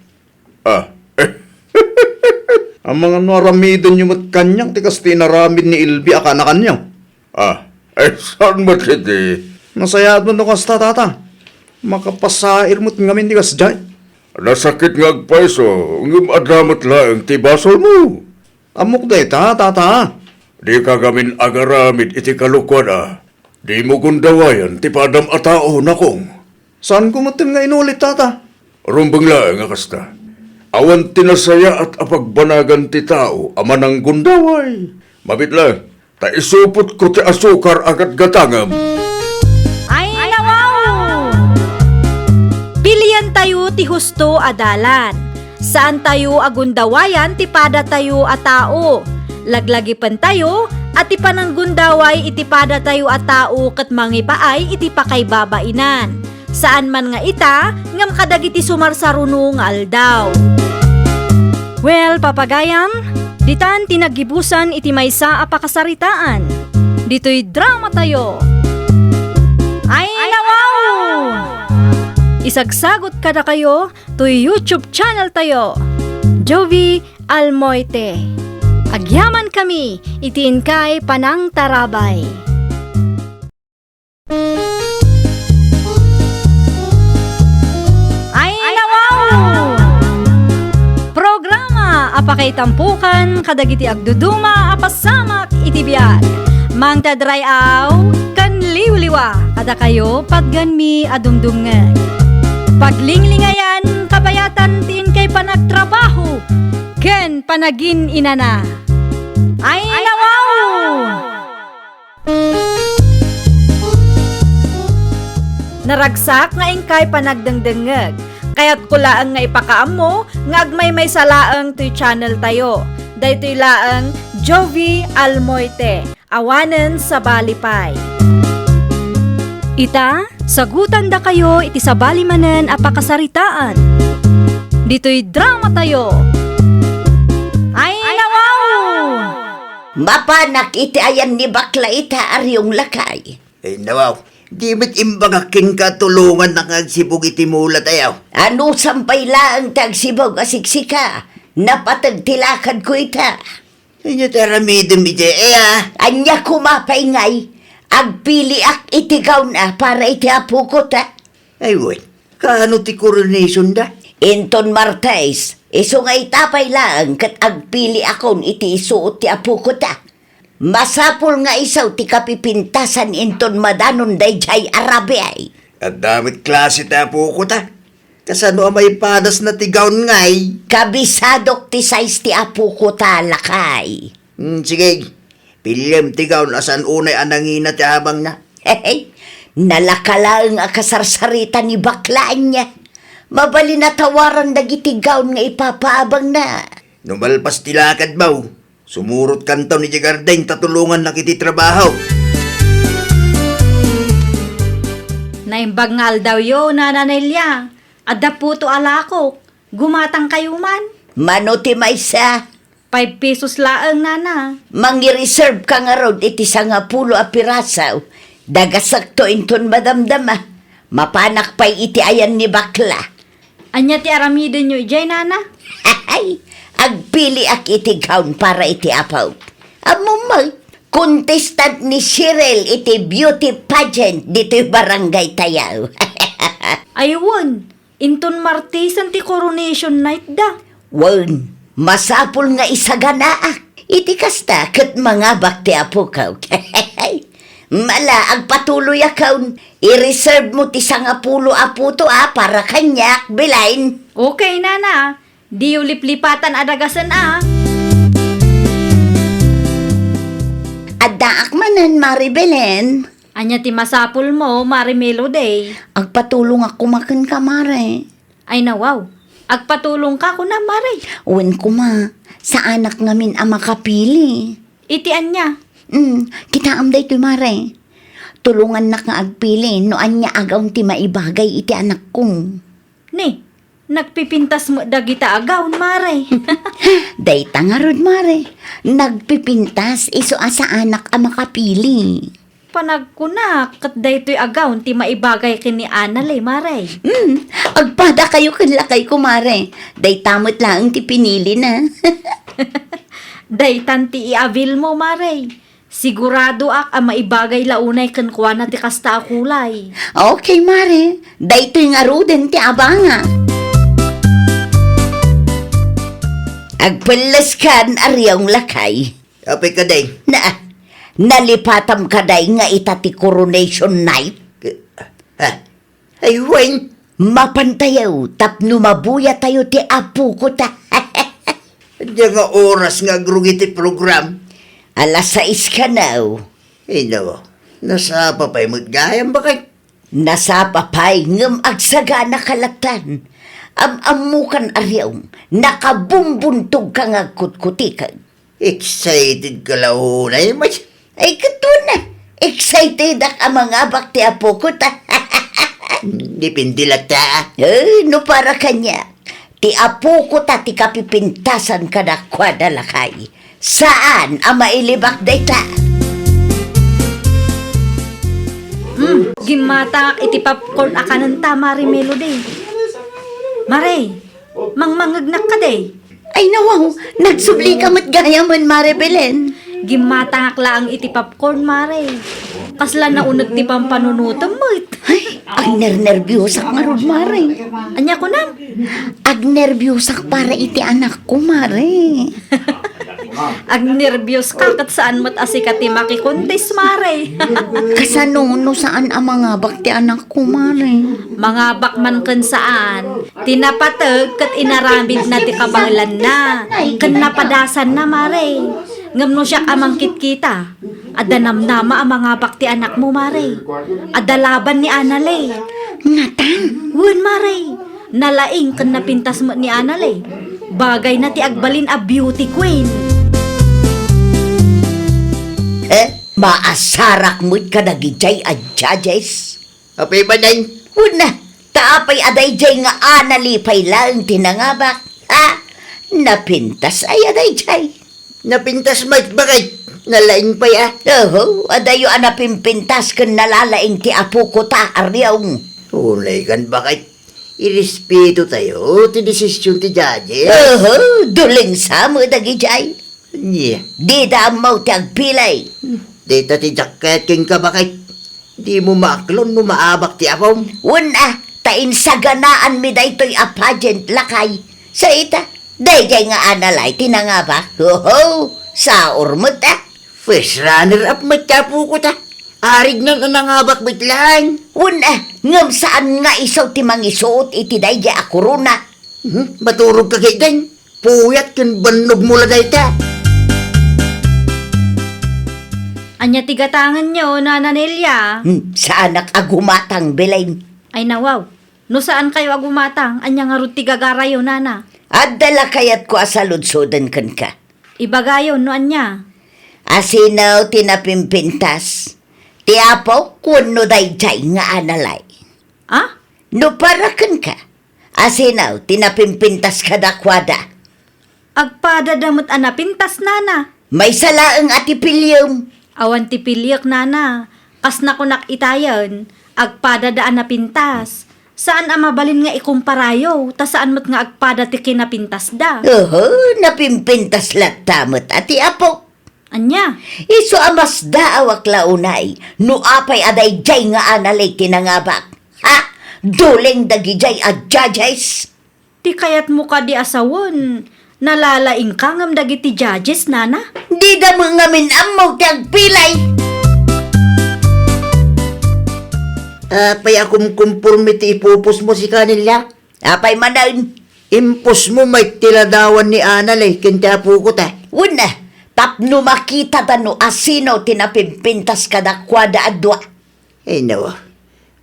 Ang mga naramidon yung mat kanyang, tikas tinaramid ni Ilbi akana kanyang. Saan mo titi? Nasayat mo no kasta, Tata. Makapasair mo't ngamin tikas dyan. Nasakit nga agpaiso, ngum adamat lang ti basol mo. Amok day ta, Tata. Di ka gamin agaramid iti kalukwan Di mo gundawayan ti padam atao na kong. Saan ko matim nga inulit, Tata? Rumbang lang nga kasta. Awan tinasaya at apagbanagan ti tao aman ang gundaway. Mabit lang, ta isupot ko ti asukar agad gatangam. Ay, nawaw! Pilian tayo ti husto adalan. Saan tayo agundawayan ti pada tayo a tao. Laglagipan tayo at ti pananggundaway iti pada tayo a tao ket mangipaay iti pakaybabainan. Saan man nga ita ngam kadagiti sumarsaruno nga aldaw. Well, papagayam, ditan tinagibusan iti maysa a pakasaritaan. Dito'y drama tayo. Ay, nawaw! Isagsagot kada kayo to YouTube channel tayo. Jovi Almoite. Agyaman kami, itiin kay Panang Tarabay. Ay, nawaw! Programa apakay tampukan kadagiti agduduma apasamak iti biag. Mang tadrayaw kan liwliwa kada kayo pagganmi adumdumngan. Paglinglingayan kabayatan tiin kay panagtrabaho ken panagin inana. Ay, nawaw! Naragsak nga ingkay panagdengdengeg. Kaya't kulaang nga ipakaamo nga agmay may salaang to'y channel tayo. Daytoy laang Jovi Almoite. Awanen sa Balipay. Ita, sagutan da kayo iti sa balimanen a pakasaritaan. Dito'y drama tayo. Ay, nawaw! Mapanak iti ayan ni bakla ita aryong lakay. Ay, nawaw. Di mo't imbagakin ka tulungan na kagsibog iti mula tayo. Ano sampay laang tagsibog asiksika? Napatagtilakad ko ita. Ay, taramidin mi Anya kumapay ngay. Agpiliak itigaw na para iti apukot Ay, wait. Kaano ti coronation da? Inton Martes, iso nga itapay lang kat agpili akon iti isuot ti apukot Masapul nga isaw ti kapipintasan inton madanon dayjay Arabe ay. At damit klase ta po ko ta. Kasano ang may padas na tigaon ngay? Kabisadok ti size ti apukot lakay. Sige. Pilyem tigaon asan unay anangina ti habang na. Hey, nalakalaang akasarsarita ni baklaan niya. Mabali na tawaran dagiti gaon nga ipapaabang na. Numalpas tilakad baw. Sumurot kantaw ni Jagardeng tatulungan na kiti trabaho. Naimbag nga aldaw yo, nananilya. Adda puto alako. Gumatang kayo man. Mano ti maysa, 5 pesos laang, nana. mangi-reserve ka nga rod iti sangapulo a pirasaw. Dagasakto inton madamdama. Mapanak pa'y iti ayan ni bakla. Anya ti aramidin nyo ijay, nana? Ay, agpili ak iti gown para iti apaw. Amumay, contestant ni Cheryl iti beauty pageant dito'y barangay tayaw. Ayun, Inton Martisan ti coronation night da. Wan, masapul nga isaganaak. Iti kasta kat mga bakti apo kaw. Mala, agpatuloy akaw. I-reserve mo ti sangapulo apo to para kanyak bilain. Okay, nana. Di ulip-lipatan adagasan Addaak manan, Maribelen. Anya ti masapul mo, Marimelo day. Agpatulong ako makan ka, Mare. Ay nawaw. Agpatulong ka ko na, Mare. Uwan ko ma, sa anak ngamin ang makapili. Itian niya. Kita amday to, Mare. Tulungan na nga agpili, no anya agaw ti maibagay iti anak kong. Ni, nagpipintas mo dagita agaw, Mare. Dayta nga rod, Mare. Nagpipintas, iso sa anak ang makapili. Panagkunak, kat daytoy agaw, ti maibagay kini Anale, Mare. Agpada kayo kanlakay ko, Mare. Daytamot lang ti pinili na. Daytan ti iavil mo, Mare. Sigurado ang maibagay launay kankwa na ti kasta akulay. Okay, Mare. Daytoy nga ruden ti abanga. Agpalas kan ariyong lakay. Apay ka day. Nalipatam ka day nga itati coronation night. Ay, Wayne. Mapantayaw, tapno mabuya tayo ti apo ko ta. Diyan nga oras nga grugi ti program. Alas 6 ka now. Ay, nawa. Nasa papay mo't gayam ba kay? Nasa papay ngam agsaga na kalatan. Amukan aryaw, nakabumbuntog ka nga kutkutikan. Excited ka launay, mas. Ay kato na, excited ang mga bakti apo ko ta. Dipindilat ta. No para kanya, ti apo ko ta ti kapipintasan ka na kwadalakay. Saan ang mailibak dayta? Gimata iti popcorn akanan ta, Marimelo day. Mare, mangmangagnak ka day. Ay nawaw, nagsubli ka mo't gayaman, Maribelen. Gimata ang iti popcorn, Mare. Kasla na unag ti pampanunutom mo. Ay, agner-nervyosak nga rod, Mare. Anya ko na. Agnervyosak para iti anak ko, Mare. Ag nervyos ka kat saan mo't asikat ti makikuntis, Mare. Kasano saan ang mga bakti anak ko, Mare. Mga bakman kan saan. Tinapatag kat inaramid na ti kabanglan na. Kan napadasan na, Mare. Ngam no siya amangkit kita. Adanamnama ang mga bakti anak mo, Mare. Adalaban ni Anale. Ngatan. Wun, Mare. Nalaing kan napintas mo ni Anale. Bagay na ti agbalin a beauty queen. Maasarak mo't ka nagijay a judges. Apay ba day? Una, taapay aday jay nga analipay lang tinangabak. Napintas ay aday jay. Napintas mait ba kay? Nalaing pa ya. Oho, adayo anapimpintas kan nalalaing ti apo ko ta aryong. Ulay kan ba kay? Irespeto tayo, ti desisyon ti judge. Oho, duling sa mo dagijay. Yeah. Di damaw ti agpilay. Dita ti jacket king ka ba kay? Di mo maklon no maabak ti apom. Una, tain sa ganaan mi daytoy a pageant lakay. Sa ita, dayjay nga analay tinangabak. Oho, sa urmot First runner-up magkapo ko ta. Arig na nanangabak bitlang. Una, ngam saan nga isaw ti mangisuot iti dayjay a korona. Maturog ka kay gang. Puyat kin banog mula dayta. Anya tigatangan nyo, Nana Nelia. Sa anak agumatang bilain. Ay nawaw. No saan kayo agumatang? Anya nga rin tigagarayo, Nana. Adala kayat ko asaludsodan kan ka. Ibagayo, no anya. Asinaw tinapimpintas. Ti apo kuno dayjay nga analay. No para kan ka. Asinaw tinapimpintas ka dakwada. Agpada damot anapintas, Nana. May salaang atipilyum. Awan ti pilyak, Nana. Kas na kunak itayan. Agpada daan napintas. Saan ang mabalin nga ikumparayo? Ta saan mo't nga agpada ti kinapintas da? Oho, napimpintas latamot ati apo. Anya? Iso amas daawak launay. No apay aday jay nga analay tinangabak. Ha? Duling dagijay at judges. Ti kayat mo ka di asawon. Nalalaing ka ngam dagiti judges, nana? Di da mo ngamin amaw ti agpilay. Apay akong kumpurmiti ipupos mo si kanila. Apay manaon. Impos mo may tiladawan ni Anal kinti apo ko ta. Una, tapno makita tano asino tinapimpintas kada kwada adwa. Nawa,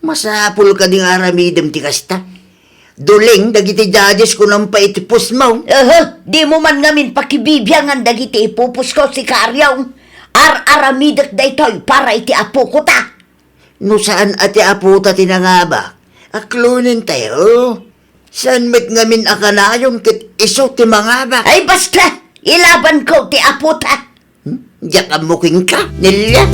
masapul ka ding aramidem ti kasta. Duling, dagiti judges ko nang paitipos mo. Di mo man ngamin pakibibyangan dagiti ipupus ko si Karyaw. Ar-aramidak da ito'y para iti apo ko ta. No saan ati apo ta tinangaba? Aklunin tayo. Saan met ngamin akanayon kit iso ti mangaba? Ay basta, ilaban ko ti apo ta. Diyak amuking ka, nilya.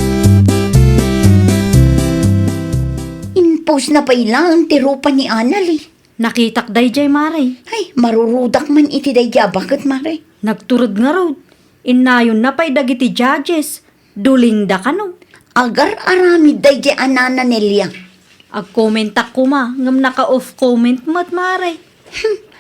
Impos na pa ilang tirupa ni Anal eh. Nakitak dayjay, Mare. Ay, marurudak man iti dayja. Bakit, Mare? Nagturod nga raw. Inayon na pa'y dagiti judges. Duling da ka no. Agar aramid dayja anana Nelia. Ag-commentak ko ma, ngam naka-off comment mo't, Mare.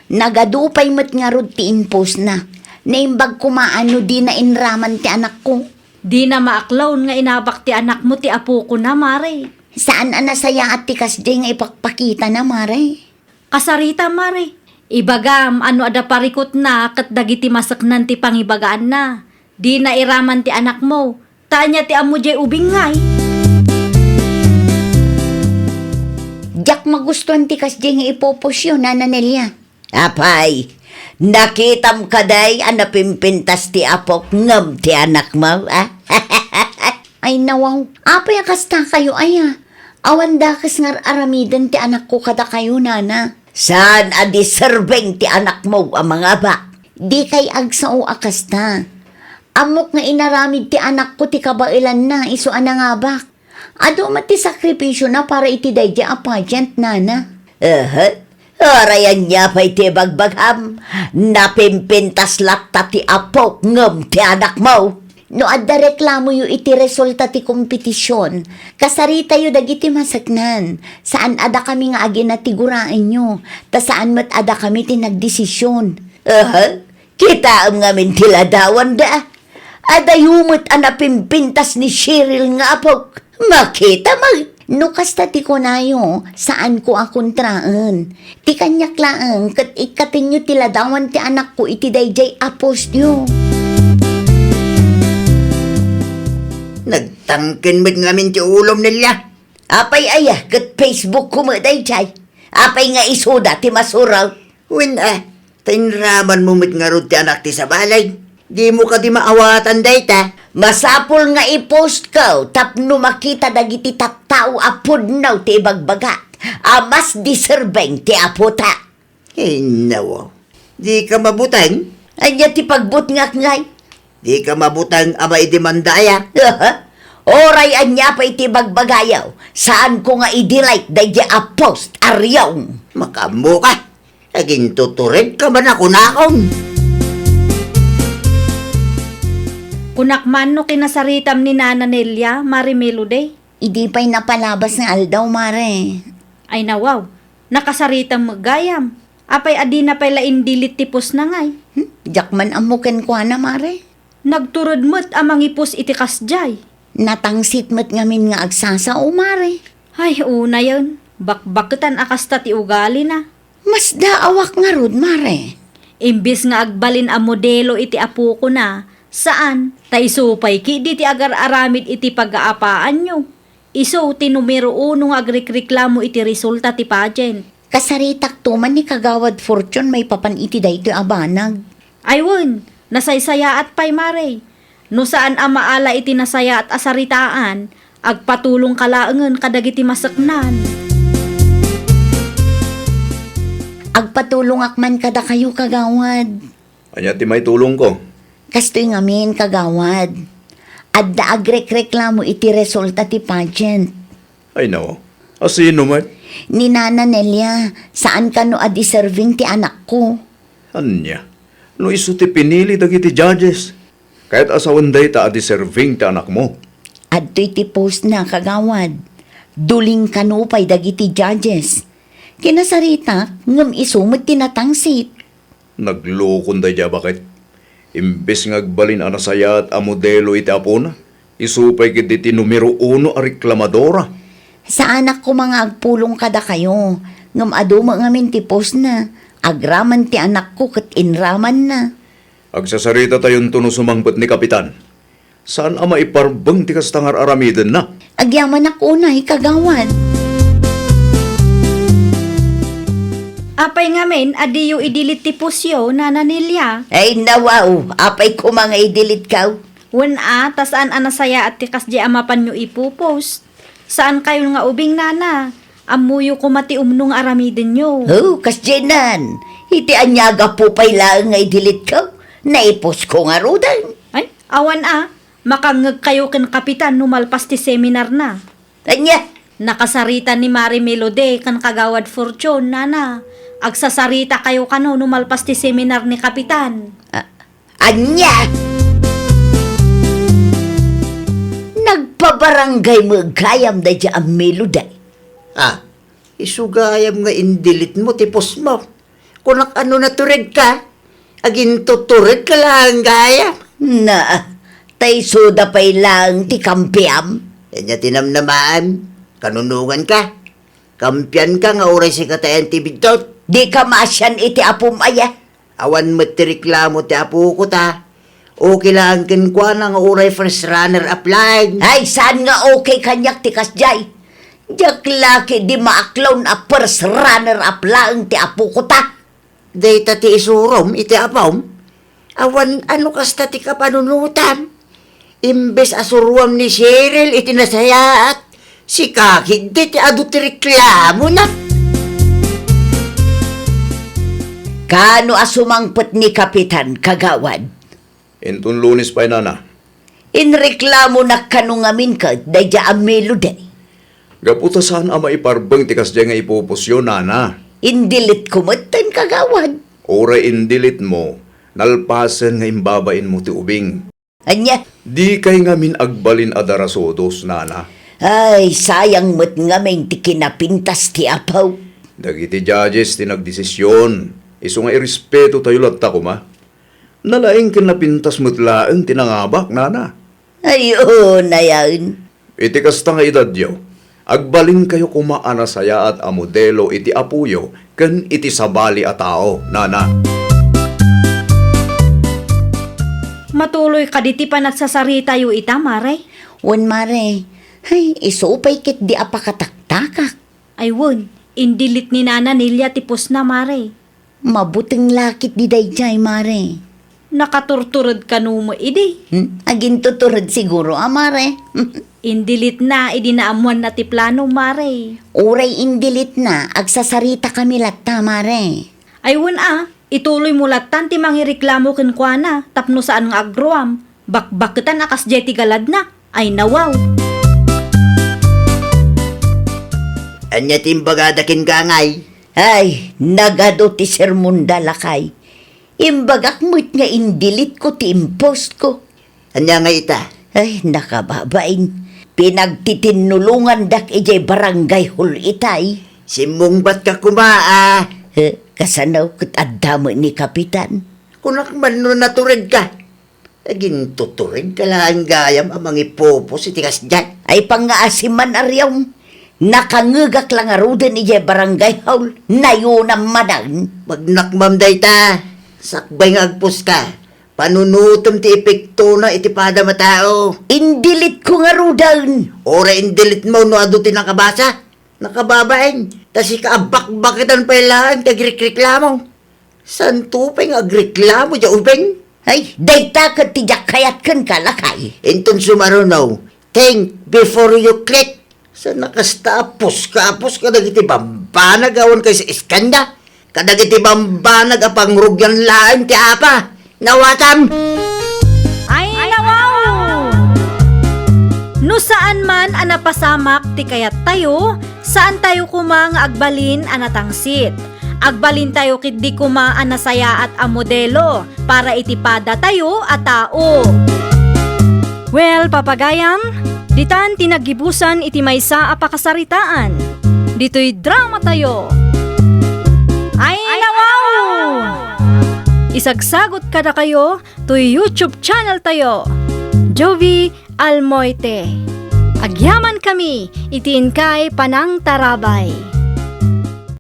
Nagadupay mat nga rod ti impos na. Naimbag kumaano di na inraman ti anak ko. Di na maaklawn nga inabak ti anak mo ti apo ko na, Mare. Saan anasaya at ti kasdi nga ipakpakita na, Mare? Kasarita, Mare. Ibagam, ano ada parikot na, kat dagiti masaknan ti pangibagaan na. Di na iraman ti anak mo. Tanya ti amo jay ubing ngay. Diyak magustuhan ti kasdi nga ipopos yun, Nana Nelia. Apay, nakitam kaday anapimpintas ti apok ngam ti anak mo, ah? Ay nawaw, apay akasta kayo aya. Awan dakas nga aramidan ti anak ko kada kayo, Nana. Saan adi serbeng ti anak mo ang mga ba? Di kay agsao akasta. Amok nga inaramid ti anak ko ti kabailan na, iso anangabak. Ado mati sakripisyo na para iti dayja a pageant, Nana. Orayan niya pa'y ti bagbagham. Napimpintas latta ti apok ngam ti anak mo. No adda reklamo yu iti resulta ti kompetisyon. Kasarita yu dagiti masaknan. Saan ada kami nga agi natiguraan nyo. Ta saan mat ada kami ti nagdesisyon. Kita ang ngamin tiladawan da. Ada yumot anapimpintas ni Cheryl nga apok. Makita mag. No kasta ti ko nayo, saan ko akontraan. Ti kanyak laang, kat ikating nyo tiladawan ti anak ko iti dayjay apos nyo. Nagtangkin met ngamin ti ulom nila. Apay aya, kat Facebook ko mo dayjay. Apay nga isuda ti masuraw. Tainraman mo met nga rod ti anak ti sa balay. Di mo ka di maawatan dayta. Masapol nga i-post ko, tapno makita dagiti tattao apod naw ti ibagbagat. Mas deserving ti apota. Nawa, di ka mabutang. Anya ti pagbut ngay. Di ka mabutang ama idemandaya. Oray anya pa iti bagbagayaw. Saan ko nga i-delete dahil a-post aryaw. Makambo ka. Aging tuturin ka man ako nakong. Kunakman no kinasaritam ni Nana Nelia, Mari Melody. Idi pa'y napalabas nga aldaw, Mare. Ay nawaw, nakasaritam magayam. Apay adi na pala indilit tipos na ngay. Diyak man amuken ko na, Mare. Nagturod mo't amang ipos iti kasjay. Natangsit mo't ngamin nga agsasao, Mare. Ay, una yun. Bakbakutan akasta ti ugali na. Mas daawak nga rod, Mare. Imbis nga agbalin a modelo iti apo ko na, saan? Taisupay ki di ti agar-aramid iti pag-aapaan nyo. Iso ti numero 1 nga agrekreklamo iti resulta ti pageant. Kasaritak tuman ni Kagawad Fortune may papan iti dayto abanag. Ayun, nasaysaya at pay Mare. No saan a maala iti nasaya at asaritaan, agpatulong kalaangan kadagiti masaknan. Agpatulong akman kada kayo, Kagawad. Anya ti may tulong ko. Kastoy ngamin, Kagawad. Adda agrek-reklamo iti resulta ti pageant. Ay nawa, asino man? Ni Nana Nelia, saan ka no a-deserving ti anak ko? Anya, no iso ti pinili dagiti judges. Kahit asawan day ta deserving ti anak mo. Adto'y ti post na, Kagawad. Duling kanupay dagiti judges. Kinasarita, ngam isumot tinatangsit. Naglukon da dya bakit? Imbes ngagbalin ana saya at a modelo iti apuna, isupay kiti numero 1 a reklamadora. Sa anak ko mga agpulong kada kayo, ngam aduma ngamin tipos na, agraman ti anak ko kat inraman na. Agsasarita tayon tuno sumangpet ni Kapitan. Saan ama iparbang ti kastangar aramiden na? Agyaman ako na kagawad. Apay ngamin, adiyo idilit ti pusyo, nananilya. Ay nawaw, apay ko mga idilit ka. Wen tas saan anasaya at tikas di amapan nyo ipupost. Saan kayo nga ubing nana? Amuyo ko mati umnong aramiden nyo. Oh, kasjenan. Iti anyaga po pay lang nga idilit ka. Naipos ko nga rudan. Ay, awan makangag kayo ken kapitan numalpas ti seminar na. Anya, Nakasarita ni Mari Melode kan kagawad Fortune, nana. Agsasarita kayo kano numalpas ti seminar ni kapitan. anya! Nagpabarangay mo gayam da dya ang meloday. Isugayam nga indilit mo, tipos mo. Kung ano na turid ka, agin tuturid ka lang gayam. Na, tay soda pay lang ti kampiam. Kanya tinamnamaan, kanunungan ka. Kampiyan ka nga oray si katayan ti bidtot. Di ka masyan iti apum aya. Awan mo ti reklamo ti apo ko ta. Okay lang kinkwa nga oray first runner up line. Ay, saan nga okay kanyak ti kasjay? Diyak laki di maaklaw na first runner up lang ti apo ko ta. Data ti isurom, iti apam. Awan ano kasta ti kapanunutan. Imbes asuruam ni Cheryl, iti nasayaat. Si kakid ti adu ti reklamo na. Kano asumangpet ni Kapitan Kagawad? Intun Lunes pa'y nana. Inreklamo na kanungamin ka, dayja ang meloday. Gaputa saan ama iparbang ti kasya nga ipupusyo nana. Indilit kumatan Kagawad. Oray indilit mo, nalpasen nga imbabain mo ti ubing. Anya, Di kay ngamin agbalin adarasodos nana. ay sayang mo't ngamin ti kinapintas ti apaw. Dagiti judges ti nagdesisyon. Isu nga irespeto tayo latta ko ma. Nalaing kinapintas mo't laeng tinangabak nana. Ay, oo na yan. Iti kasta nga edad yaw. Agbalin kayo kumaana saya at a modelo iti apuyo ken iti sabali a tao, nana. Matuloy ka diti pa nagsasarita yu ita, Mare. Wan mare, ay isupay kit di apakataktakak. Ay won, indilit ni Nana Nilya tipos na, Mare. Mabuting lakit di dayjay mare. Nakaturturod ka mo idi. Agin tuturod siguro mare. Indilit na, idinaamuan na ti plano, Mare. Uray indilit na, agsasarita kami latta mare. Ay won ituloy mo latan ti mangireklamo ken kuana, tapno saan nga agruam. Bakbaketan akas jeti galad na. Ay nawaw. Anya timbagadakin ka ngay. Ay, nagado ti sermon dalakay. Imbagak mo't nga indilit ko ti impost ko. Anya nga ita. Ay, nakababain. Pinagtitinulungan dak ijay barangay hul itay. Simong ba't ka kumaa? Kasanaw kat adamo ni Kapitan. Kunak man no naturid ka. Agin tuturid ka lang gayam amang ipopos itikas dyan. Ay pangaasiman aryam. Nakangagak lang arudan ijay barangay hul. Nayunam manang. Magnakmam dayta. Sakbay nga agpos ka. Panunutom ti epekto na iti pada matao. Indilit ko nga rudan. Ora indilit mo no adu ti nakabasa. Nakababain. Tas ikaabak-bakitan pa ilaan tagreklamo. San tupay nga agreklamo dya ubeng? Ay, dayta ka tijak kayat kan kalakay. Inton sumarunaw. Think before you click. Sa nakastapos ka dagiti bambanag awan kay sa iskanda. Kadagiti bambanag apang rugyan laang ti apa. Nawatam! Ay nawaw! No saan man anapasamak ti kayat tayo, saan tayo kuma nga agbalin anatangsit. Agbalin tayo kit di kuma anasaya at amodelo para itipada tayo at tao. Well, papagayam, ditan tinagibusan iti maysa apakasaritaan. Dito'y drama tayo. Magsagsagot ka na kayo to YouTube channel tayo. Jovi Almoite. Agyaman kami, itiin kay Panang Tarabay.